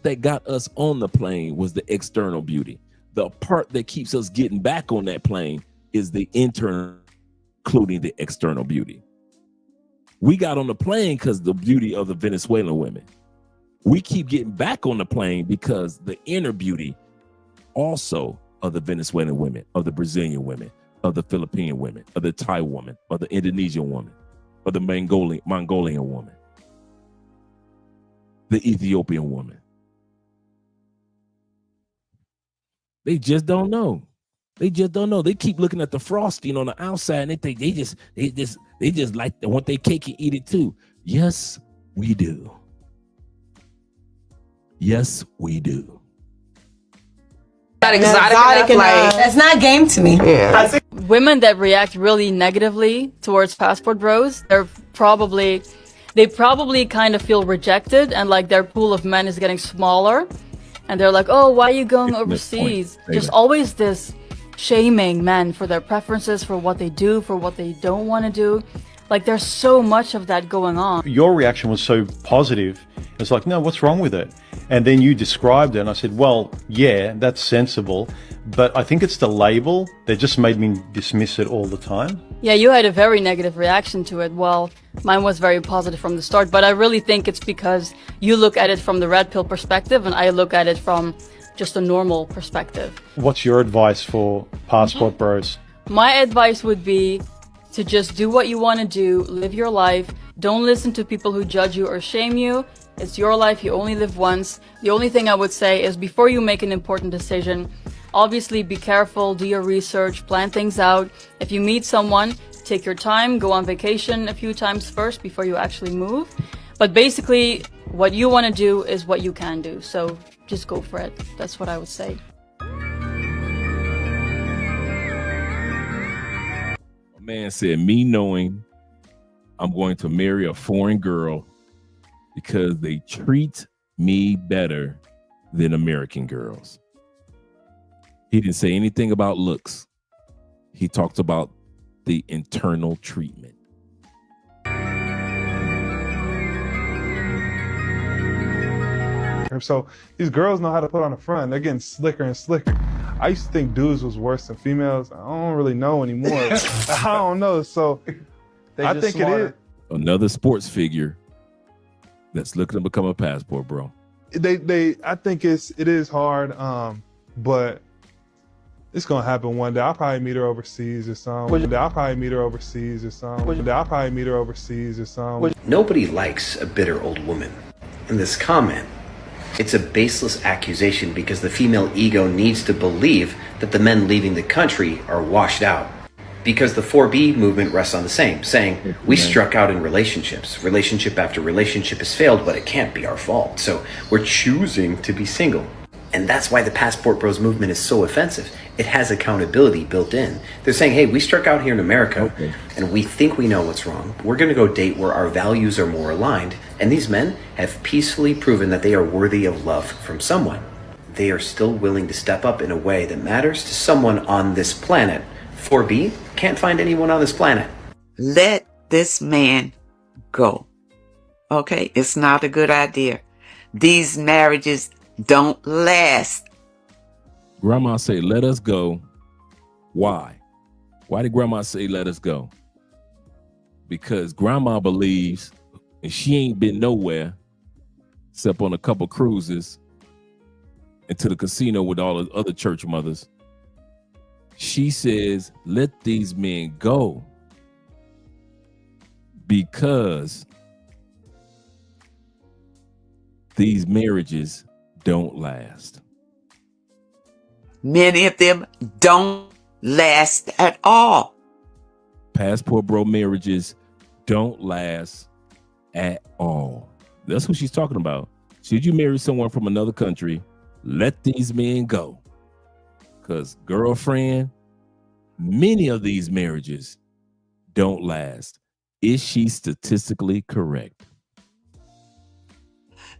that got us on the plane was the external beauty. The part that keeps us getting back on that plane is the internal, including the external beauty. We got on the plane because the beauty of the Venezuelan women. We keep getting back on the plane because the inner beauty also of the Venezuelan women, of the Brazilian women, of the Philippine women, of the Thai woman, of the Indonesian woman, of the Mongolian woman, the Ethiopian woman. They just don't know. They just don't know. They keep looking at the frosting on the outside and they think they just like, they want their cake and eat it too. Yes, we do. Yes, we do. Not exotic enough. That's not game to me. Yeah. Women that react really negatively towards passport bros, they probably kind of feel rejected and like their pool of men is getting smaller. And they're like, oh, why are you going overseas? Just always this shaming men for their preferences, for what they do, for what they don't want to do. Like there's so much of that going on. Your reaction was so positive. It's like, no, what's wrong with it? And then you described it and I said, well, yeah, that's sensible. But I think it's the label that just made me dismiss it all the time. Yeah, you had a very negative reaction to it. Well, mine was very positive from the start, but I really think it's because you look at it from the red pill perspective and I look at it from just a normal perspective. What's your advice for passport bros? My advice would be to just do what you want to do, live your life. Don't listen to people who judge you or shame you. It's your life, you only live once. The only thing I would say is before you make an important decision, obviously be careful, do your research, plan things out. If you meet someone, take your time, go on vacation a few times first before you actually move. But basically, what you want to do is what you can do. So just go for it. That's what I would say. A man said, me knowing I'm going to marry a foreign girl because they treat me better than American girls. He didn't say anything about looks. He talked about the internal treatment. So these girls know how to put on a front. They're getting slicker and slicker. I used to think dudes was worse than females. I don't really know anymore. I don't know. So I think smarter. It is. Another sports figure that's looking to become a passport bro. I think it is hard, but it's gonna happen one day. I'll probably meet her overseas or something. Nobody likes a bitter old woman. In this comment, it's a baseless accusation because the female ego needs to believe that the men leaving the country are washed out. Because the 4B movement rests on the same, saying, we struck out in relationships. Relationship after relationship has failed, but it can't be our fault. So we're choosing to be single. And that's why the Passport Bros movement is so offensive. It has accountability built in. They're saying, hey, we struck out here in America, and we think we know what's wrong. We're going to go date where our values are more aligned. And these men have peacefully proven that they are worthy of love from someone. They are still willing to step up in a way that matters to someone on this planet. 4B can't find anyone on this planet. Let this man go. Okay? It's not a good idea. These marriages don't last. Grandma say, let us go. Why? Why did grandma say, let us go? Because grandma believes, and she ain't been nowhere except on a couple cruises and to the casino with all the other church mothers. She says, let these men go because these marriages don't last. Many of them don't last at all. Passport bro marriages don't last at all. That's what she's talking about. Should you marry someone from another country, let these men go. Because, girlfriend, many of these marriages don't last. Is she statistically correct?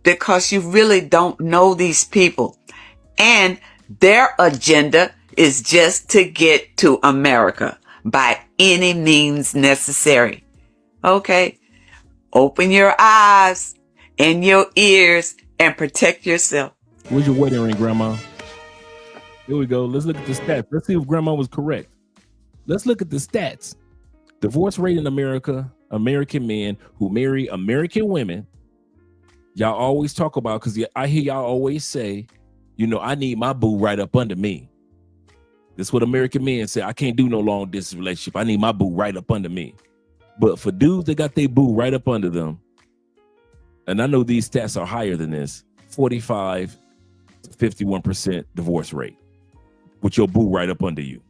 Because you really don't know these people. And their agenda is just to get to America by any means necessary. Okay? Open your eyes and your ears and protect yourself. Where's your wedding ring, Grandma? Here we go. Let's look at the stats. Let's see if Grandma was correct. Let's look at the stats. Divorce rate in America, American men who marry American women. Y'all always talk about, because I hear y'all always say, you know, I need my boo right up under me. That's what American men say. I can't do no long distance relationship. I need my boo right up under me. But for dudes that got their boo right up under them, and I know these stats are higher than this, 45 to 51% divorce rate with your boo right up under you.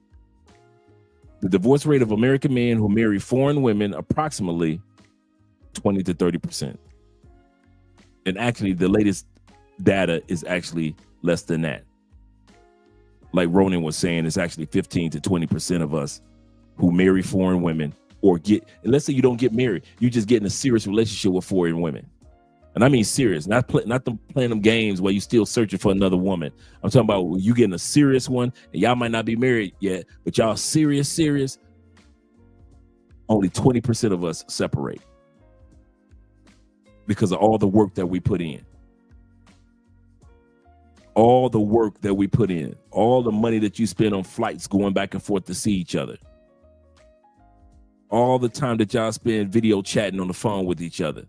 The divorce rate of American men who marry foreign women, approximately 20 to 30%. And actually, the latest data is actually less than that. Like Ronan was saying, it's actually 15 to 20% of us who marry foreign women, or get, and let's say you don't get married, you just get in a serious relationship with foreign women. And I mean serious, not them playing them games while you still searching for another woman. I'm talking about you getting a serious one, and y'all might not be married yet, but y'all serious. Only 20% of us separate because of all the work that we put in. All the work that we put in, all the money that you spend on flights going back and forth to see each other. All the time that y'all spend video chatting on the phone with each other.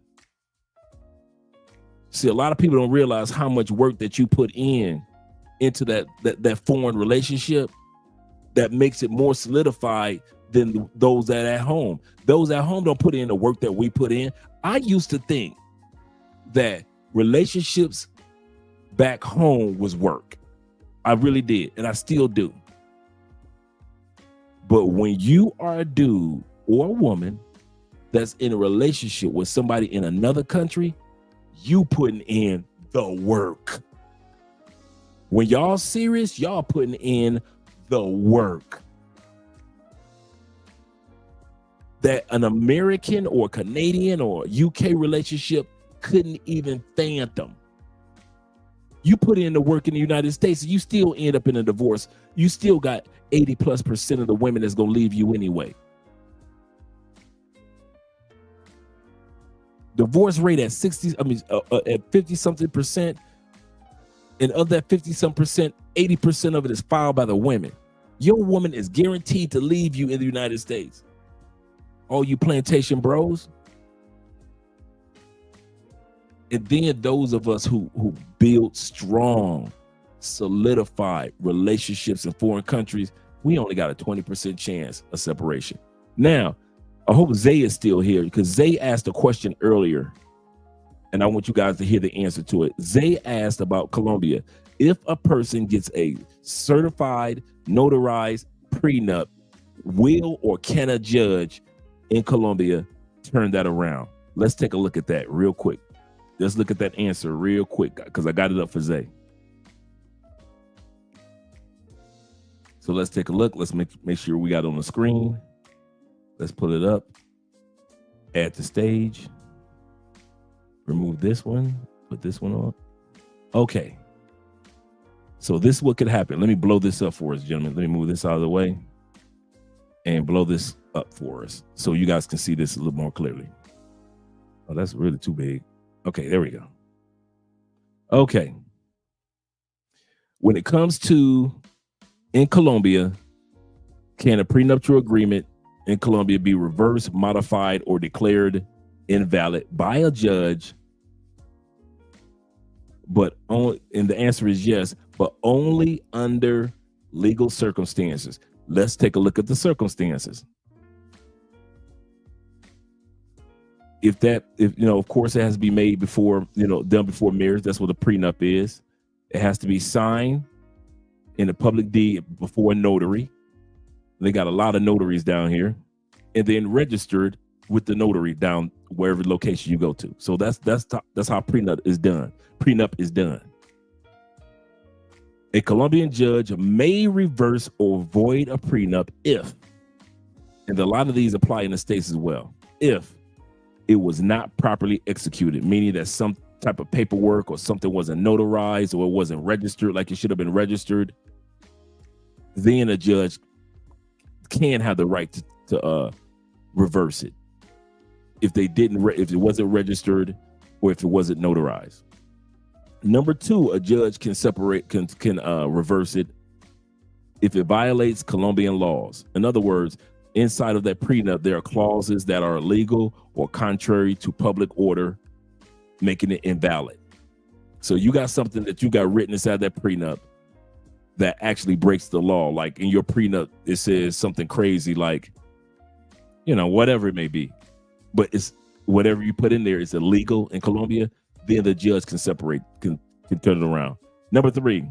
See, a lot of people don't realize how much work that you put into that foreign relationship that makes it more solidified than those that are at home. Those at home don't put in the work that we put in. I used to think that relationships back home was work. I really did, and I still do. But when you are a dude or a woman that's in a relationship with somebody in another country, you putting in the work. When y'all serious, y'all putting in the work that an American or Canadian or UK relationship couldn't even fathom. You put in the work in the United States, you still end up in a divorce. You still got 80+% of the women that's gonna leave you anyway. Divorce rate at 50-something%, and of that 50-some%, 80% of it is filed by the women. Your woman is guaranteed to leave you in the United States. All you plantation bros. And then those of us who build strong, solidified relationships in foreign countries, we only got a 20% chance of separation. Now, I hope Zay is still here, because Zay asked a question earlier, and I want you guys to hear the answer to it. Zay asked about Colombia. If a person gets a certified, notarized prenup, will or can a judge in Colombia turn that around? Let's take a look at that real quick. Let's look at that answer real quick, because I got it up for Zay. So let's take a look. Let's make sure we got it on the screen. Let's pull it up. Add to stage. Remove this one. Put this one on. Okay. So this is what could happen. Let me blow this up for us, gentlemen. Let me move this out of the way and blow this up for us so you guys can see this a little more clearly. Oh, that's really too big. Okay, there we go. Okay. When it comes to in Colombia, can a prenuptial agreement in Colombia be reversed, modified, or declared invalid by a judge? But only, and the answer is yes, but only under legal circumstances. Let's take a look at the circumstances. If of course it has to be made before, done before marriage. That's what a prenup is. It has to be signed in a public deed before a notary. They got a lot of notaries down here. And then registered with the notary down wherever location you go to. So that's how prenup is done. Prenup is done. A Colombian judge may reverse or void a prenup if, and a lot of these apply in the States as well, if it was not properly executed, meaning that some type of paperwork or something wasn't notarized or it wasn't registered like it should have been registered. Then a judge can have the right to reverse it if they didn't, if it wasn't registered or if it wasn't notarized. Number two, a judge can reverse it if it violates Colombian laws. In other words, inside of that prenup, there are clauses that are illegal or contrary to public order, making it invalid. So you got something that you got written inside that prenup that actually breaks the law. Like in your prenup, it says something crazy like, whatever it may be, but it's whatever you put in there is illegal in Colombia. Then the judge can turn it around. Number three,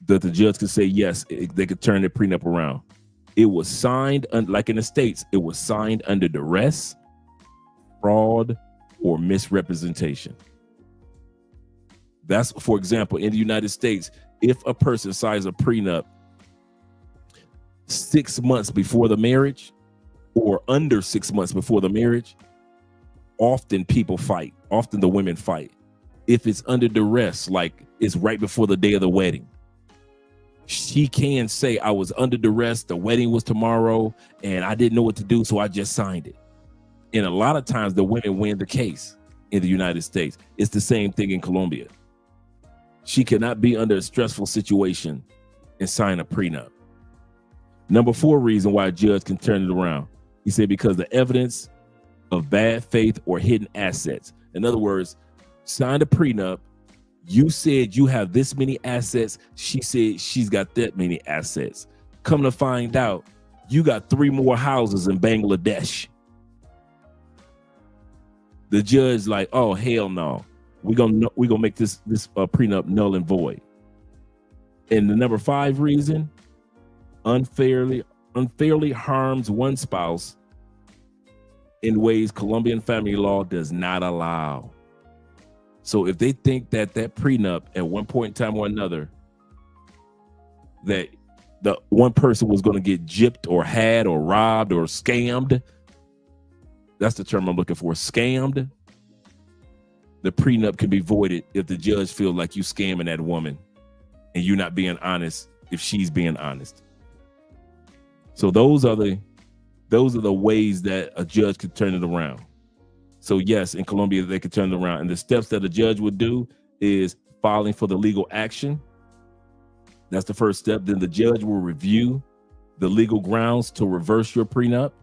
that the judge can say, yes, they could turn the prenup around. It was signed, like in the States, it was signed under duress, fraud, or misrepresentation. That's, for example, in the United States, if a person signs a prenup 6 months before the marriage or under 6 months before the marriage, often people fight. Often the women fight. If it's under duress, like it's right before the day of the wedding, she can say, I was under duress, the wedding was tomorrow, and I didn't know what to do, so I just signed it. And a lot of times the women win the case in the United States. It's the same thing in Colombia. She cannot be under a stressful situation and sign a prenup. Number four reason why a judge can turn it around. He said because the evidence of bad faith or hidden assets. In other words, signed a prenup, you said you have this many assets, she said she's got that many assets. Come to find out, you got 3 more houses in Bangladesh. The judge like, oh hell no, we're gonna make this prenup null and void. And the number 5 reason, unfairly harms one spouse in ways Colombian family law does not allow. So if they think that prenup at one point in time or another, that the one person was going to get gypped or had or robbed or scammed, that's the term I'm looking for, scammed, the prenup can be voided if the judge feels like you scamming that woman and you're not being honest if she's being honest. So those are the ways that a judge could turn it around. So yes, in Colombia, they could turn it around. And the steps that a judge would do is filing for the legal action. That's the first step. Then the judge will review the legal grounds to reverse your prenup.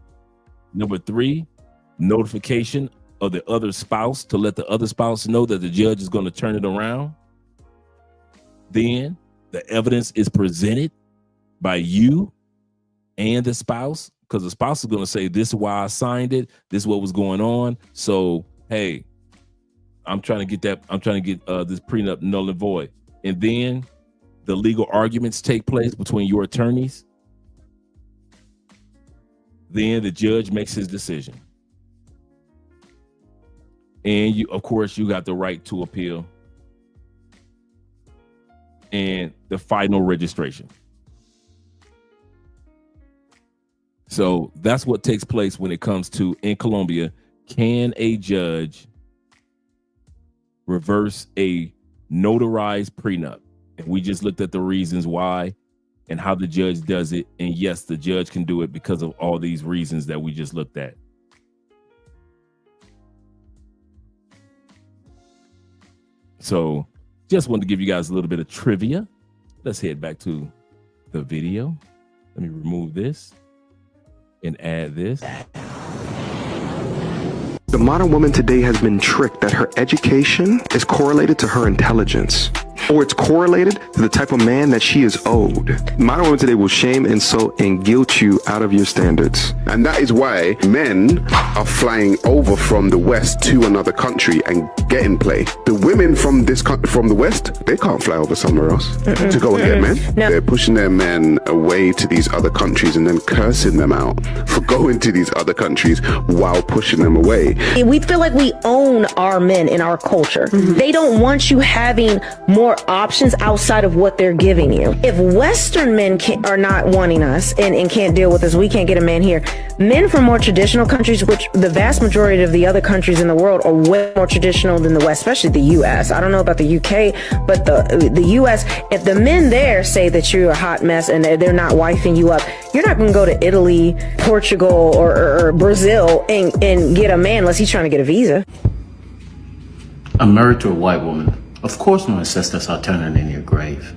Number 3, notification of the other spouse to let the other spouse know that the judge is going to turn it around. Then the evidence is presented by you and the spouse, because the spouse is going to say, this is why I signed it. This is what was going on. So, hey, I'm trying to get this prenup null and void. And then the legal arguments take place between your attorneys. Then the judge makes his decision. And you, of course, you got the right to appeal. And the final registration. So that's what takes place when it comes to, in Colombia, can a judge reverse a notarized prenup? And we just looked at the reasons why and how the judge does it. And yes, the judge can do it because of all these reasons that we just looked at. So just wanted to give you guys a little bit of trivia. Let's head back to the video. Let me remove this and add this. The modern woman today has been tricked that her education is correlated to her intelligence. or it's correlated to the type of man that she is owed. Modern women today will shame, insult, and guilt you out of your standards. And that is why men are flying over from the West to another country and getting play. The women from the West, they can't fly over somewhere else to go and get men. No. They're pushing their men away to these other countries and then cursing them out for going to these other countries while pushing them away. We feel like we own our men in our culture. They don't want you having more options outside of what they're giving you. If Western men are not wanting us and can't deal with us, we can't get a man here. Men from more traditional countries, which the vast majority of the other countries in the world are way more traditional than the West, especially the U.S. I don't know about the UK, but the U.S., if the men there say that you're a hot mess and they're not wifing you up, you're not going to go to Italy, Portugal, or Brazil and get a man unless he's trying to get a visa. I'm married to a white woman. Of course my ancestors are turning in your grave.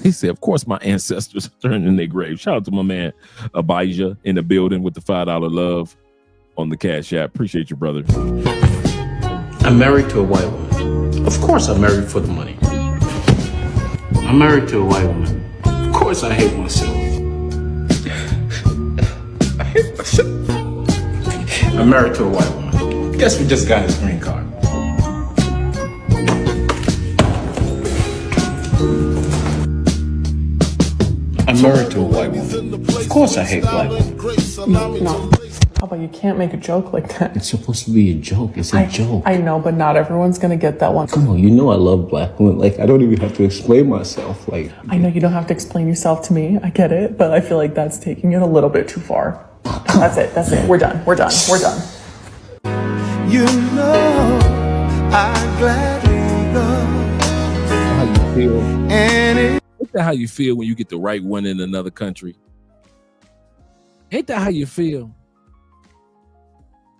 He said, of course my ancestors are turning in their grave. Shout out to my man Abijah in the building with the $5 love on the Cash App. Appreciate you, brother. I'm married to a white woman. Of course I'm married for the money. I'm married to a white woman. Of course I hate myself. I hate myself. I'm married to a white woman. Guess we just got his green card. I'm married to a white woman. Of course I hate black women. No. How about you can't make a joke like that? It's supposed to be a joke. It's a joke. I know, but not everyone's gonna get that one. Come on, you know I love black women. Like, I don't even have to explain myself. Like, I know you don't have to explain yourself to me. I get it, but I feel like that's taking it a little bit too far. That's it. We're done. We're done. You know, I gladly go. How you feel? And Ain't that how you feel when you get the right one in another country? Ain't that how you feel?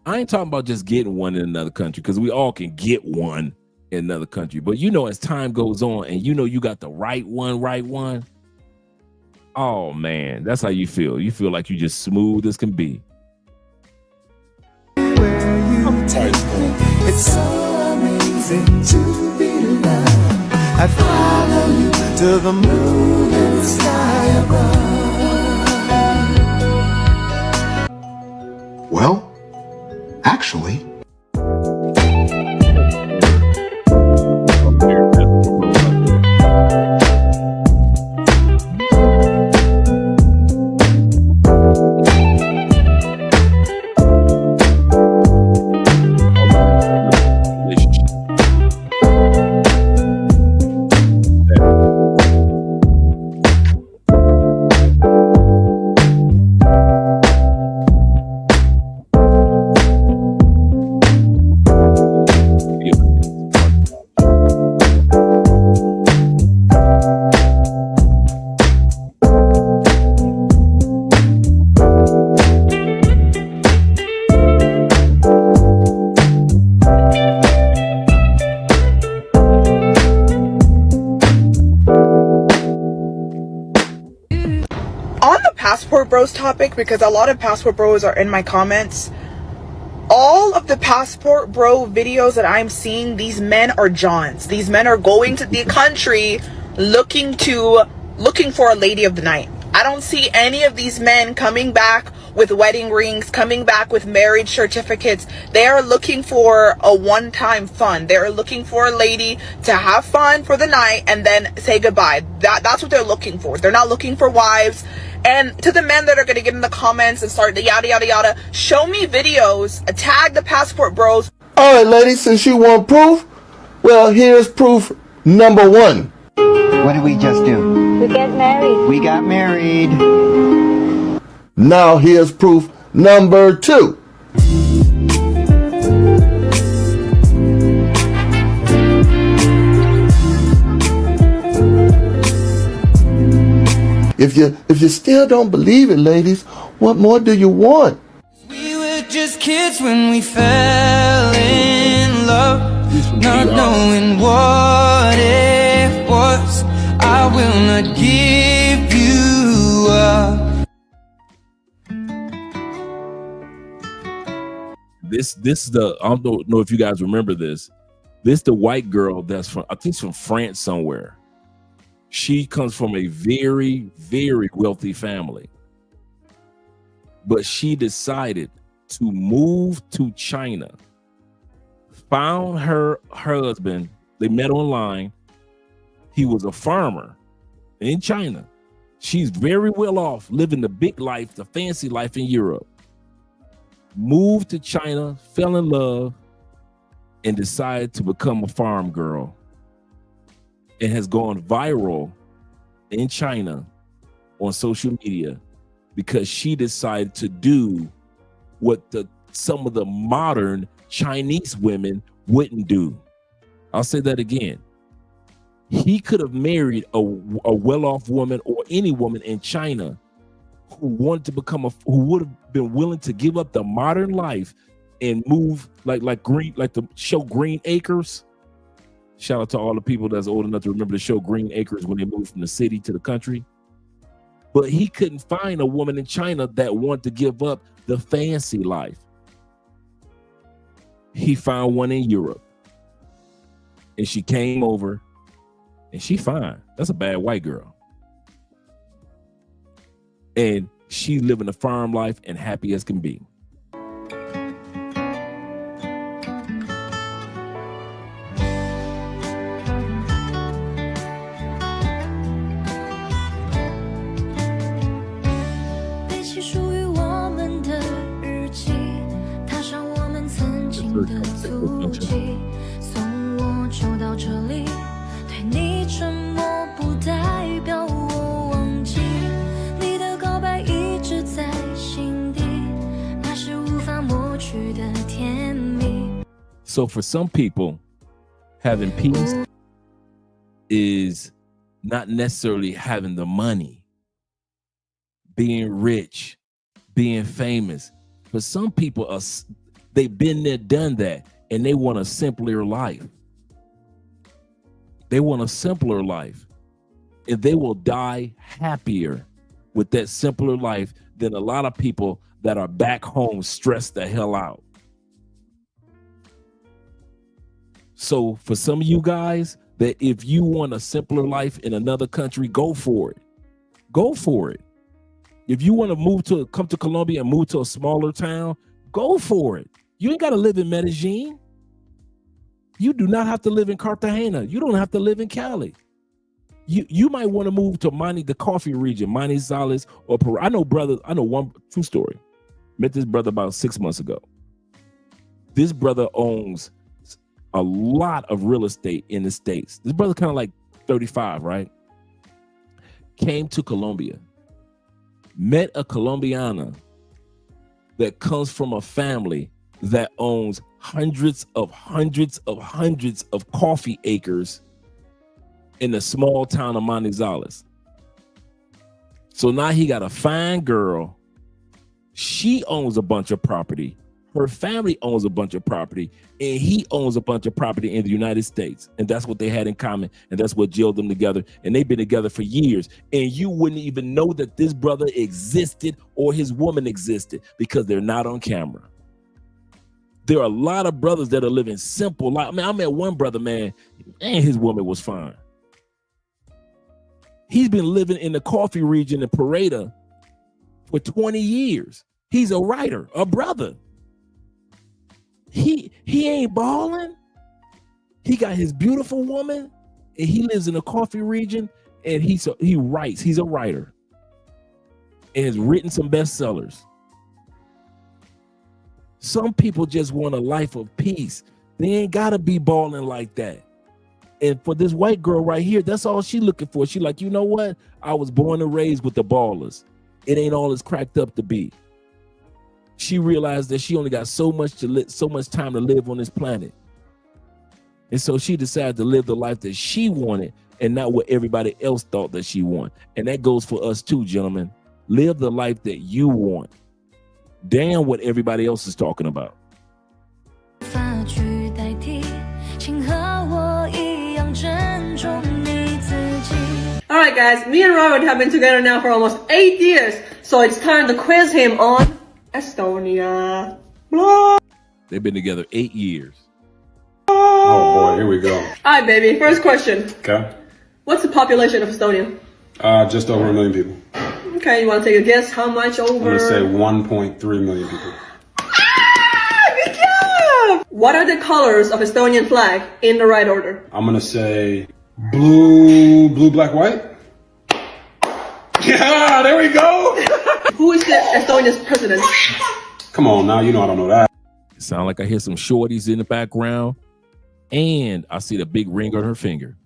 I ain't talking about just getting one in another country, because we all can get one in another country. But you know, as time goes on and you know you got the right one. Oh man, that's how you feel. You feel like you just smooth as can be. it's so amazing to be loved. I'd follow you to the moon and the sky above. Well, actually, Passport Bros topic, because a lot of Passport Bros are in my comments. All of the Passport Bro videos that I'm seeing, these men are Johns. These men are going to the country looking for a lady of the night. I don't see any of these men coming back with wedding rings, coming back with marriage certificates. They are looking for a one-time fun. They're looking for a lady to have fun for the night and then say goodbye. That's what they're looking for. They're not looking for wives. And to the men that are going to get in the comments and start the yada yada yada, show me videos, tag the Passport Bros. All right, ladies, since you want proof, well, here's proof number one. What did we just do? We get married. We got married. Now here's proof number two. If you still don't believe it, ladies, what more do you want? We were just kids when we fell in love, not knowing what it was. I will not give you up. This I don't know if you guys remember this. This the white girl that's from, I think, from France somewhere. She comes from a very, very wealthy family. But she decided to move to China. Found her husband. They met online. He was a farmer in China. She's very well off, living the big life, the fancy life in Europe. Moved to China, fell in love, and decided to become a farm girl. And has gone viral in China on social media because she decided to do what some of the modern Chinese women wouldn't do. I'll say that again. He could have married a well-off woman or any woman in China who wanted to become who would have been willing to give up the modern life and move like the show Green Acres. Shout out to all the people that's old enough to remember the show Green Acres when they moved from the city to the country. But he couldn't find a woman in China that wanted to give up the fancy life. He found one in Europe. And she came over and she fine. That's a bad white girl. And she living a farm life and happy as can be. So for some people, having peace is not necessarily having the money, being rich, being famous. For some people, they've been there, done that, and they want a simpler life. They want a simpler life, and they will die happier with that simpler life than a lot of people that are back home stressed the hell out. So for some of you guys, that if you want a simpler life in another country, go for it. Go for it. If you want to come to Colombia and move to a smaller town, go for it. You ain't got to live in Medellin. You do not have to live in Cartagena. You don't have to live in Cali. You might want to move to the coffee region, Manizales or Peru. I know one true story. Met this brother about 6 months ago. This brother owns a lot of real estate in the States. This brother kind of like 35, right? Came to Colombia, met a Colombiana that comes from a family that owns hundreds of coffee acres in the small town of Manizales. So now he got a fine girl. She owns a bunch of property. Her family owns a bunch of property, and he owns a bunch of property in the United States. And that's what they had in common, and that's what gelled them together. And they've been together for years. And you wouldn't even know that this brother existed or his woman existed because they're not on camera. There are a lot of brothers that are living simple life. I mean, I met one brother, man, and his woman was fine. He's been living in the coffee region in Pareda for 20 years. He's a writer, a brother. He ain't balling. He got his beautiful woman, and he lives in the coffee region, and he writes. He's a writer, and has written some bestsellers. Some people just want a life of peace. They ain't gotta be balling like that. And for this white girl right here, that's all she looking for. She like, you know what? I was born and raised with the ballers. It ain't all it's cracked up to be. She realized that she only got so much time to live on this planet. And so she decided to live the life that she wanted and not what everybody else thought that she wanted. And that goes for us too, gentlemen. Live the life that you want. Damn what everybody else is talking about. Alright guys, me and Robert have been together now for almost 8 years, so it's time to quiz him on Estonia. Blah. They've been together 8 years. Oh boy, here we go. Alright, baby. First question. Okay. What's the population of Estonia? Just over 1 million people. Okay, you want to take a guess? How much over? I'm gonna say 1.3 million people. Good job! What are the colors of Estonian flag in the right order? I'm gonna say blue, black, white. Yeah, there we go. Who is Estonia's president? Come on now, you know I don't know that. It sound like I hear some shorties in the background, and I see the big ring on her finger.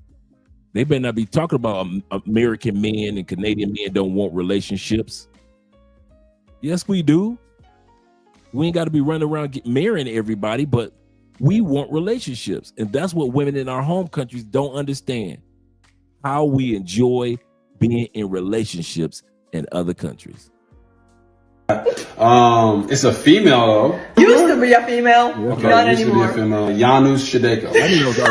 They better not be talking about American men and Canadian men don't want relationships. Yes, we do. We ain't got to be running around marrying everybody, but we want relationships. And that's what women in our home countries don't understand. How we enjoy being in relationships in other countries. It's a female though. Used to be a female, Okay, not used anymore. to be a female. Janus Shadeko. I didn't know that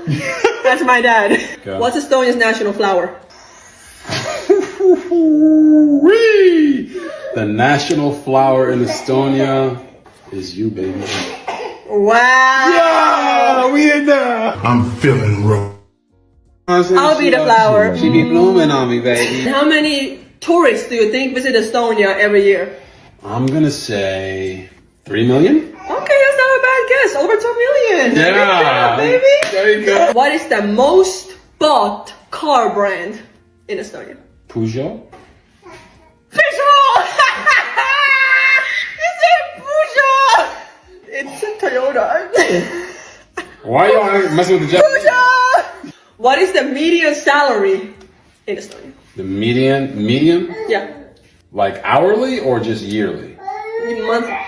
was That's my dad. Okay. What's Estonia's national flower? The national flower in Estonia is you, baby. Wow. Yeah, we in there. I'm feeling wrong. I'll be the flower. She be blooming on me, baby. How many tourists do you think visit Estonia every year? I'm gonna say 3 million. Okay, that's not a bad guess. Over 2 million. Yeah. Good job, baby. There you go. What is the most bought car brand in Estonia? Peugeot. Peugeot! It's a Peugeot! It's a Toyota. Why y'all messing with the Japanese? Peugeot! What is the median salary in Estonia? The median? Yeah, Like hourly or just yearly?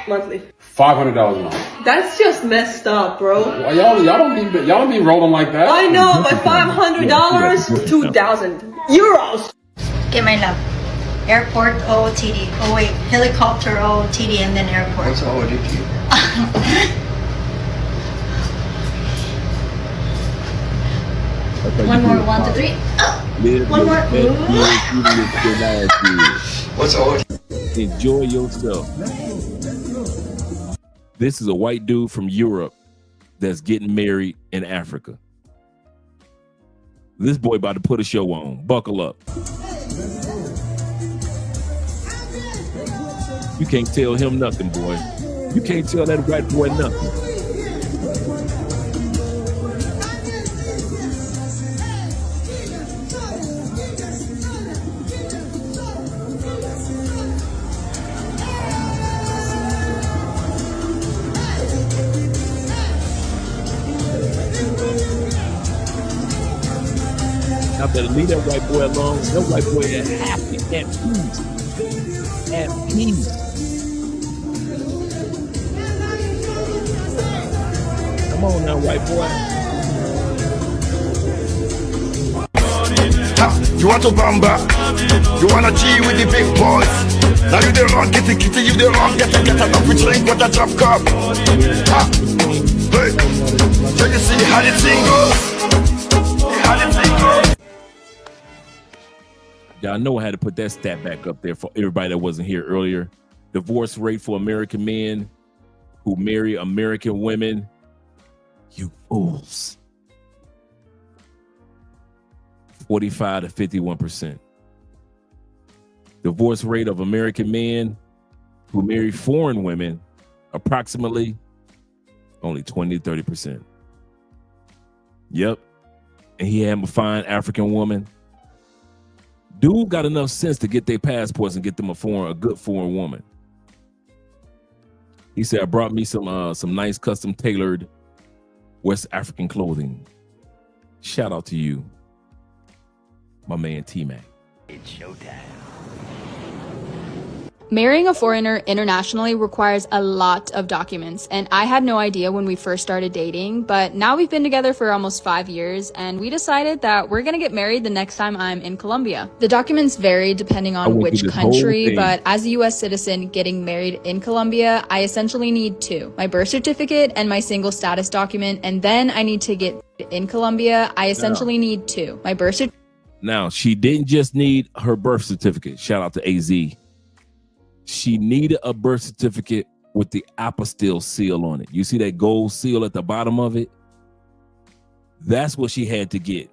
monthly. $500 a month. That's just messed up, bro. Well, y'all don't be rolling like that. I know, but $500, 2,000 euros. Okay, my love. Airport OOTD. Oh wait, helicopter OOTD and then airport. What's OOTD? One more, 1, 2, 3. One more. What's OOTD? Enjoy yourself. This is a white dude from Europe that's getting married in Africa. This boy about to put a show on. Buckle up. You can't tell him nothing, boy. You can't tell that white boy nothing. I better leave that white boy alone. That white boy is happy, at peace. At peace. Come on now, white boy. You want to bamba? You wanna G with the big boys? Now you the wrong, get it, you the wrong, get it, up with drink with a drop cup. Ha! Hey! So you see how the thing goes? How the thing goes? Y'all know I had to put that stat back up there for everybody that wasn't here earlier. Divorce rate for American men who marry American women. You fools. 45 to 51%. Divorce rate of American men who marry foreign women, approximately only 20 to 30%. Yep. And he had a fine African woman. Dude got enough sense to get their passports and get them a good foreign woman. He said, I brought me some nice custom tailored West African clothing. Shout out to you, my man T-Mac. It's showtime. Marrying a foreigner internationally requires a lot of documents, and I had no idea when we first started dating, but now we've been together for almost 5 years, and we decided that we're gonna get married the next time I'm in Colombia. The documents vary depending on which country, but as a US citizen getting married in Colombia, I essentially need 2. My birth certificate and my single status document, and then I need to get in Colombia, I essentially need 2. My birth certificate. Now, she didn't just need her birth certificate. Shout out to AZ. She needed a birth certificate with the apostille seal on it. You see that gold seal at the bottom of it? That's what she had to get.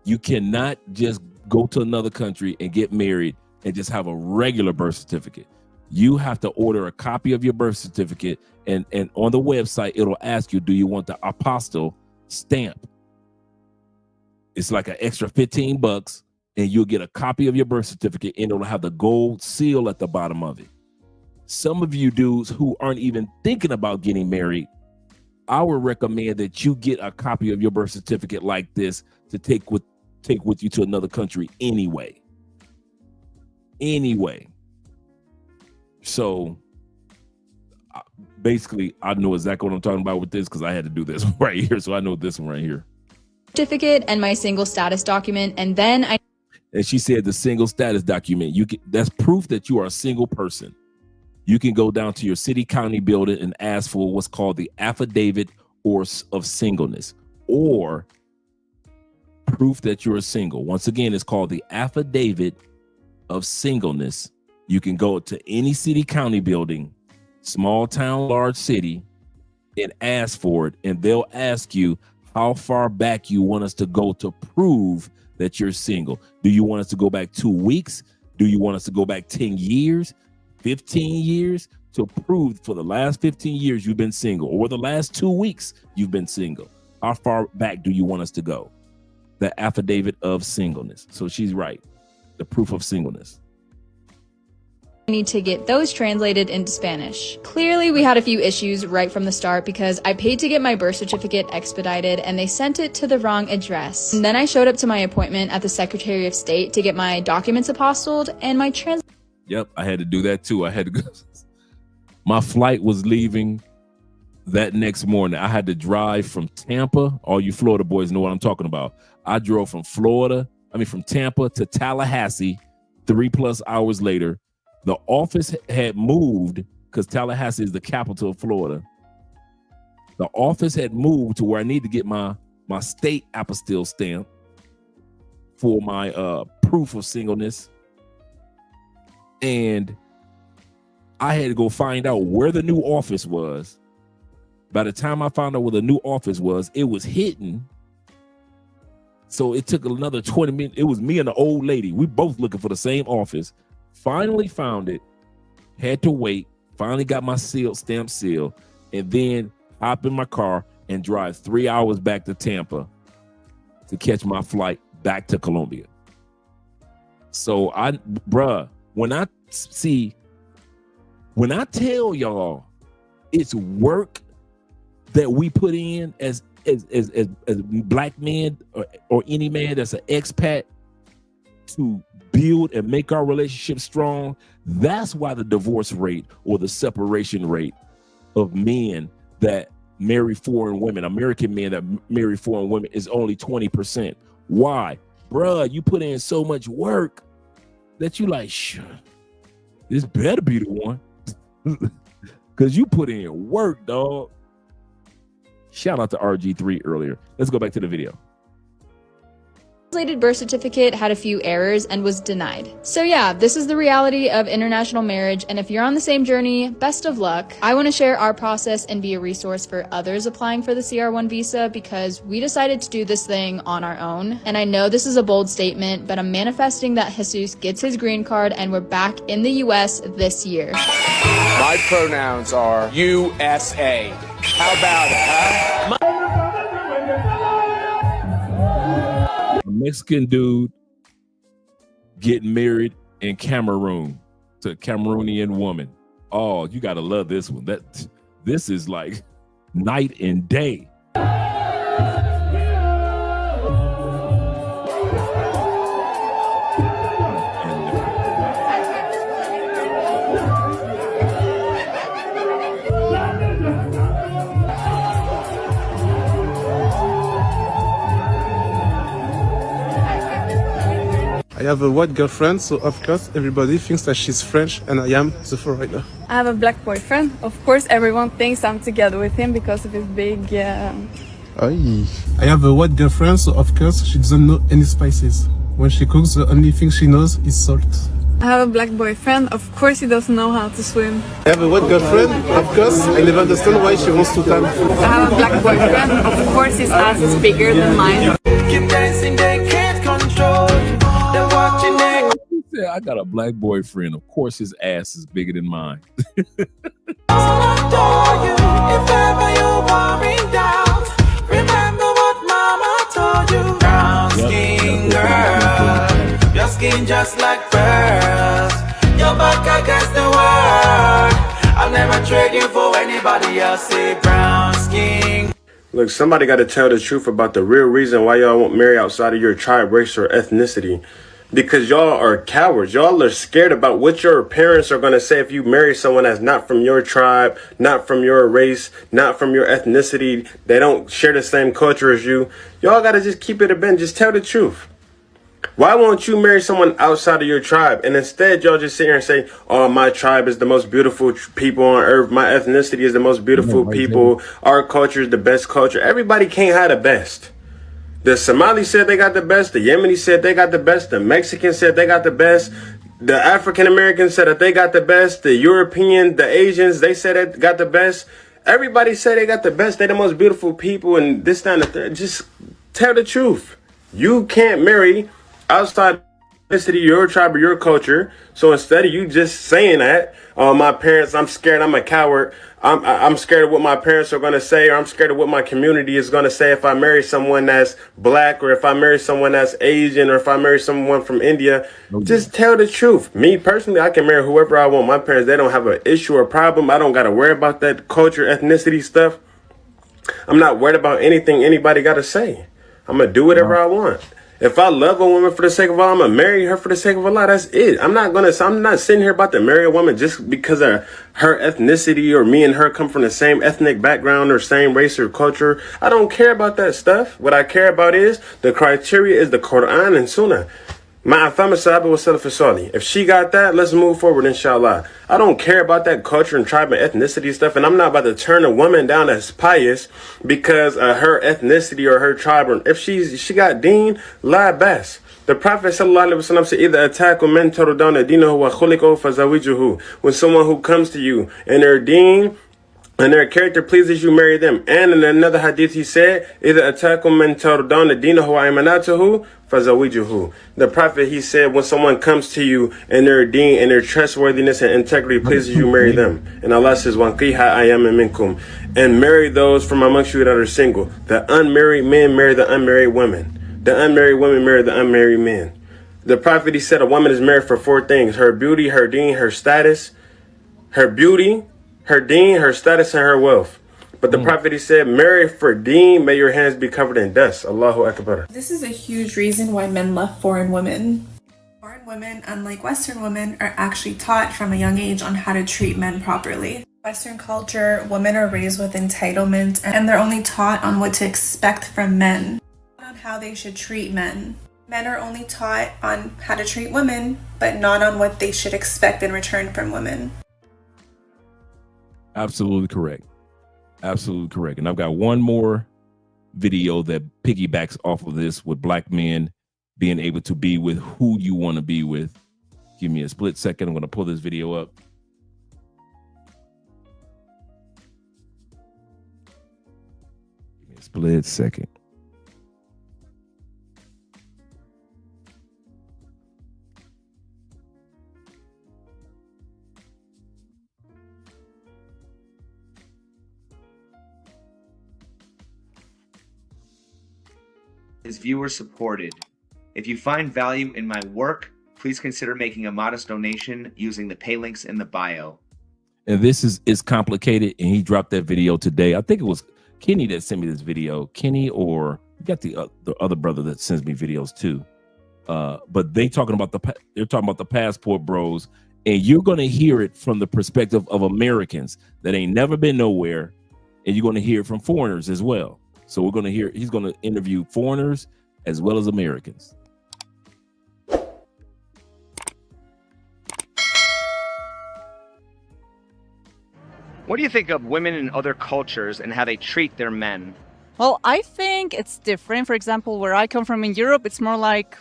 You cannot just go to another country and get married and just have a regular birth certificate. You have to order a copy of your birth certificate, and on the website, it'll ask you, do you want the apostille stamp? It's like an extra $15, and you'll get a copy of your birth certificate, and it'll have the gold seal at the bottom of it. Some of you dudes who aren't even thinking about getting married, I would recommend that you get a copy of your birth certificate like this to take with you to another country anyway. So basically, I know exactly what I'm talking about with this because I had to do this right here. So I know this one right here. Certificate and my single status document, and then and she said the single status document, that's proof that you are a single person. You can go down to your city county building and ask for what's called the affidavit of singleness, or proof that you're single. Once again, it's called the affidavit of singleness. You can go to any city county building, small town, large city, and ask for it, and they'll ask you how far back you want us to go to prove that you're single. Do you want us to go back 2 weeks? Do you want us to go back 10 years, 15 years, to prove for the last 15 years you've been single, or the last 2 weeks you've been single? How far back do you want us to go? The affidavit of singleness. So she's right. The proof of singleness. I need to get those translated into Spanish. Clearly, we had a few issues right from the start because I paid to get my birth certificate expedited and they sent it to the wrong address. And then I showed up to my appointment at the Secretary of State to get my documents apostilled and my Yep, I had to do that too. I had to go. My flight was leaving that next morning. I had to drive from Tampa. All you Florida boys know what I'm talking about. I drove from Tampa to Tallahassee 3+ hours later. The office had moved because Tallahassee is the capital of Florida. The office had moved to where I need to get my state apostille stamp for my proof of singleness. And I had to go find out where the new office was. By the time I found out where the new office was, it was hidden. So it took another 20 minutes. It was me and the old lady. We both looking for the same office. Finally found it. Had to wait. Finally got my stamp seal. And then hop in my car and drive 3 hours back to Tampa to catch my flight back to Colombia. So when I tell y'all it's work that we put in as black men or any man that's an expat to build and make our relationship strong, that's why the divorce rate or the separation rate of men that marry foreign women, American men that marry foreign women, is only 20%. Why? Bruh, you put in so much work that you like, sure, this better be the one. Because you put in work, dog. Shout out to RG3 earlier. Let's go back to the video. translated birth certificate had a few errors and was denied. So yeah, this is the reality of international marriage, and if you're on the same journey, best of luck. I want to share our process and be a resource for others applying for the CR1 visa because we decided to do this thing on our own. And I know this is a bold statement, but I'm manifesting that Jesus gets his green card and we're back in the US this year. My pronouns are USA. How about it, huh? Mexican dude getting married in Cameroon to a Cameroonian woman. Oh, you gotta love this one. This is like night and day. I have a white girlfriend, so of course everybody thinks that she's French and I am the foreigner. I have a black boyfriend. Of course everyone thinks I'm together with him because of his big... I have a white girlfriend, so of course she doesn't know any spices. When she cooks, the only thing she knows is salt. I have a black boyfriend. Of course, he doesn't know how to swim. I have a white girlfriend, of course. I never understand why she wants to tan. I have a black boyfriend. Of course, his ass is bigger than mine. Keep dancing, they can't control. They're watching their... Yeah, I got a black boyfriend. Of course, his ass is bigger than mine. If ever you're worrying down, remember what mama told you. Brown skin girl, your skin just like pearls. Your back against the world. I'll never trade you for anybody else. Say brown skin. Look, somebody got to tell the truth about the real reason why y'all won't marry outside of your tribe, race, or ethnicity. Because y'all are cowards. Y'all are scared about what your parents are going to say if you marry someone that's not from your tribe, not from your race, not from your ethnicity. They don't share the same culture as you. Y'all got to just keep it a bend. Just tell the truth. Why won't you marry someone outside of your tribe? And instead, y'all just sit here and say, oh, my tribe is the most beautiful people on earth. My ethnicity is the most beautiful people. Our culture is the best culture. Everybody can't have the best. The Somalis said they got the best. The Yemenis said they got the best. The Mexicans said they got the best. The African Americans said that they got the best. The European, the Asians, they said they got the best. Everybody said they got the best. They're the most beautiful people and this, that, and the third. Just tell the truth. You can't marry outside ethnicity, your tribe, or your culture. So instead of you just saying that, oh, my parents, I'm scared, I'm a coward. I'm scared of what my parents are going to say, or I'm scared of what my community is going to say if I marry someone that's black, or if I marry someone that's Asian, or if I marry someone from India. Just tell the truth. Me personally, I can marry whoever I want. My parents, they don't have an issue or problem. I don't got to worry about that culture, ethnicity stuff. I'm not worried about anything anybody got to say. I'm going to do whatever I want. If I love a woman for the sake of Allah, I'm gonna marry her for the sake of Allah. That's it. I'm not sitting here about to marry a woman just because of her ethnicity or me and her come from the same ethnic background or same race or culture. I don't care about that stuff. What I care about is the criteria is the Quran and Sunnah. If she got that, let's move forward, inshallah. I don't care about that culture and tribe and ethnicity stuff, and I'm not about to turn a woman down as pious because of her ethnicity or her tribe. Or if she got deen, la bas. The Prophet ﷺ said, "Either attack men tardawna dinahu wa khuliqahu fazawijuhu." When someone who comes to you and their deen and their character pleases you, marry them. And in another hadith he said, "Either attack men tardawna dinahu wa imanatuhu fazawijuhu." The Prophet, he said, when someone comes to you and their deen and their trustworthiness and integrity pleases you, marry them. And Allah says, "Wanqiha ayam minkum," and marry those from amongst you that are single. The unmarried men marry the unmarried women. The unmarried women marry the unmarried men. The Prophet, he said, a woman is married for 4 things: her beauty, her deen, her status. Her beauty, her deen, her status, and her wealth. But the Prophet, he said, marry for deen, may your hands be covered in dust. Allahu Akbar. This is a huge reason why men left foreign women. Foreign women, unlike Western women, are actually taught from a young age on how to treat men properly. Western culture, women are raised with entitlement, and they're only taught on what to expect from men, not on how they should treat men. Men are only taught on how to treat women, but not on what they should expect in return from women. Absolutely correct. Absolutely correct. And I've got one more video that piggybacks off of this, with black men being able to be with who you want to be with. Give me a split second. I'm going to pull this video up. Give me a split second. Is viewer supported. If you find value in my work, please consider making a modest donation using the pay links in the bio. And this is complicated, and he dropped that video today. I think it was Kenny that sent me this video. Kenny, or you got the other brother that sends me videos too. But they're talking about the passport bros, and you're gonna hear it from the perspective of Americans that ain't never been nowhere, and you're gonna hear it from foreigners as well. So we're going to hear, he's going to interview foreigners as well as Americans. What do you think of women in other cultures and how they treat their men? Well, I think it's different. For example, where I come from in Europe, it's more like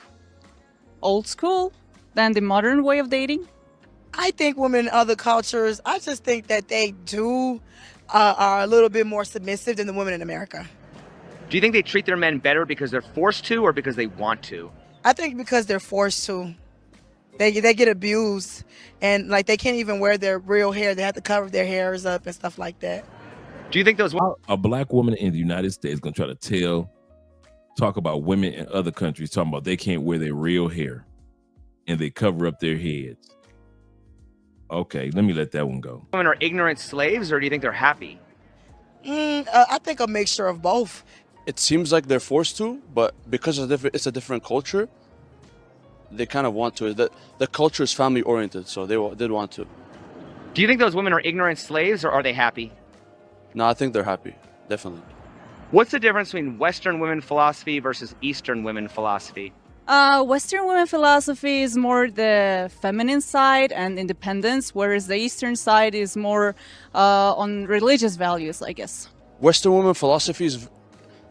old school. than the modern way of dating? I think women in other cultures, I just think that they are a little bit more submissive than the women in America. Do you think they treat their men better because they're forced to or because they want to? I think because they're forced to. They get abused, and like they can't even wear their real hair. They have to cover their hairs up and stuff like that. Do you think those a black woman in the United States is gonna try to talk about women in other countries, talking about they can't wear their real hair and they cover up their heads? Okay, let me let that one go. women are ignorant slaves, or do you think they're happy? I think a mixture of both. It seems like they're forced to, but because it's a different culture, they kind of want to. The culture is family oriented, so they did want to. Do you think those women are ignorant slaves, or are they happy? No, I think they're happy, definitely. What's the difference between Western women philosophy versus Eastern women philosophy? Western women philosophy is more the feminine side and independence, whereas the Eastern side is more on religious values, I guess. Western women philosophy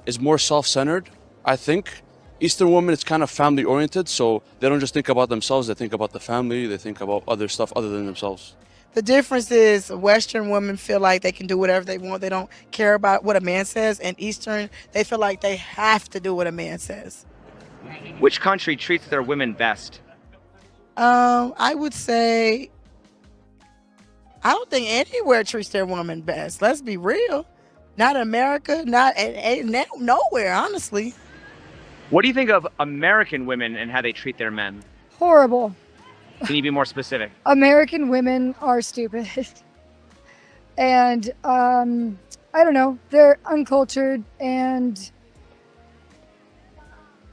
is more self-centered. I think Eastern women, it's kind of family oriented, so they don't just think about themselves, they think about the family, they think about other stuff other than themselves. The difference is Western women feel like they can do whatever they want. They don't care about what a man says. And Eastern, they feel like they have to do what a man says. Which country treats their women best? I would say, I don't think anywhere treats their woman best. Let's be real. Not America, not nowhere, honestly. What do you think of American women and how they treat their men? Horrible. Can you be more specific? American women are stupid. And I don't know, they're uncultured and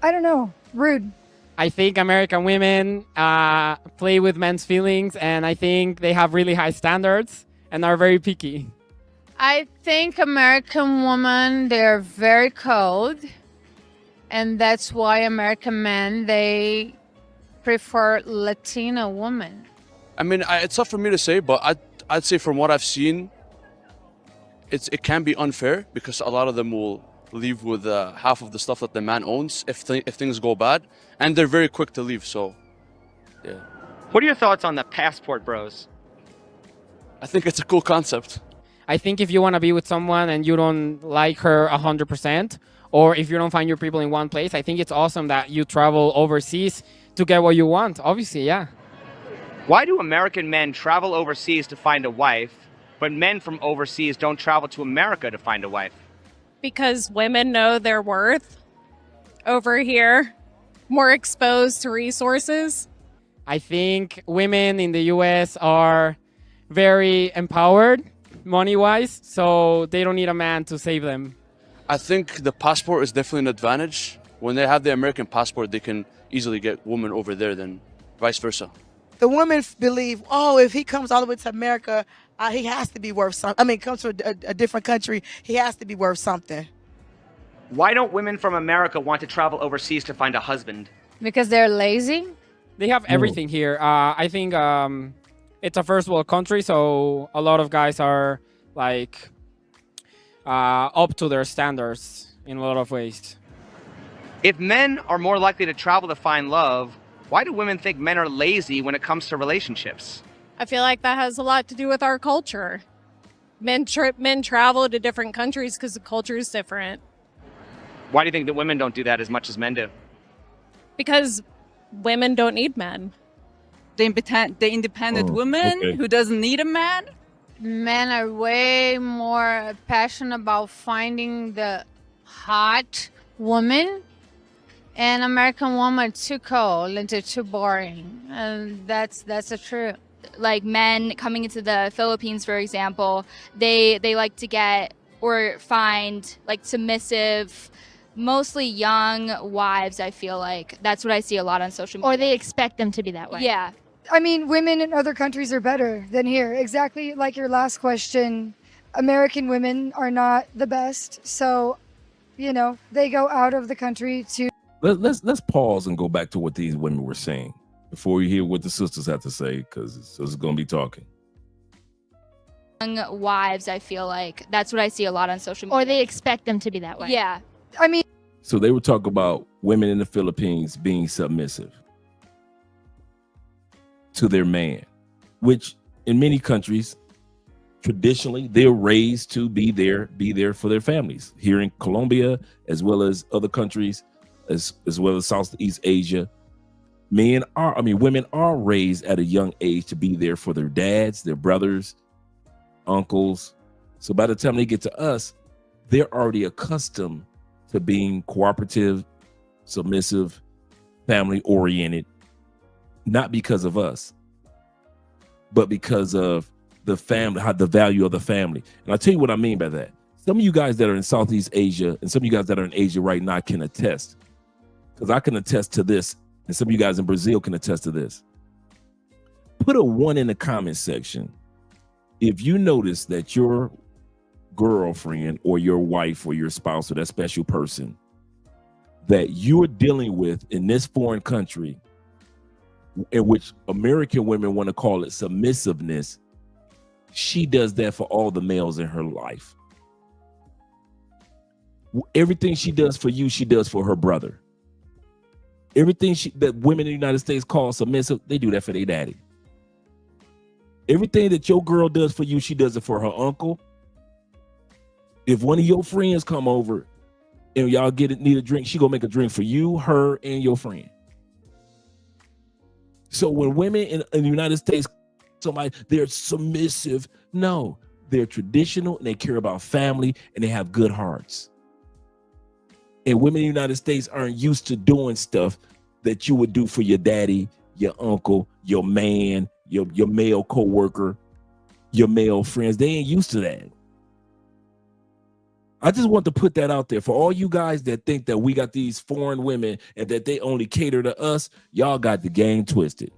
I don't know, rude. I think American women play with men's feelings, and I think they have really high standards and are very picky. I think American women, they're very cold, and that's why American men, they prefer Latina women. I mean, it's tough for me to say, but I'd say from what I've seen, it can be unfair because a lot of them will leave with half of the stuff that the man owns if things go bad, and they're very quick to leave. So, yeah. What are your thoughts on the passport bros? I think it's a cool concept. I think if you want to be with someone and you don't like her 100%, or if you don't find your people in one place, I think it's awesome that you travel overseas to get what you want, obviously, yeah. Why do American men travel overseas to find a wife, but men from overseas don't travel to America to find a wife? Because women know their worth over here, more exposed to resources. I think women in the US are very empowered money-wise, so they don't need a man to save them. I think the passport is definitely an advantage. When they have the American passport, they can easily get women over there than vice versa. The women believe, oh, if he comes all the way to America, he has to be worth something. I mean, comes to a different country, he has to be worth something. Why don't women from America want to travel overseas to find a husband? Because they're lazy? They have everything here. I think it's a first world country, so a lot of guys are like up to their standards in a lot of ways. If men are more likely to travel to find love, why do women think men are lazy when it comes to relationships? I feel like that has a lot to do with our culture. Men travel to different countries because the culture is different. Why do you think that women don't do that as much as men do? Because women don't need men. The independent woman who doesn't need a man? Men are way more passionate about finding the hot woman. And American women are too cold and they're too boring. And that's the truth. Like men coming into the Philippines, for example, they like to get or find like submissive, mostly young wives. I feel like that's what I see a lot on social media. Or they expect them to be that way. Yeah. I mean, women in other countries are better than here. Exactly like your last question. American women are not the best. So, you know, they go out of the country to... Let's pause and go back to what these women were saying before you hear what the sisters have to say, because it's going to be talking. Young wives, I feel like that's what I see a lot on social media. Or they expect them to be that way. Yeah. I mean... So they were talking about women in the Philippines being submissive. to their man, which in many countries, traditionally, they're raised to be there for their families. Here in Colombia, as well as other countries, as well as Southeast Asia, women are raised at a young age to be there for their dads, their brothers, uncles. So by the time they get to us, they're already accustomed to being cooperative, submissive, family oriented, not because of us, but because of the family, how the value of the family. And I'll tell you what I mean by that. Some of you guys that are in Southeast Asia and some of you guys that are in Asia right now can attest, because I can attest to this, and some of you guys in Brazil can attest to this. Put a 1 in the comment section if you notice that your girlfriend or your wife or your spouse or that special person that you're dealing with in this foreign country, in which American women want to call it submissiveness, she does that for all the males in her life. Everything she does for you, she does for her brother. Everything that women in the United States call submissive, they do that for their daddy. Everything that your girl does for you, she does it for her uncle. If one of your friends come over and y'all need a drink, she gonna make a drink for you, her, and your friend. So when women in the United States, they're submissive, no, they're traditional and they care about family and they have good hearts. And women in the United States aren't used to doing stuff that you would do for your daddy, your uncle, your man, your male co-worker, your male friends. They ain't used to that. I just want to put that out there for all you guys that think that we got these foreign women and that they only cater to us. Y'all got the game twisted.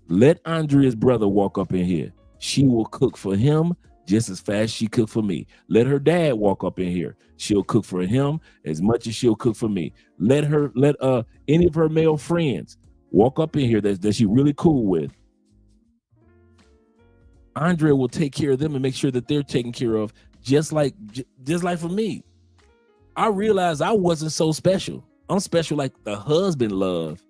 Let Andrea's brother walk up in here. She will cook for him just as fast as she cooked for me. Let her dad walk up in here. She'll cook for him as much as she'll cook for me. Let any of her male friends walk up in here that she really cool with. Andrea will take care of them and make sure that they're taken care of, just like for me. I realized I wasn't so special. I'm special like the husband love,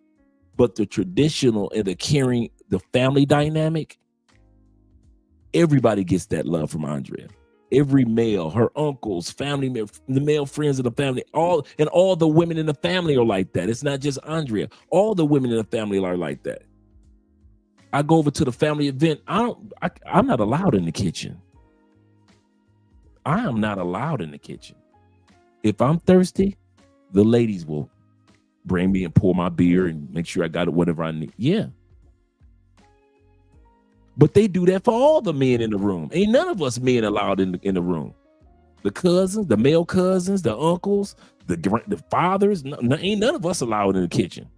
but the traditional and the caring, the family dynamic, everybody gets that love from Andrea. Every male, her uncles, family, the male friends of the family, all the women in the family are like that. It's not just Andrea. All the women in the family are like that. I go over to the family event. I'm not allowed in the kitchen. I am not allowed in the kitchen. If I'm thirsty, the ladies will bring me and pour my beer and make sure I got it, whatever I need. Yeah. But they do that for all the men in the room. Ain't none of us men allowed in the room. The cousins, the male cousins, the uncles, the fathers, ain't none of us allowed in the kitchen.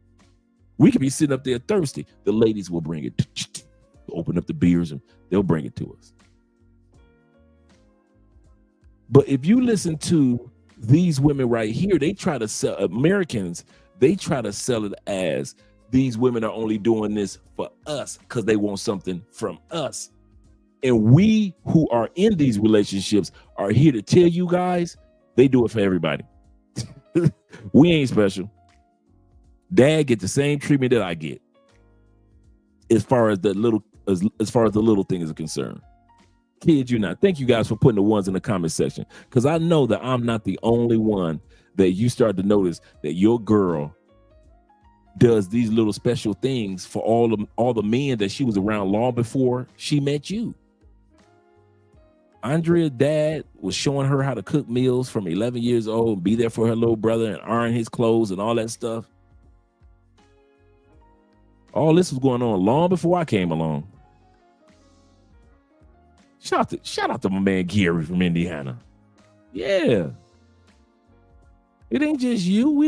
We could be sitting up there thirsty. The ladies will bring it. Open up the beers and they'll bring it to us. But if you listen to these women right here, they try to sell Americans. They try to sell it as these women are only doing this for us because they want something from us. And we who are in these relationships are here to tell you guys, they do it for everybody. We ain't special. Dad get the same treatment that I get as far as the little thing is concerned. Kid you not. Thank you guys for putting the ones in the comment section, because I know that I'm not the only one that you start to notice that your girl does these little special things for all the men that she was around long before she met you. Andrea's dad was showing her how to cook meals from 11 years old and be there for her little brother and iron his clothes and all that stuff. All this was going on long before I came along. Shout out to my man Gary from Indiana. Yeah. It ain't just you.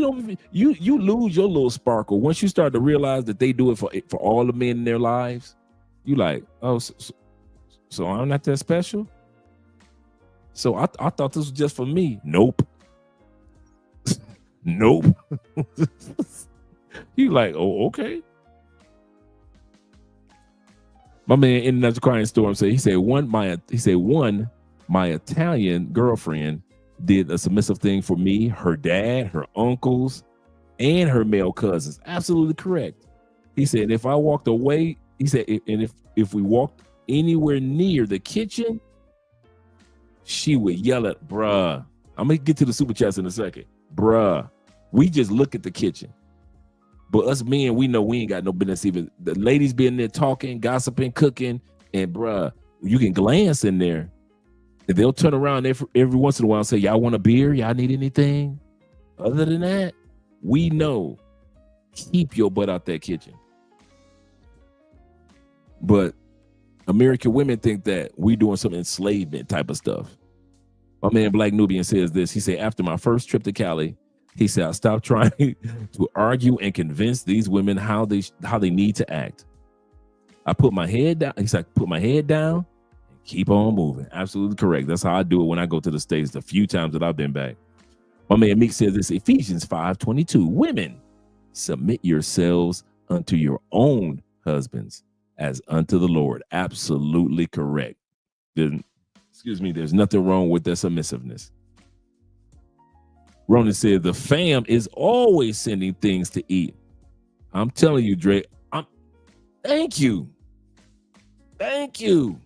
You lose your little sparkle once you start to realize that they do it for all the men in their lives. You like, oh, so I'm not that special? So I thought this was just for me. Nope. Nope. You like, oh, okay. My man in another crying storm said, one, my Italian girlfriend did a submissive thing for me, her dad, her uncles, and her male cousins. Absolutely correct. He said, if I walked away, he said, and if we walked anywhere near the kitchen, she would yell at, bruh. I'm gonna get to the super chats in a second. Bruh, we just look at the kitchen. But us men, we know we ain't got no business even. The ladies be in there talking, gossiping, cooking, and bruh, you can glance in there. And they'll turn around every once in a while and say, y'all want a beer? Y'all need anything? Other than that, we know, keep your butt out that kitchen. But American women think that we doing some enslavement type of stuff. My man Black Nubian says this. He said, after my first trip to Cali, he said, I stopped trying to argue and convince these women how they need to act. I put my head down. He said, put my head down and keep on moving. Absolutely correct. That's how I do it when I go to the States, the few times that I've been back. My man Meek says this, Ephesians 5:22, women, submit yourselves unto your own husbands as unto the Lord. Absolutely correct. There's nothing wrong with that submissiveness. Ronan said, the fam is always sending things to eat. I'm telling you, Dre, thank you. Thank you.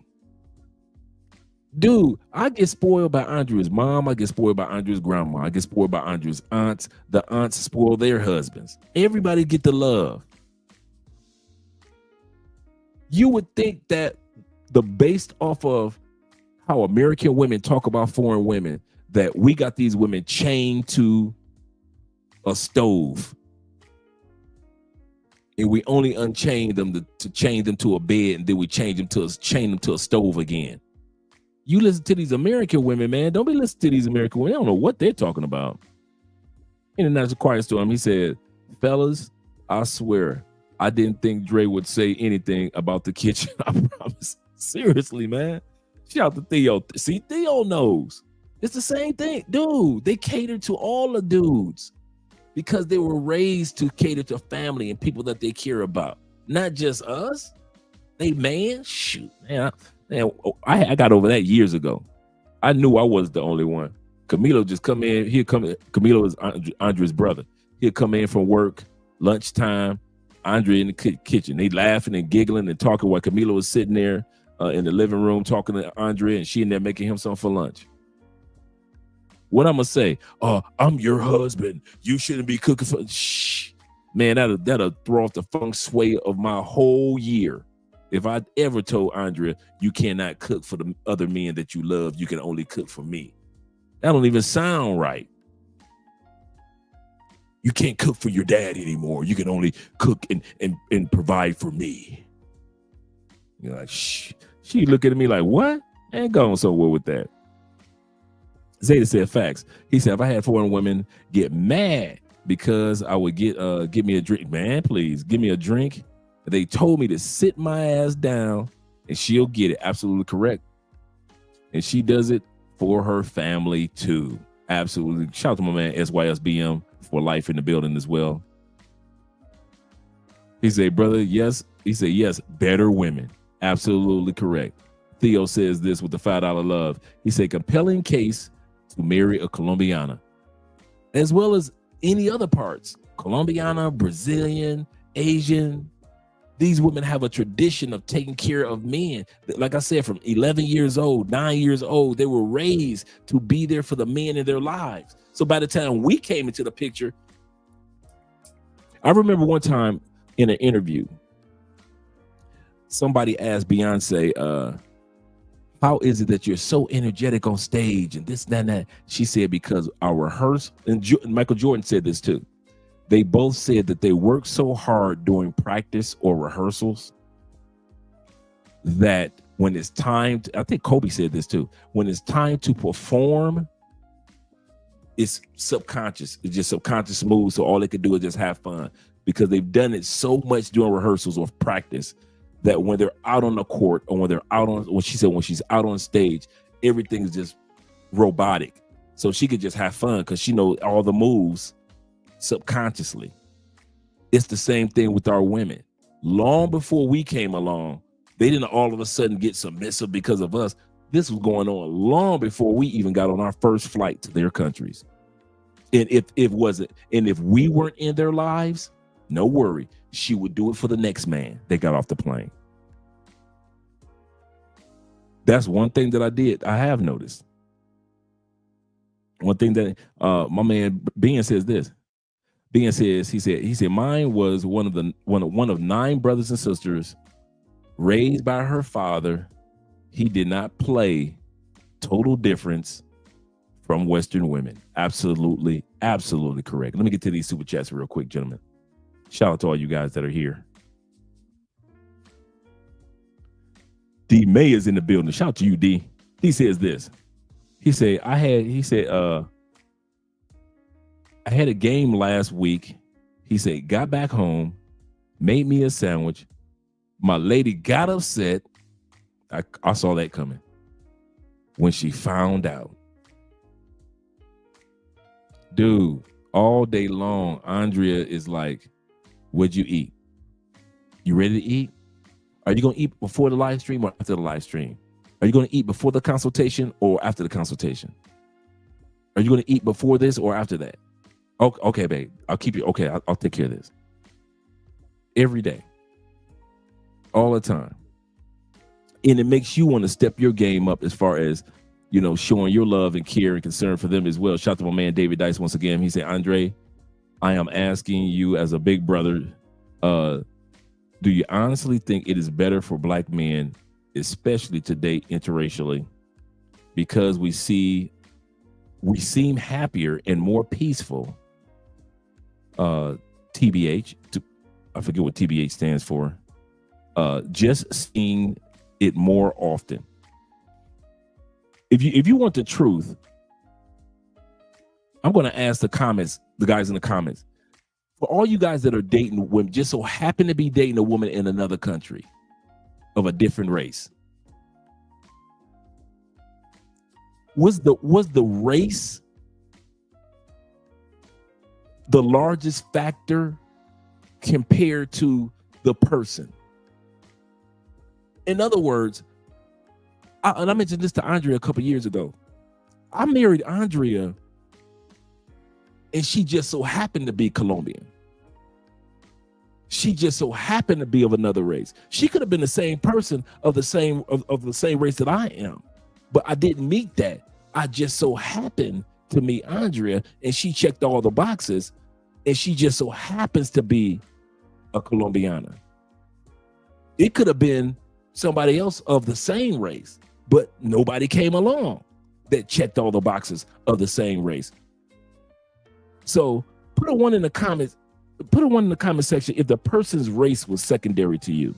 Dude, I get spoiled by Andrea's mom. I get spoiled by Andrea's grandma. I get spoiled by Andrea's aunts. The aunts spoil their husbands. Everybody get the love. You would think that based off of how American women talk about foreign women, that we got these women chained to a stove. And we only unchain them to chain them to a bed, and then we chain them to a stove again. You listen to these American women, man. Don't be listening to these American women. They don't know what they're talking about. And that's a quiet storm. He said, fellas, I swear, I didn't think Dre would say anything about the kitchen. I promise. Seriously, man. Shout out to Theo. See, Theo knows. It's the same thing. Dude, they cater to all the dudes because they were raised to cater to family and people that they care about. Not just us. They man, shoot, man. I got over that years ago. I knew I was the only one. Camilo just come in. Camilo is Andre's brother. He'll come in from work, lunchtime. Andre in the kitchen. They laughing and giggling and talking while Camilo was sitting there in the living room talking to Andre, and she in there making him something for lunch. What I'm gonna say? I'm your husband. You shouldn't be cooking for. Shh, man. That'll throw off the feng shui of my whole year. If I ever told Andrea, you cannot cook for the other men that you love, you can only cook for me. That don't even sound right. You can't cook for your dad anymore. You can only cook and provide for me. You're like, shh. She looking at me like, what? Ain't going so well with that. Zeta said facts. He said, if I had foreign women get mad because I would give me a drink, man, please give me a drink. They told me to sit my ass down and she'll get it. Absolutely correct. And she does it for her family too. Absolutely. Shout out to my man SYSBM for life in the building as well. He said, brother, yes. He said, yes, better women. Absolutely correct. Theo says this with the $5 love. He said, compelling case to marry a Colombiana, as well as any other parts. Colombiana, Brazilian, Asian. These women have a tradition of taking care of men. Like I said, from 11 years old, 9 years old, they were raised to be there for the men in their lives. So by the time we came into the picture, I remember one time in an interview, somebody asked Beyonce, how is it that you're so energetic on stage and this, that, and that? She said, because our rehearsal, and Michael Jordan said this too. They both said that they work so hard during practice or rehearsals that when it's time to, I think Kobe said this too, when it's time to perform, it's subconscious. It's just subconscious moves. So all they could do is just have fun because they've done it so much during rehearsals or practice that when they're out on the court or when they're out on, when she's out on stage, everything is just robotic. So she could just have fun because she knows all the moves subconsciously. It's the same thing with our women. Long before we came along, they didn't all of a sudden get submissive because of us. This was going on long before we even got on our first flight to their countries. And if we weren't in their lives, no worry, she would do it for the next man that got off the plane. That's one thing that I have noticed. One thing that my man Ben says this. Ben says he said mine was one of 9 brothers and sisters raised by her father. He did not play. Total difference from Western women. Absolutely, absolutely correct. Let me get to these super chats real quick, gentlemen. Shout out to all you guys that are here. D May is in the building. Shout out to you, D. He says this. He said, I had a game last week. He said, got back home, made me a sandwich. My lady got upset. I saw that coming when she found out. Dude, all day long, Andrea is like, what'd you eat? You ready to eat? Are you going to eat before the live stream or after the live stream? Are you going to eat before the consultation or after the consultation? Are you going to eat before this or after that? Okay, babe. I'll keep you. Okay, I'll take care of this. Every day. All the time. And it makes you want to step your game up as far as, you know, showing your love and care and concern for them as well. Shout out to my man David Dice once again. He said, Andre, I am asking you as a big brother, do you honestly think it is better for black men, especially to date interracially, because we seem happier and more peaceful? TBH, I forget what TBH stands for. Just seeing it more often. If you want the truth, I'm going to ask the guys in the comments, for all you guys that are dating women, just so happen to be dating a woman in another country of a different race, was the race the largest factor compared to the person? In other words, and I mentioned this to Andrea a couple years ago. I married Andrea, and she just so happened to be Colombian. She just so happened to be of another race. She could have been the same person of the same race that I am, but I didn't meet that. I just so happened to meet Andrea, and she checked all the boxes, and she just so happens to be a Colombiana. It could have been somebody else of the same race, but nobody came along that checked all the boxes of the same race. So put a 1 in the comments. Put a 1 in the comment section if the person's race was secondary to you.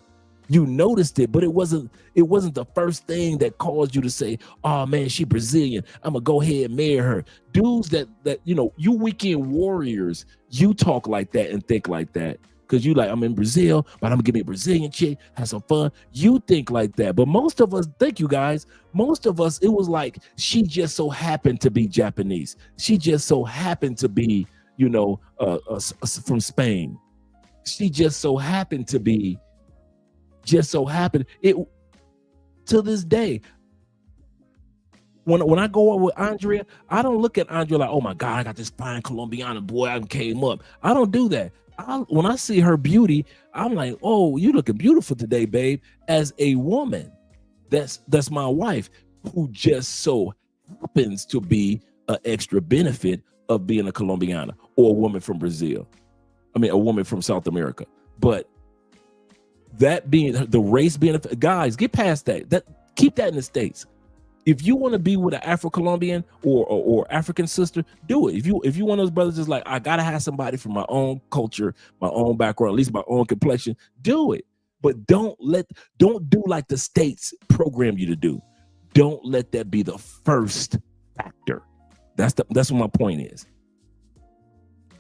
You noticed it, but it wasn't the first thing that caused you to say, oh man, she Brazilian, I'm gonna go ahead and marry her. Dudes that you know, you weekend warriors, you talk like that and think like that because you like, I'm in Brazil, but I'm gonna give me a Brazilian chick, have some fun. You think like that, but most of us, thank you guys, most of us, it was like, she just so happened to be Japanese. She just so happened to be, you know, from Spain. She just so happened to be, it to this day. When I go out with Andrea, I don't look at Andrea like, oh my God, I got this fine Colombiana boy, I came up. I don't do that. When I see her beauty, I'm like, oh, you looking beautiful today, babe. As a woman, that's my wife, who just so happens to be an extra benefit of being a Colombiana or a woman from Brazil. I mean, a woman from South America. But that being the race being, guys, get past that. Keep that in the States. If you want to be with an Afro-Colombian or African sister, do it. If you one of those brothers is like, I gotta have somebody from my own culture, my own background, at least my own complexion, do it. But don't do like the States program you to do. Don't let that be the first factor. That's what my point is.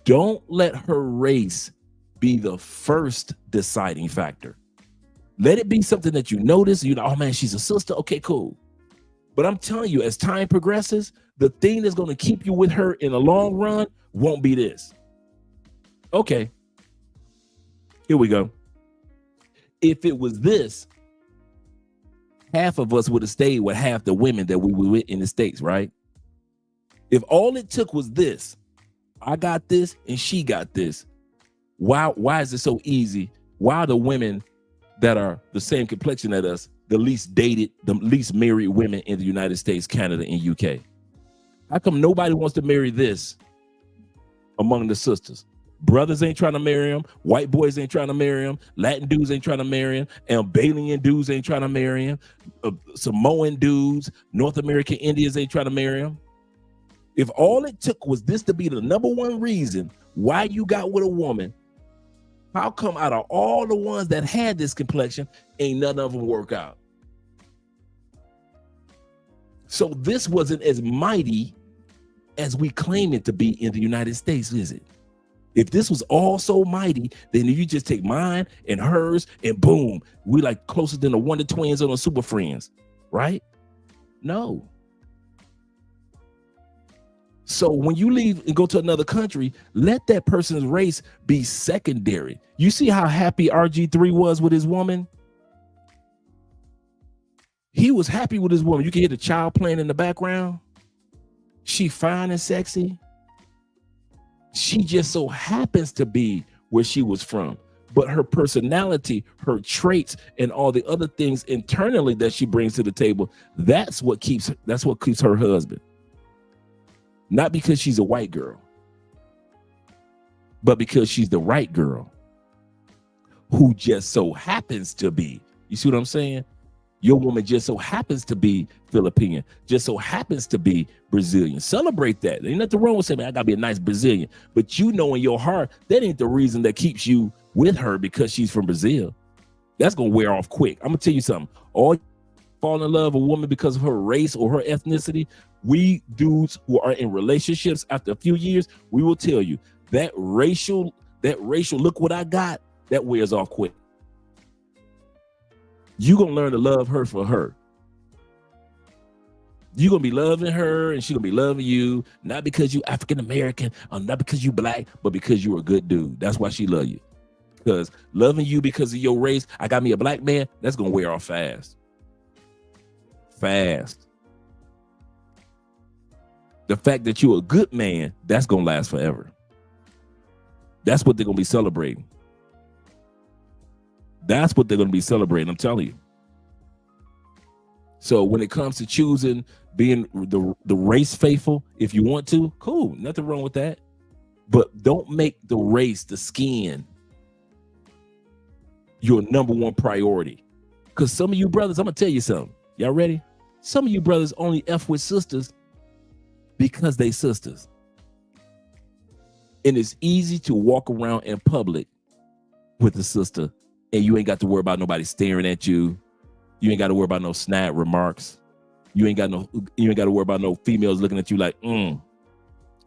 Don't let her race be the first deciding factor. Let it be something that you notice. You know, oh man, she's a sister. Okay, cool. But I'm telling you, as time progresses, the thing that's going to keep you with her in the long run won't be this. Okay. Here we go. If it was this, half of us would have stayed with half the women that we were with in the States, right? If all it took was this, I got this and she got this. Why is it so easy? Why are the women that are the same complexion as us the least married women in the United States, Canada, and UK? How come nobody wants to marry this among the sisters? Brothers ain't trying to marry him. White boys ain't trying to marry him. Latin dudes ain't trying to marry him. Albanian dudes ain't trying to marry him. Samoan dudes, North American Indians ain't trying to marry him. If all it took was this to be the number one reason why you got with a woman, how come out of all the ones that had this complexion, ain't none of them work out? So this wasn't as mighty as we claim it to be in the United States, is it? If this was all so mighty, then you just take mine and hers and boom, we like closer than the Wonder Twins or the Super Friends, right? No. So when you leave and go to another country, let that person's race be secondary. You see how happy RG3 was with his woman? He was happy with his woman. You can hear the child playing in the background. She fine and sexy. She just so happens to be where she was from. But her personality, her traits, and all the other things internally that she brings to the table, that's what keeps her husband. Not because she's a white girl, but because she's the right girl who just so happens to be. You see what I'm saying? Your woman just so happens to be Filipino, just so happens to be Brazilian. Celebrate that. There ain't nothing wrong with saying, man, I gotta be a nice Brazilian. But you know in your heart, that ain't the reason that keeps you with her because she's from Brazil. That's gonna wear off quick. I'm gonna tell you something. All you fall in love with a woman because of her race or her ethnicity, we dudes who are in relationships after a few years, we will tell you that racial look what I got, that wears off quick. You're going to learn to love her for her. You're going to be loving her and she's going to be loving you, not because you African-American or not because you black, but because you're a good dude. That's why she love you. Because loving you because of your race, I got me a black man, that's going to wear off fast. Fast. The fact that you're a good man, that's going to last forever. That's what they're going to be celebrating. That's what they're going to be celebrating, I'm telling you. So when it comes to choosing being the race faithful, if you want to, cool, nothing wrong with that. But don't make the race, the skin, your number one priority. Because some of you brothers, I'm going to tell you something. Y'all ready? Some of you brothers only F with sisters because they sisters. And it's easy to walk around in public with a sister and you ain't got to worry about nobody staring at you. You ain't got to worry about no snide remarks. You ain't got to worry about no females looking at you like, You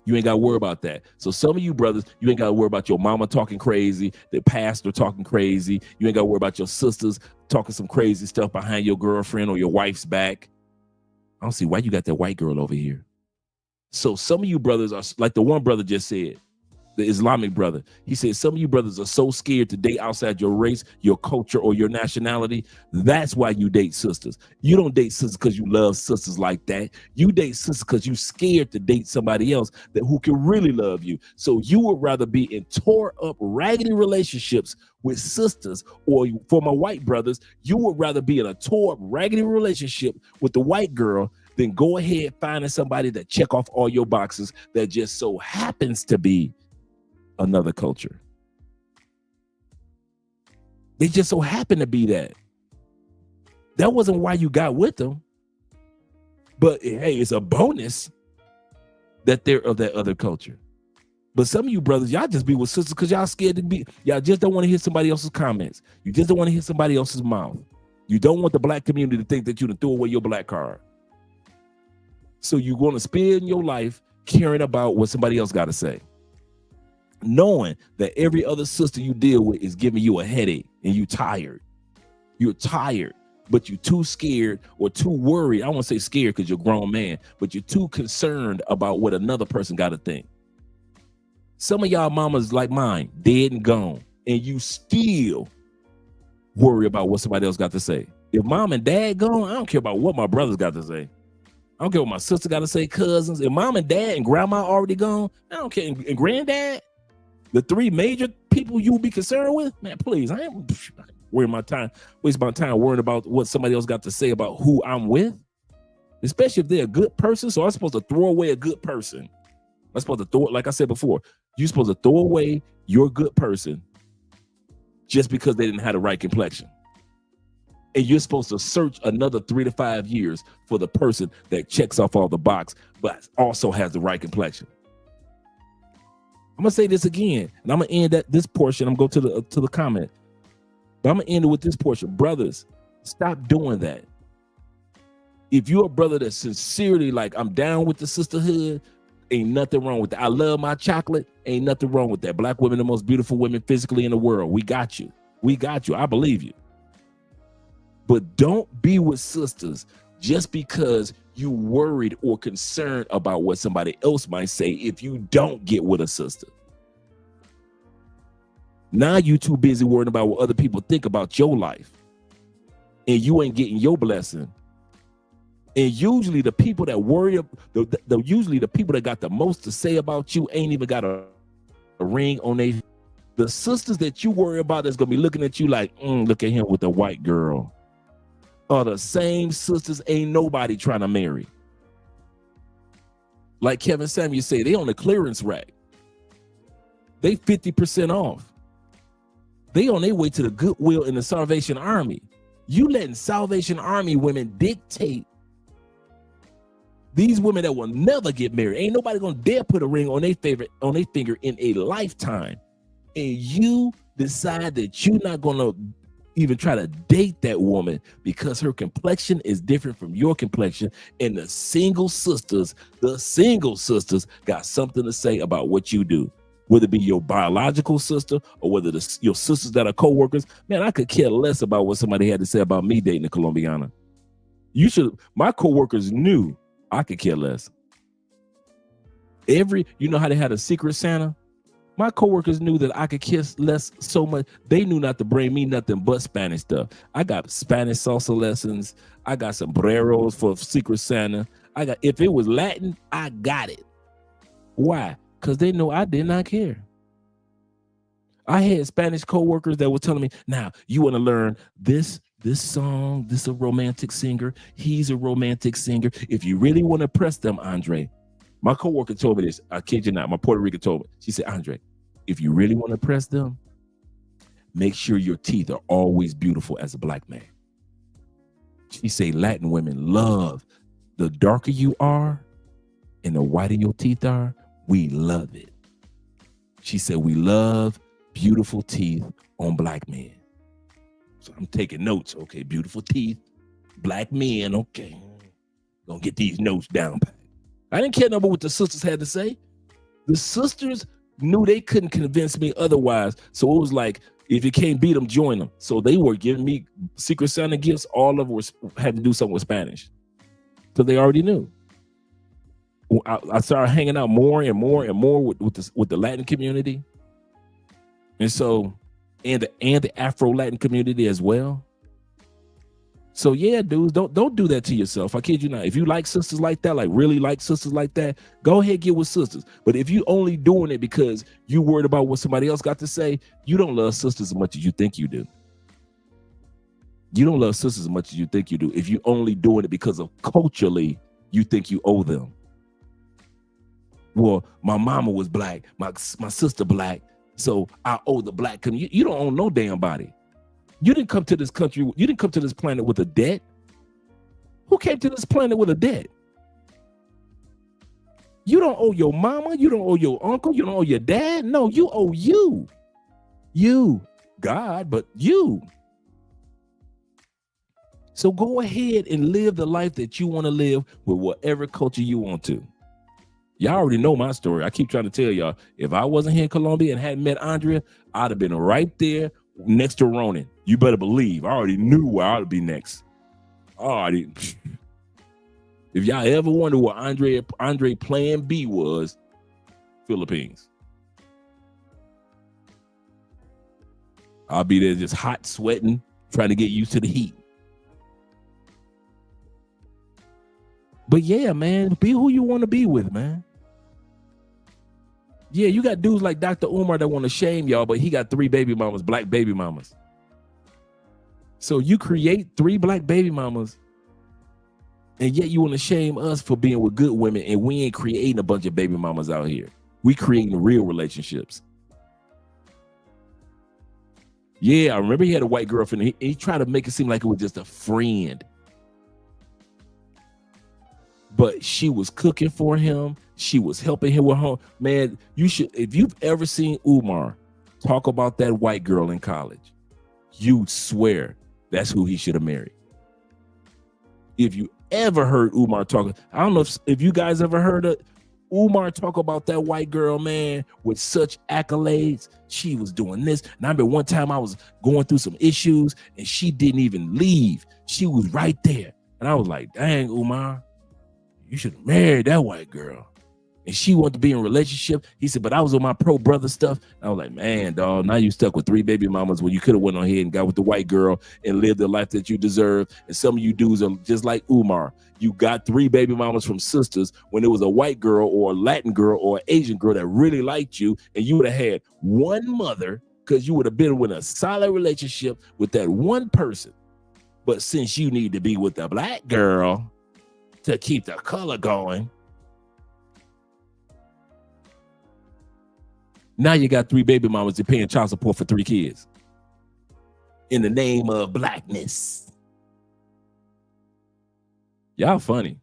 ain't got to worry about that. So some of you brothers, you ain't got to worry about your mama talking crazy, the pastor talking crazy. You ain't got to worry about your sisters talking some crazy stuff behind your girlfriend or your wife's back. I don't see why you got that white girl over here. So some of you brothers are like the one brother just said, the Islamic brother. He said, some of you brothers are so scared to date outside your race, your culture, or your nationality. That's why you date sisters. You don't date sisters because you love sisters like that. You date sisters because you're scared to date somebody else who can really love you. So you would rather be in tore up, raggedy relationships with sisters, or for my white brothers, you would rather be in a tore up, raggedy relationship with the white girl than go ahead finding somebody that check off all your boxes that just so happens to be another culture. They just so happen to be that. That wasn't why you got with them. But hey, it's a bonus that they're of that other culture. But some of you brothers, y'all just be with sisters because y'all scared to be. Y'all just don't want to hear somebody else's comments. You just don't want to hear somebody else's mouth. You don't want the black community to think that you done threw away your black card. So you're going to spend your life caring about what somebody else got to say, knowing that every other sister you deal with is giving you a headache and you tired. You're tired, but you're too scared or too worried. I won't say scared because you're a grown man, but you're too concerned about what another person got to think. Some of y'all mamas like mine, dead and gone, and you still worry about what somebody else got to say. If mom and dad gone, I don't care about what my brothers got to say. I don't care what my sister got to say, cousins. If mom and dad and grandma already gone, I don't care. And granddad, the three major people you will be concerned with, man, please, waste my time worrying about what somebody else got to say about who I'm with, especially if they're a good person. So I'm supposed to throw away a good person. I'm supposed to throw it, like I said before, you're supposed to throw away your good person just because they didn't have the right complexion. And you're supposed to search another 3 to 5 years for the person that checks off all the box, but also has the right complexion. I'm gonna say this again, and I'm gonna end this portion. I'm gonna go to the comment, but I'm gonna end it with this portion. Brothers, stop doing that. If you're a brother that's sincerely like, I'm down with the sisterhood, ain't nothing wrong with that. I love my chocolate, ain't nothing wrong with that. Black women, the most beautiful women physically in the world. We got you. We got you. I believe you. But don't be with sisters just because you worried or concerned about what somebody else might say if you don't get with a sister. Now you too busy worrying about what other people think about your life, and you ain't getting your blessing. And usually the people that worry, usually the people that got the most to say about you ain't even got a ring on their. The sisters that you worry about that's gonna be looking at you like, look at him with a white girl, are the same sisters ain't nobody trying to marry. Like Kevin Samuels say, they on the clearance rack. They 50% off. They on their way to the Goodwill in the Salvation Army. You letting Salvation Army women dictate these women that will never get married. Ain't nobody gonna dare put a ring on their finger in a lifetime. And you decide that you're not gonna even try to date that woman because her complexion is different from your complexion. And the single sisters got something to say about what you do, whether it be your biological sister or whether your sisters that are co-workers. Man, I could care less about what somebody had to say about me dating a Colombiana. My co-workers knew I could care less. You know how they had a secret Santa? My coworkers knew that I could kiss less so much. They knew not to bring me nothing but Spanish stuff. I got Spanish salsa lessons. I got sombreros for Secret Santa. If it was Latin, I got it. Why? Because they know I did not care. I had Spanish coworkers that were telling me, now you want to learn this song, this is a romantic singer. He's a romantic singer. If you really want to press them, Andre, my coworker told me this. I kid you not. My Puerto Rican told me. She said, Andre, if you really want to press them, make sure your teeth are always beautiful as a black man. She said Latin women love the darker you are and the whiter your teeth are. We love it. She said we love beautiful teeth on black men. So I'm taking notes. Okay, beautiful teeth, black men. Okay, gonna get these notes down. I didn't care about what the sisters had to say. The sisters knew they couldn't convince me otherwise. So it was like, if you can't beat them, join them. So they were giving me Secret Santa gifts. All of them had to do something with Spanish. So they already knew. I started hanging out more and more and more with the Latin community. And so, and the Afro-Latin community as well. So yeah, dudes, don't do that to yourself. I kid you not. If you like sisters like that, like really like sisters like that, go ahead, get with sisters. But if you only doing it because you worried about what somebody else got to say, you don't love sisters as much as you think you do. You don't love sisters as much as you think you do. If you only doing it because of culturally, you think you owe them. Well, my mama was black, my sister black, so I owe the black community. You don't own no damn body. You didn't come to this country, you didn't come to this planet with a debt. Who came to this planet with a debt? You don't owe your mama, you don't owe your uncle, you don't owe your dad. No, you owe you. You, God, but you. So go ahead and live the life that you want to live with whatever culture you want to. Y'all already know my story. I keep trying to tell y'all, if I wasn't here in Colombia and hadn't met Andrea, I'd have been right there next to Ronan. You better believe. I already knew where I would be next. If y'all ever wonder what Andre plan B was, Philippines. I'll be there just hot, sweating, trying to get used to the heat. But yeah, man, be who you want to be with, man. Yeah, you got dudes like Dr. Umar that want to shame y'all, but he got 3 baby mamas, black baby mamas. So you create 3 black baby mamas, and yet you want to shame us for being with good women, and we ain't creating a bunch of baby mamas out here. We creating real relationships. Yeah, I remember he had a white girlfriend. He tried to make it seem like it was just a friend. But she was cooking for him. She was helping him with home. Man, you should, if you've ever seen Umar talk about that white girl in college, you swear that's who he should have married. If you ever heard Umar talk, I don't know if you guys ever heard of Umar talk about that white girl, man, with such accolades. She was doing this. And I remember one time I was going through some issues and she didn't even leave. She was right there. And I was like, dang, Umar, you should have married that white girl. And she wanted to be in a relationship. He said, but I was on my pro brother stuff. And I was like, man, dog, now you stuck with 3 baby mamas when you could have went on ahead and got with the white girl and lived the life that you deserve. And some of you dudes are just like Umar. You got 3 baby mamas from sisters when it was a white girl or a Latin girl or an Asian girl that really liked you. And you would have had one mother because you would have been in a solid relationship with that one person. But since you need to be with the black girl to keep the color going, now you got 3 baby mamas that paying child support for 3 kids in the name of blackness. Y'all funny.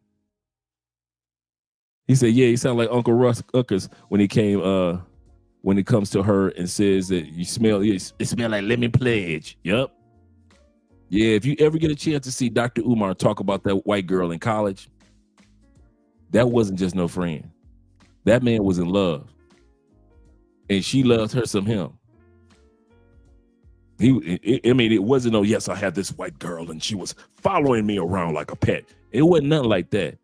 He said, yeah, he sounded like Uncle Russ Uckers when he came, when it comes to her and says that you smell, it smell like lemon pledge. Yep. Yeah, if you ever get a chance to see Dr. Umar talk about that white girl in college, that wasn't just no friend. That man was in love. And she loved her some him. It wasn't no, yes, I had this white girl and she was following me around like a pet. It wasn't nothing like that.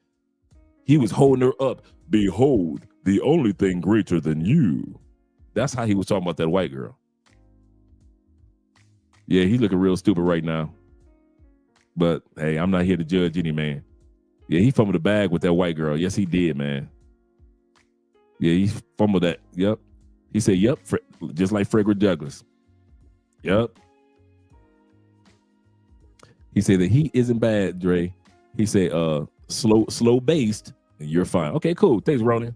He was holding her up. Behold, the only thing greater than you. That's how he was talking about that white girl. Yeah, he looking real stupid right now. But hey, I'm not here to judge any man. Yeah, he fumbled the bag with that white girl. Yes, he did, man. Yeah, he fumbled that. Yep. He said, yep, just like Frederick Douglass. Yep. He said that he isn't bad, Dre. He said, slow based, and you're fine. Okay, cool. Thanks, Ronan.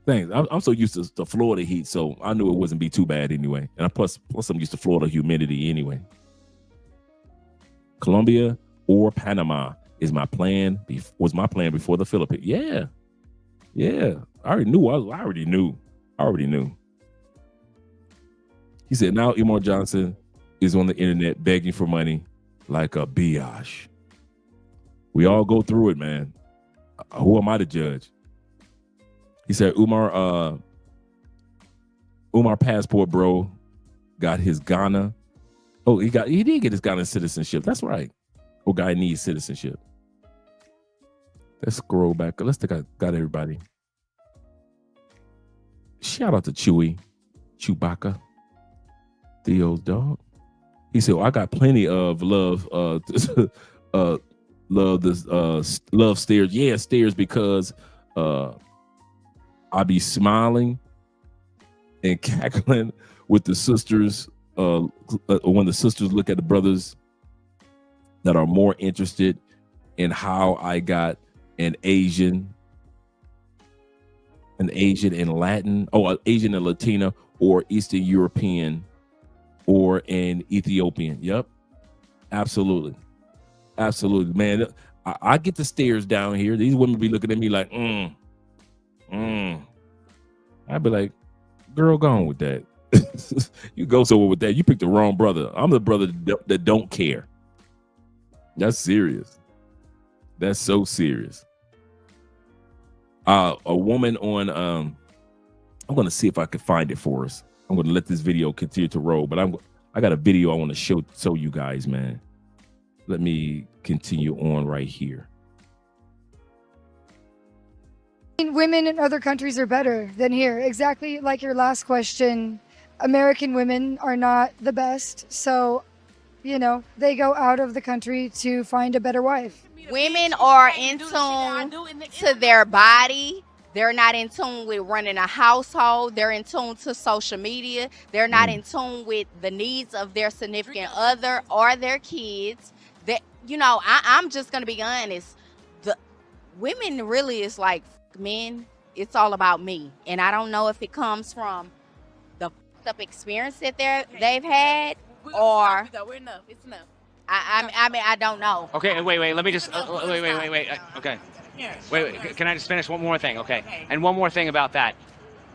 Thanks. I'm so used to the Florida heat, so I knew it wasn't be too bad anyway. And plus I'm used to Florida humidity anyway. Colombia or Panama is my plan. Was my plan before the Philippines. Yeah. Yeah. I already knew. He said, now Umar Johnson is on the internet begging for money like a biatch. We all go through it, man. Who am I to judge? He said, Umar passport, bro, got his Ghana. Oh, he did get his Ghana citizenship. That's right. Or Guyanese citizenship. Let's scroll back. Let's think I got everybody. Shout out to Chewbacca, Theo's dog. He said, well, I got plenty of love, love stares. Yeah, stares because I be smiling and cackling with the sisters. When the sisters look at the brothers that are more interested in how I got an Asian and Latin, Asian and Latina, or Eastern European, or an Ethiopian. Yep, absolutely, man. I get the stares down here. These women be looking at me like, I'd be like, girl, go on with that. You go somewhere with that. You picked the wrong brother. I'm the brother that don't care. That's serious. That's so serious. A woman on I'm going to see if I can find it for us. I'm going to let this video continue to roll, but I got a video I want to show you guys, man. Let me continue on right here. Women in other countries are better than here. Exactly like your last question. American women are not the best, so they go out of the country to find a better wife. Women are in tune to their body They're not in tune with running a household. They're in tune to social media. They're not in tune with the needs of their significant other or their kids. That, you know, I'm just gonna be honest. The women really is like men. It's all about me, and I don't know if it comes from the up experience that they've had or. We're enough. It's enough. I mean, I don't know. Okay, wait. Let me just wait. Okay. Wait. Can I just finish one more thing? Okay. And one more thing about that.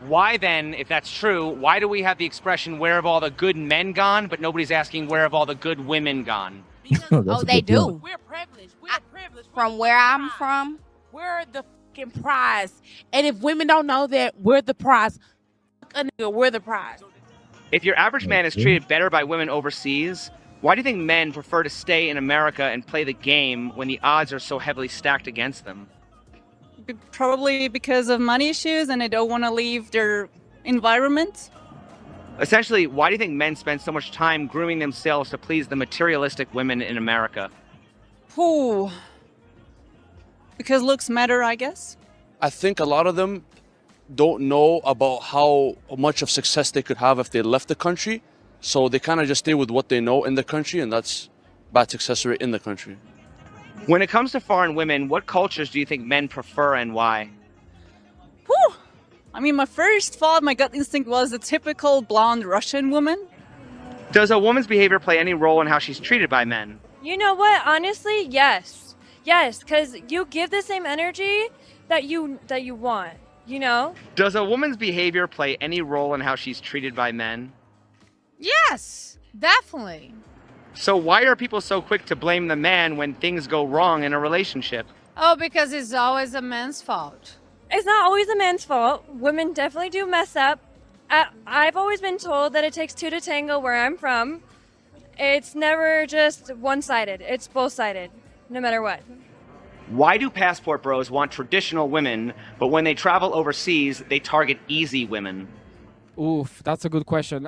Why then, if that's true, why do we have the expression "Where have all the good men gone?" but nobody's asking "Where have all the good women gone"? Oh, they do. We're privileged. From where I'm from, we're the fucking prize. And if women don't know that, we're the prize. A nigga, we're the prize. If your average man is treated better by women overseas, why do you think men prefer to stay in America and play the game when the odds are so heavily stacked against them? Probably because of money issues and they don't want to leave their environment. Essentially, why do you think men spend so much time grooming themselves to please the materialistic women in America? Ooh. Because looks matter, I guess. I think a lot of them don't know about how much of success they could have if they left the country. So they kind of just stay with what they know in the country, and that's bad success rate in the country. When it comes to foreign women, what cultures do you think men prefer and why? Whew. I mean, my first thought, my gut instinct was a typical blonde Russian woman. Does a woman's behavior play any role in how she's treated by men? You know what? Honestly, yes. Yes, because you give the same energy that you want, you know? Does a woman's behavior play any role in how she's treated by men? Yes, definitely. So why are people so quick to blame the man when things go wrong in a relationship? Oh, because it's always a man's fault. It's not always a man's fault. Women definitely do mess up. I've always been told that it takes two to tango where I'm from. It's never just one-sided. It's both-sided, no matter what. Why do passport bros want traditional women, but when they travel overseas, they target easy women? Oof, that's a good question.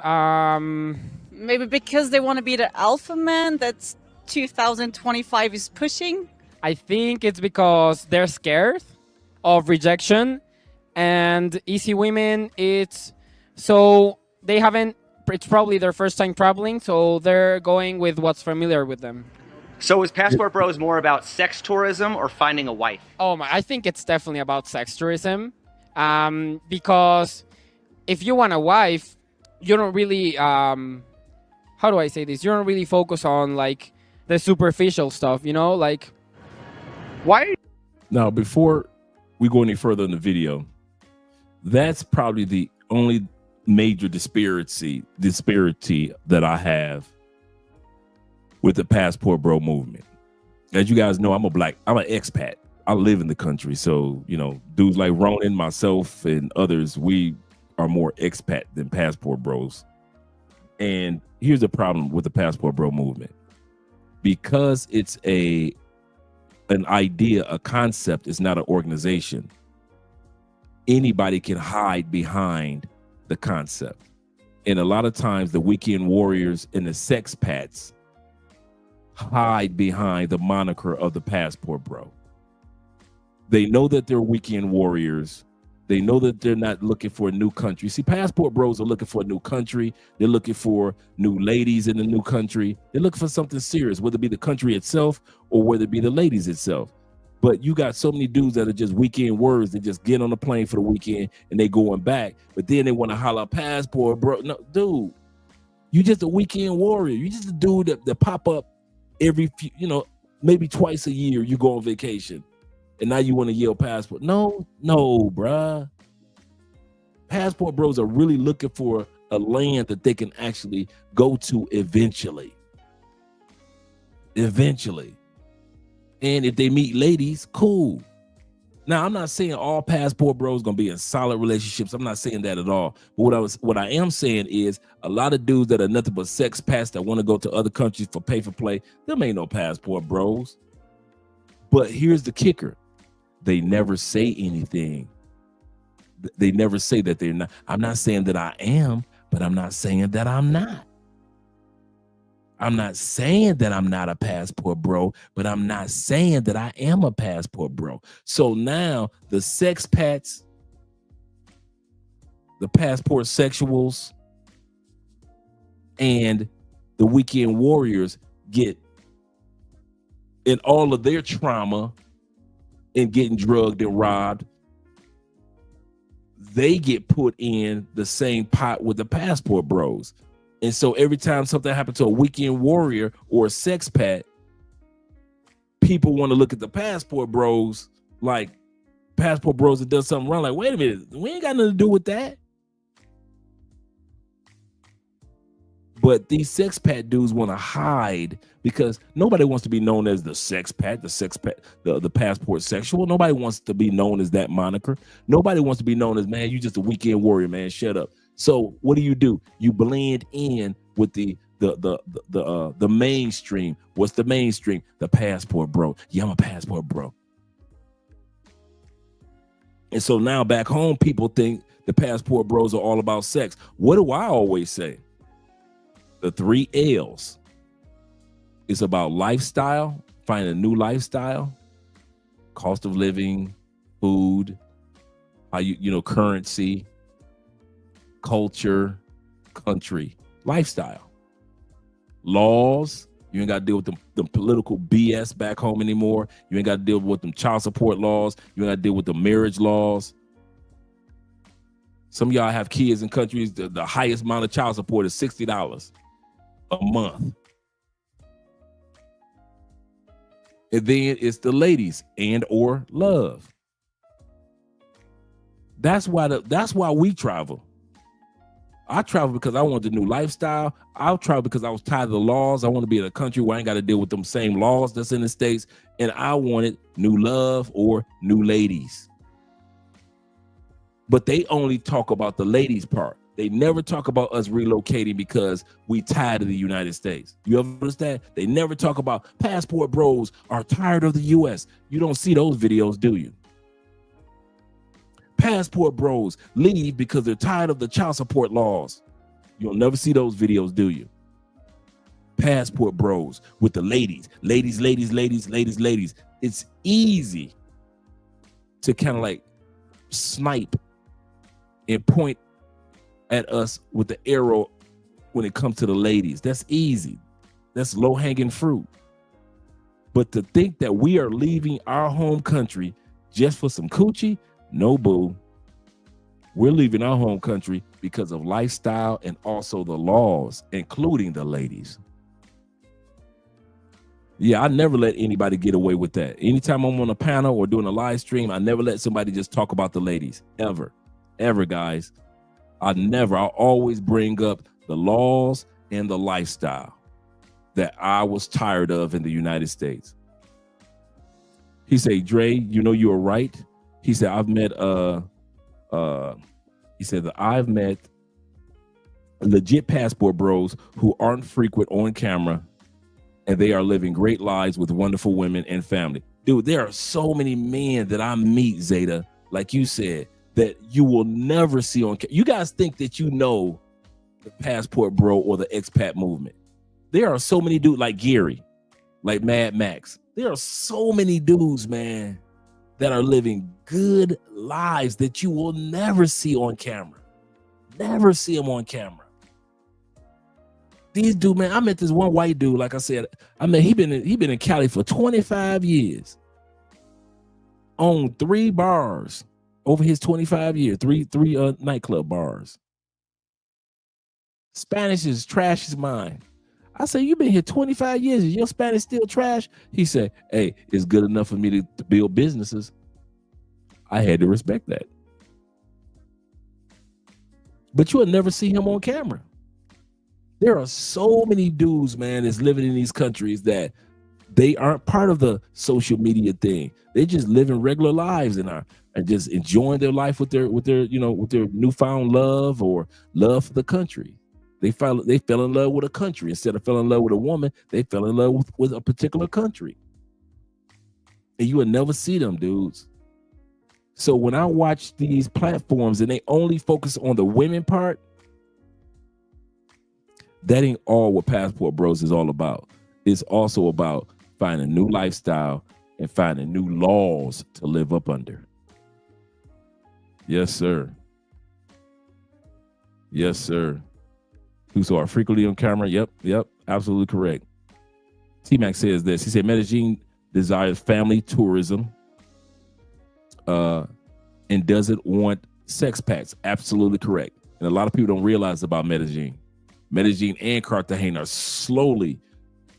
Maybe because they want to be the alpha man that's 2025 is pushing. I think it's because they're scared of rejection, and easy women, it's probably their first time traveling, so they're going with what's familiar with them. So is passport bros more about sex tourism or finding a wife? I think it's definitely about sex tourism, because if you want a wife, you don't really, how do I say this? You don't really focus on like the superficial stuff, you know, like. Why? Now, before we go any further in the video, that's probably the only major disparity that I have with the passport bro movement. As you guys know, I'm an expat. I live in the country. So, you know, dudes like Ronan, myself, and others, we are more expat than passport bros. And here's the problem with the passport bro movement. Because it's an idea, a concept, it's not an organization, anybody can hide behind the concept. And a lot of times the weekend warriors and the sex pats hide behind the moniker of the passport bro. They know that they're weekend warriors. They know that they're not looking for a new country. See, passport bros are looking for a new country. They're looking for new ladies in the new country. They're looking for something serious, whether it be the country itself or whether it be the ladies itself. But you got so many dudes that are just weekend warriors. They just get on the plane for the weekend and they going back. But then they want to holler passport bro. No, dude, you just a weekend warrior. You just a dude that pop up every few, maybe twice a year. You go on vacation. And now you want to yell passport. No, bruh. Passport bros are really looking for a land that they can actually go to eventually. And if they meet ladies, cool. Now, I'm not saying all passport bros gonna be in solid relationships. I'm not saying that at all. But what I am saying is a lot of dudes that are nothing but sex pats that want to go to other countries for pay for play, them ain't no passport bros. But here's the kicker. They never say anything. They never say that they're not. I'm not saying that I am, but I'm not saying that I'm not. I'm not saying that I'm not a passport bro, but I'm not saying that I am a passport bro. So now the sex pats the passport sexuals and the weekend warriors get in all of their trauma and getting drugged and robbed, they get put in the same pot with the passport bros. And so every time something happens to a weekend warrior or a sex pat, people want to look at the passport bros like passport bros that does something wrong. Like, wait a minute, we ain't got nothing to do with that. But these sex pat dudes want to hide because nobody wants to be known as the sex pat, the passport sexual. Nobody wants to be known as that moniker. Nobody wants to be known as, man, you just a weekend warrior, man. Shut up. So what do? You blend in with the mainstream. What's the mainstream? The passport bro. Yeah, I'm a passport bro. And so now back home, people think the passport bros are all about sex. What do I always say? The 3 L's. It's about lifestyle, finding a new lifestyle, cost of living, food, how currency, culture, country, lifestyle, laws. You ain't got to deal with the political BS back home anymore. You ain't got to deal with them child support laws. You ain't got to deal with the marriage laws. Some of y'all have kids in countries, the highest amount of child support is $60 a month. And then it's the ladies and or love. That's why we travel. I travel because I want the new lifestyle. I'll travel because I was tired of the laws. I want to be in a country where I ain't got to deal with them same laws that's in the States. And I wanted new love or new ladies. But they only talk about the ladies part. They never talk about us relocating because we tired of the United States. You ever notice that? They never talk about passport bros are tired of the US. You don't see those videos, do you? Passport bros leave because they're tired of the child support laws. You'll never see those videos, do you? Passport bros with the ladies. It's easy to kind of like snipe and point at us with the arrow when it comes to the ladies. That's easy. That's low-hanging fruit. But to think that we are leaving our home country just for some coochie, no, boo. We're leaving our home country because of lifestyle and also the laws, including the ladies. Yeah, I never let anybody get away with that. Anytime I'm on a panel or doing a live stream, I never let somebody just talk about the ladies. Ever, guys. I'll always bring up the laws and the lifestyle that I was tired of in the United States. He said, Dre, you know, you were right. He said, I've met legit passport bros who aren't frequent on camera, and they are living great lives with wonderful women and family. Dude, there are so many men that I meet, Zeta, like you said, that you will never see on camera. You guys think that you know the passport bro or the expat movement. There are so many dudes like Gary, like Mad Max. There are so many dudes, man, that are living good lives that you will never see on camera. Never see them on camera. These dudes, man, I met this one white dude, like I said, he been in Cali for 25 years. Owned 3 bars over his 25 years, three nightclub bars. Spanish is trash as mine. I said, you've been here 25 years. Is your Spanish still trash? He said, hey, it's good enough for me to build businesses. I had to respect that. But you'll never see him on camera. There are so many dudes, man, that's living in these countries that they aren't part of the social media thing. They just living regular lives and are just enjoying their life with their newfound love or love for the country. They fell in love with a country. Instead of falling in love with a woman, they fell in love with a particular country. And you will never see them, dudes. So when I watch these platforms and they only focus on the women part, that ain't all what Passport Bros is all about. It's also about finding a new lifestyle and finding new laws to live up under. Yes, sir. Yes, sir. Who are frequently on camera. Yep, absolutely correct. T-Mac says this. He said Medellin desires family tourism and doesn't want sex pacts. Absolutely correct. And a lot of people don't realize about Medellin. Medellin and Cartagena are slowly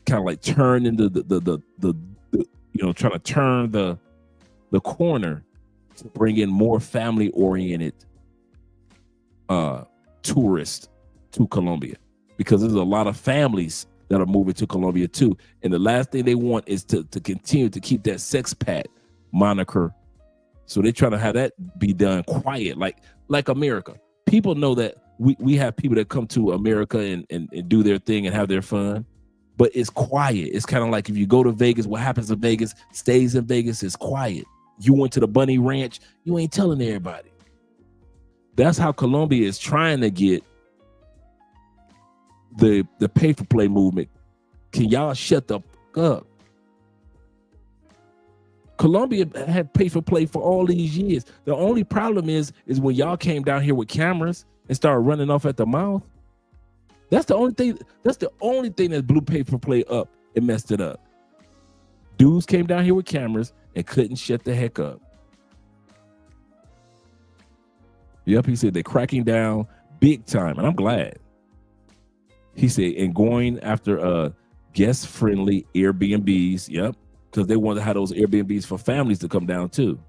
kind of like turn into the trying to turn the corner to bring in more family oriented tourists to Colombia, because there's a lot of families that are moving to Colombia too. And the last thing they want is to continue to keep that sex pat moniker. So they're trying to have that be done quiet, like America. People know that we have people that come to America and do their thing and have their fun, but it's quiet. It's kind of like if you go to Vegas, what happens in Vegas stays in Vegas. It's quiet. You went to the Bunny Ranch, you ain't telling everybody. That's how Colombia is trying to get the pay for play movement. Can y'all shut the fuck up? Colombia had pay for play for all these years. The only problem is when y'all came down here with cameras and started running off at the mouth. That's the only thing. That's the only thing that blew pay for play up and messed it up. Dudes came down here with cameras and couldn't shut the heck up. Yep, he said they're cracking down big time, and I'm glad. He said, and going after guest-friendly Airbnbs. Yep, because they want to have those Airbnbs for families to come down too.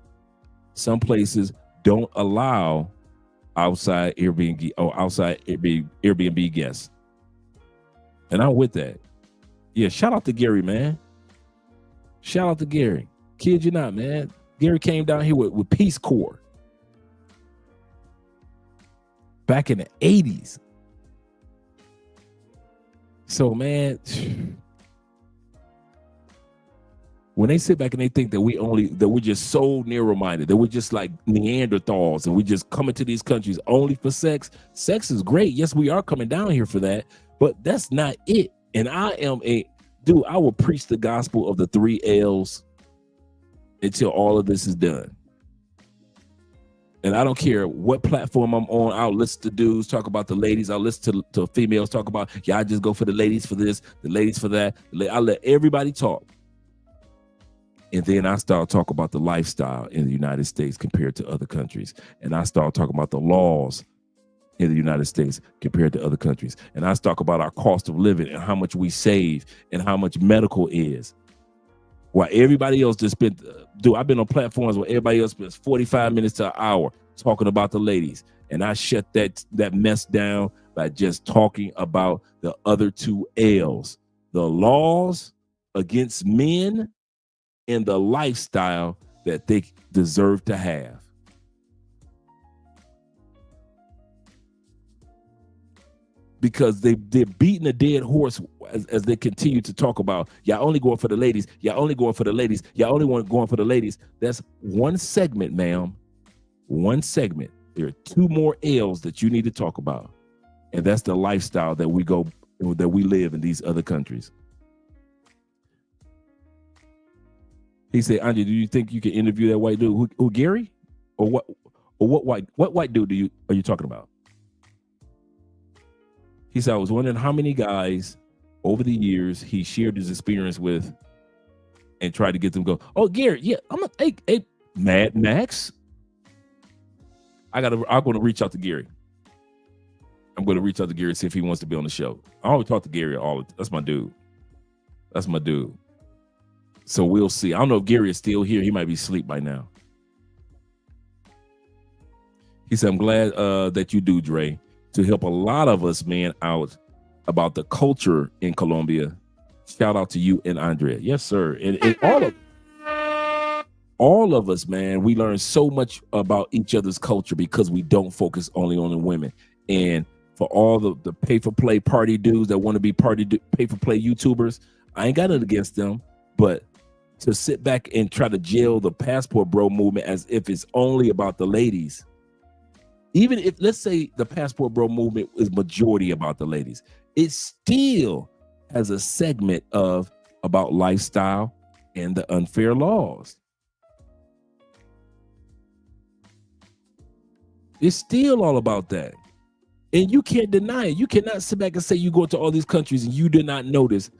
Some places don't allow outside Airbnb or outside Airbnb guests, and I'm with that. Yeah, shout out to Gary, man. Shout out to Gary. Kid you not, man. Gary came down here with Peace Corps back in the 80s. So, man, when they sit back and they think that we're just so narrow-minded, that we're just like Neanderthals and we just coming to these countries only for sex. Sex is great. Yes, we are coming down here for that, but that's not it. And I will preach the gospel of the 3 L's until all of this is done. And I don't care what platform I'm on. I'll listen to dudes talk about the ladies. I'll listen to females talk about, yeah, I just go for the ladies for this, the ladies for that. I let everybody talk. And then I start talking about the lifestyle in the United States compared to other countries. And I start talking about the laws in the United States compared to other countries. And I talk about our cost of living and how much we save and how much medical is. While everybody else just spent, I've been on platforms where everybody else spends 45 minutes to an hour talking about the ladies. And I shut that mess down by just talking about the other 2 L's, the laws against men and the lifestyle that they deserve to have. Because they're beating a dead horse as they continue to talk about, y'all only going for the ladies, y'all only going for the ladies, y'all only going for the ladies. That's one segment, ma'am. One segment. There are 2 more L's that you need to talk about. And that's the lifestyle that we live in these other countries. He said, Andre, do you think you can interview that white dude? Who Gary? Or what white dude are you talking about? He said, I was wondering how many guys over the years he shared his experience with and tried to get them to go, oh, Gary, yeah, hey, Mad Max. I'm going to reach out to Gary. I'm going to reach out to Gary and see if he wants to be on the show. I always talk to Gary that's my dude. That's my dude. So we'll see. I don't know if Gary is still here. He might be asleep by now. He said, I'm glad that you do, Dre, to help a lot of us, man, out about the culture in Colombia. Shout out to you and Andrea. Yes, sir. And all of us, man, we learn so much about each other's culture because we don't focus only on the women. And for all the pay-for-play party dudes that want to be pay-for-play YouTubers, I ain't got nothing against them, but to sit back and try to jail the passport bro movement as if it's only about the ladies. Even if, let's say, the passport bro movement is majority about the ladies, it still has a segment about lifestyle and the unfair laws. It's still all about that. And you can't deny it. You cannot sit back and say you go to all these countries and you did not notice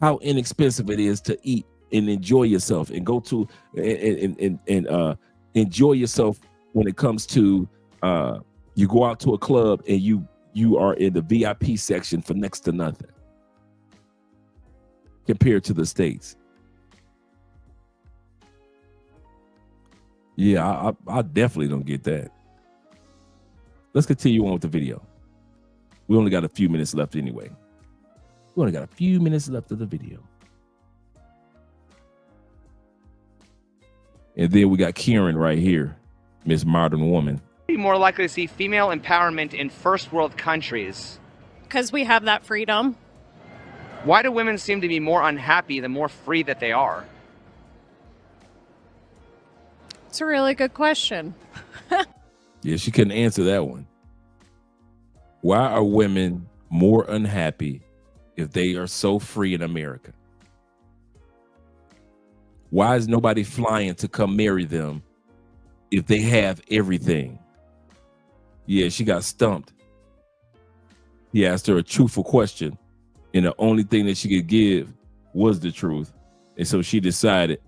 how inexpensive it is to eat and enjoy yourself and go to and enjoy yourself when it comes to you go out to a club and you are in the VIP section for next to nothing compared to the States. Yeah, I definitely don't get that. Let's continue on with the video. We only got a few minutes left anyway. We only got a few minutes left of the video. And then we got Kieran right here, Miss Modern Woman. Be more likely to see female empowerment in first world countries? Because we have that freedom. Why do women seem to be more unhappy the more free that they are? It's a really good question. Yeah, she couldn't answer that one. Why are women more unhappy if they are so free in America? Why is nobody flying to come marry them if they have everything? Yeah, she got stumped. He asked her a truthful question, and the only thing that she could give was the truth. And so she decided,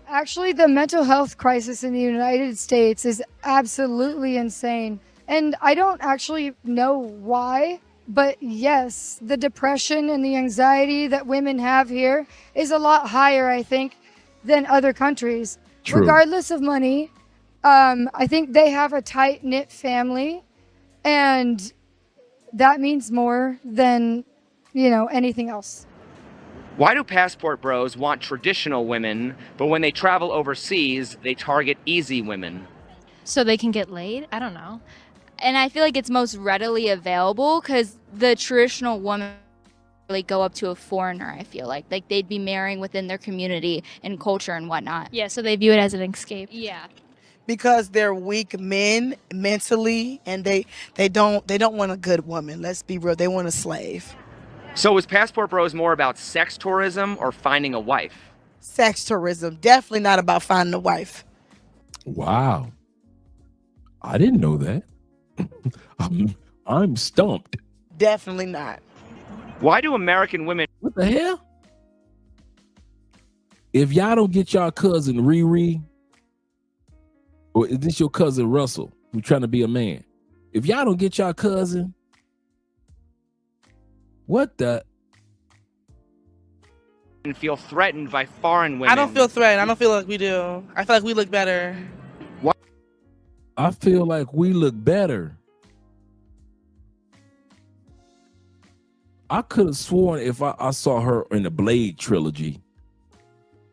Actually, the mental health crisis in the United States is absolutely insane. And I don't actually know why, but yes, the depression and the anxiety that women have here is a lot higher, I think, than other countries. True. Regardless of money, I think they have a tight-knit family, and that means more than, anything else. Why do passport bros want traditional women, but when they travel overseas, they target easy women? So they can get laid? I don't know. And I feel like it's most readily available because the traditional woman really go up to a foreigner, I feel like. Like they'd be marrying within their community and culture and whatnot. Yeah, so they view it as an escape. Yeah. Because they're weak men mentally, and they don't want a good woman. Let's be real, they want a slave. So is passport bros more about sex tourism or finding a wife? Sex tourism, definitely not about finding a wife. wow. I didn't know that. I'm stumped. Definitely not. Why do American women... What the hell? If y'all don't get y'all cousin Riri, or is this your cousin Russell who's trying to be a man? If y'all don't get y'all cousin, what the? and feel threatened by foreign women? I don't feel threatened. I don't feel like we do. I feel like we look better. What? I feel like we look better. I could have sworn if I saw her in the Blade trilogy,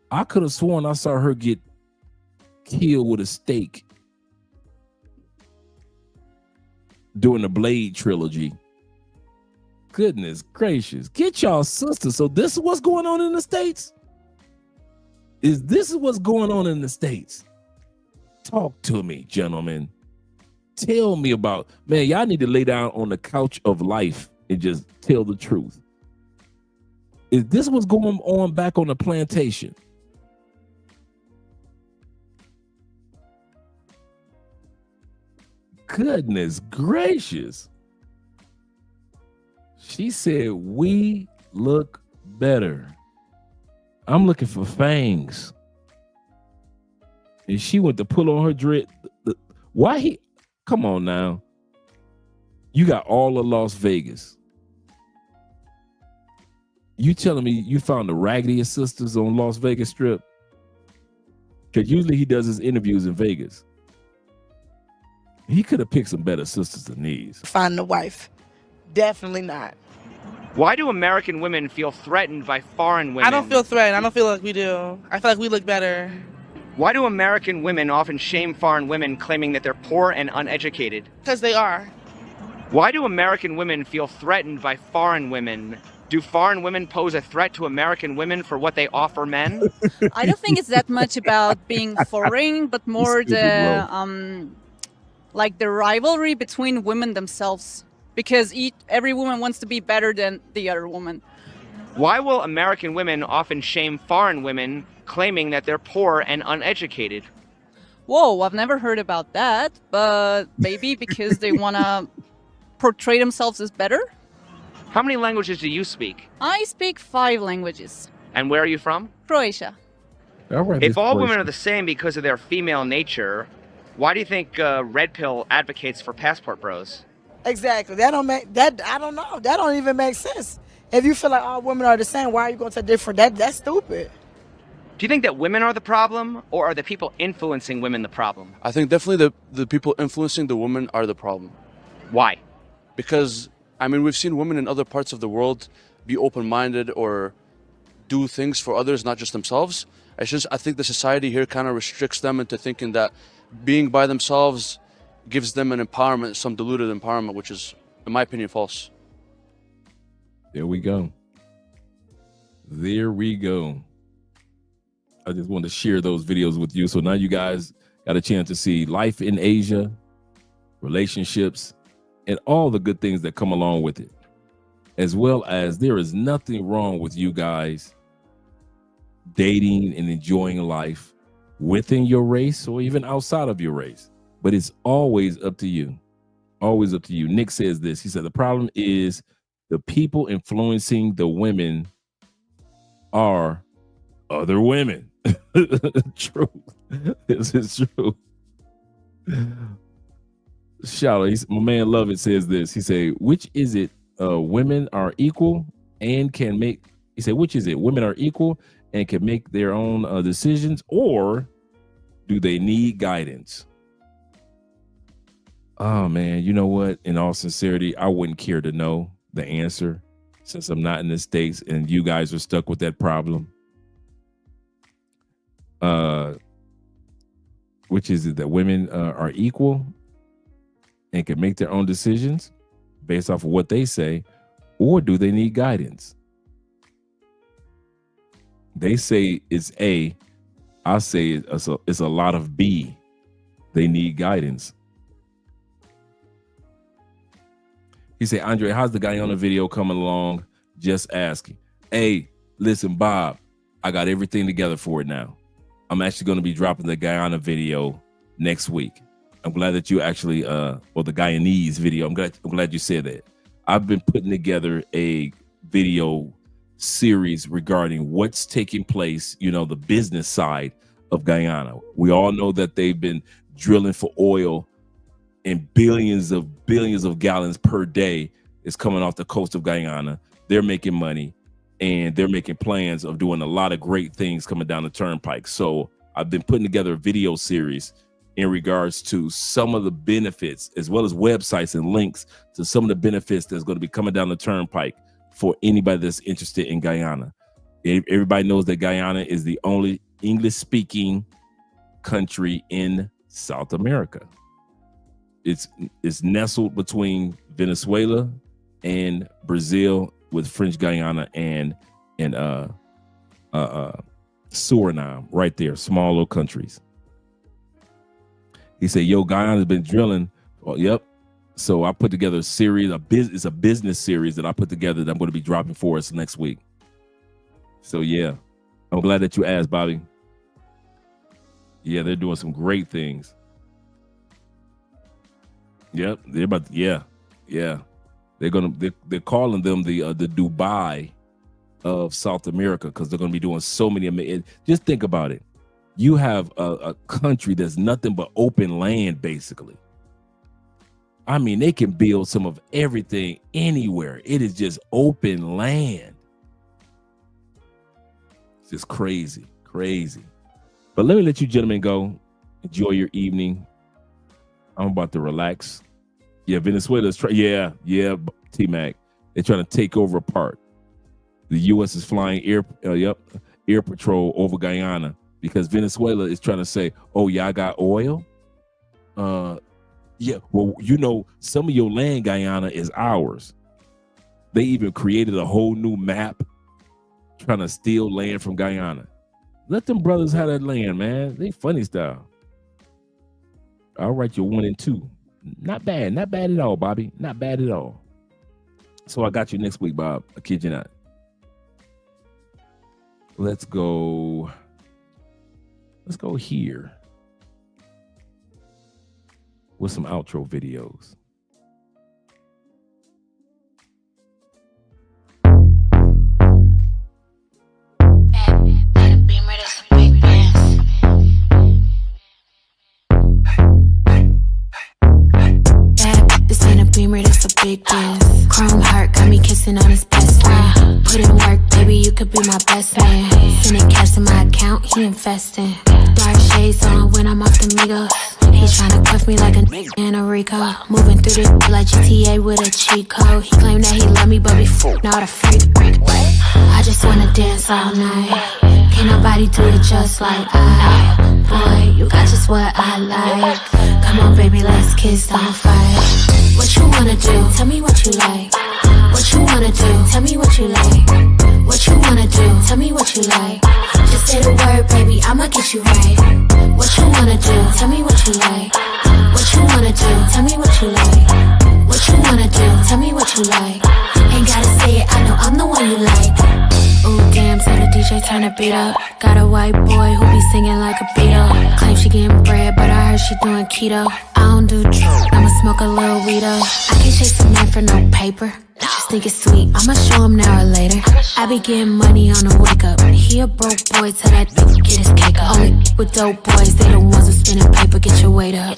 I could have sworn I saw her get killed with a stake during the Blade trilogy. Goodness gracious. Get y'all sisters. So this is what's going on in the States? This is what's going on in the States? Talk to me, gentlemen. Tell me about, man, y'all need to lay down on the couch of life and just tell the truth. Is this what's going on back on the plantation? Goodness gracious. She said, we look better. I'm looking for fangs. And she went to pull on her dread. Why he? Come on now. You got all of Las Vegas. You telling me you found the raggediest sisters on Las Vegas Strip? Because usually he does his interviews in Vegas. He could have picked some better sisters than these. Find a wife. Definitely not. Why do American women feel threatened by foreign women? I don't feel threatened. I don't feel like we do. I feel like we look better. Why do American women often shame foreign women, claiming that they're poor and uneducated? Because they are. Why do American women feel threatened by foreign women? Do foreign women pose a threat to American women for what they offer men? I don't think it's that much about being foreign, but more the like the rivalry between women themselves, because every woman wants to be better than the other woman. Why will American women often shame foreign women, claiming that they're poor and uneducated? Whoa, I've never heard about that, but maybe because they want to portray themselves as better? How many languages do you speak? I speak 5 languages. And where are you from? Croatia. All right, If Miss all women Croatia. are the same because of their female nature, why do you think Red Pill advocates for passport bros? Exactly. That don't make that. I don't know. That don't even make sense. If you feel like all women are the same, why are you going to different? That's stupid. Do you think that women are the problem, or are the people influencing women the problem? I think definitely the people influencing the women are the problem. Why? Because, I mean, we've seen women in other parts of the world be open-minded or do things for others, not just themselves. It's just, I think the society here kind of restricts them into thinking that being by themselves gives them an empowerment, some diluted empowerment, which is, in my opinion, false. There we go. There we go. I just wanted to share those videos with you. So now you guys got a chance to see life in Asia, relationships, and all the good things that come along with it. As well as there is nothing wrong with you guys dating and enjoying life within your race or even outside of your race. But it's always up to you. Always up to you. Nick says this. He said the problem is the people influencing the women are other women. True. This is true. Shout out. My man Love It says this. He said, which is it? Women are equal and can make, he said, which is it? Women are equal and can make their own decisions, or do they need guidance? Oh man, you know what? In all sincerity, I wouldn't care to know the answer since I'm not in the States and you guys are stuck with that problem. Which is it, that women are equal and can make their own decisions based off of what they say, or do they need guidance? They say it's A. I say it's a lot of B. They need guidance. He said, Andre, how's the Guyana video coming along? Just asking. Hey, listen, Bob, I got everything together for it now. I'm actually going to be dropping the Guyana video next week. I'm glad that you actually, or the Guyanese video. I'm glad you said that. I've been putting together a video series regarding what's taking place, you know, the business side of Guyana. We all know that they've been drilling for oil, and billions of gallons per day is coming off the coast of Guyana. They're making money, and they're making plans of doing a lot of great things coming down the turnpike. So I've been putting together a video series in regards to some of the benefits, as well as websites and links to some of the benefits that's going to be coming down the turnpike for anybody that's interested in Guyana. Everybody knows that Guyana is the only English-speaking country in South America. It's nestled between Venezuela and Brazil, with French Guyana and Suriname right there, small little countries. He said, yo, Guyana's been drilling. Oh, yep. So I put together a series, it's a business series that I put together that I'm going to be dropping for us next week. So yeah, I'm glad that you asked, Bobby. Yeah, they're doing some great things. Yep, they're about to, yeah. They're calling them the Dubai of South America, because they're going to be doing so many amazing. Just think about it. You have a country that's nothing but open land, basically. I mean, they can build some of everything anywhere. It is just open land. It's just crazy. But let me let you gentlemen go. Enjoy your evening. I'm about to relax. Yeah, Venezuela's T-Mac. They're trying to take over a part. The U.S. is flying air patrol over Guyana because Venezuela is trying to say, oh, yeah, I got oil. Yeah, well, you know, some of your land, Guyana, is ours. They even created a whole new map trying to steal land from Guyana. Let them brothers have that land, man. They funny style. I'll write you 1 and 2. Not bad at all, Bobby. Not bad at all. So I got you next week, Bob. I kid you not. Let's go here. with some outro videos. This ain't a Beamer, that's a big dance. Chrome heart got me kissing on his best friend. Put in work, baby, you could be my best man. Sending cash to my account, he investing. Dark shades on when I'm off the Migos. He tryna cuff me like a in a Rico. Moving through the like GTA with a cheat code. He claimed that he love me, but before not a freak. I just wanna dance all night. Can't nobody do it just like I. Boy, you got just what I like. Come on, baby, let's kiss, don't fight. What you wanna do? Tell me what you like. What you wanna do? Tell me what you like. What you wanna do? Tell me what you like. Just say the word, baby, I'ma get you right. What you wanna do? Tell me what you like. What you wanna do? Tell me what you like. What you wanna do? Tell me what you like. Ain't gotta say it, I know I'm the one you like. Ooh, damn, so the DJ turn the beat up. Got a white boy who be singing like a Beatle. Claim she getting bread, but I heard she doing keto. I don't do drugs, I'ma smoke a little weed up. I can't chase a man for no paper. I just think it's sweet, I'ma show him now or later. I be getting money on the wake up. He a broke boy, tell that bitch get his cake up. Only with dope boys, they the ones who spinning paper, get your weight up.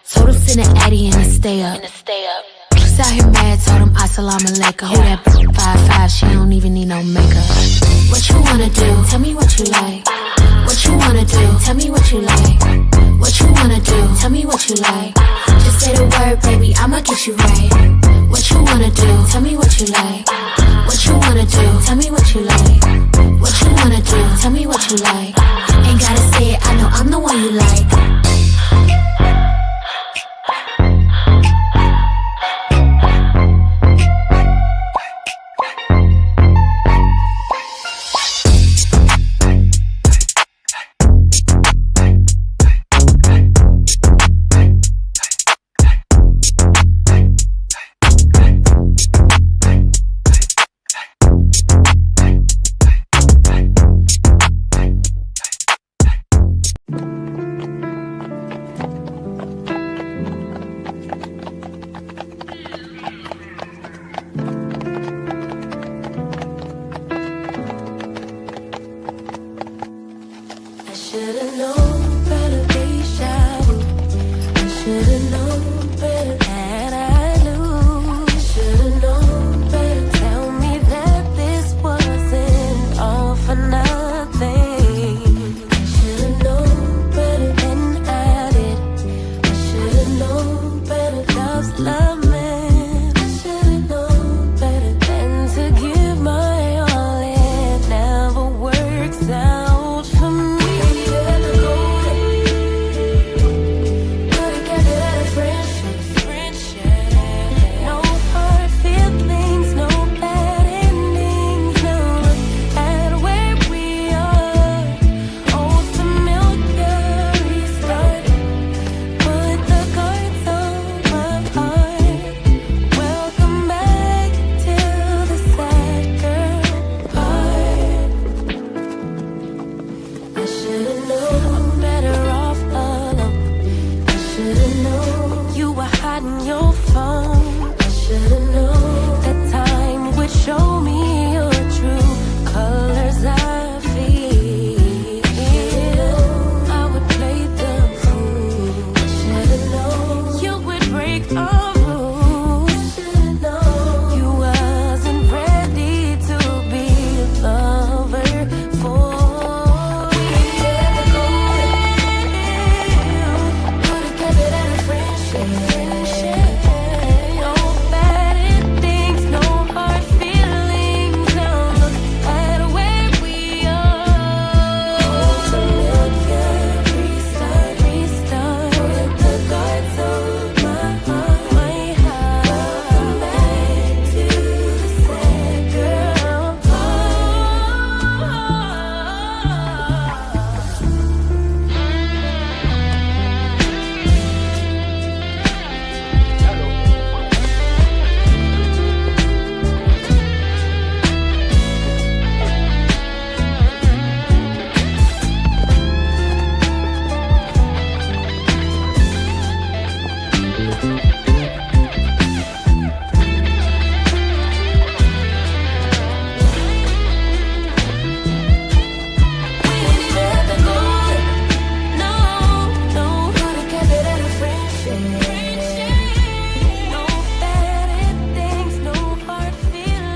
Told him send an Addy and to stay up. She's out here mad, told him assalamu alaikum. Who that 5'5", she don't even need no makeup. What you wanna do? Tell me what you like. What you wanna do? Tell me what you like. What you wanna do? Tell me what you like. Just say the word, baby, I'ma get you right. What you wanna do? Tell me what you like. What you wanna do? Tell me what you like. What you wanna do? Tell me what you like. Ain't gotta say it, I know I'm the one you like.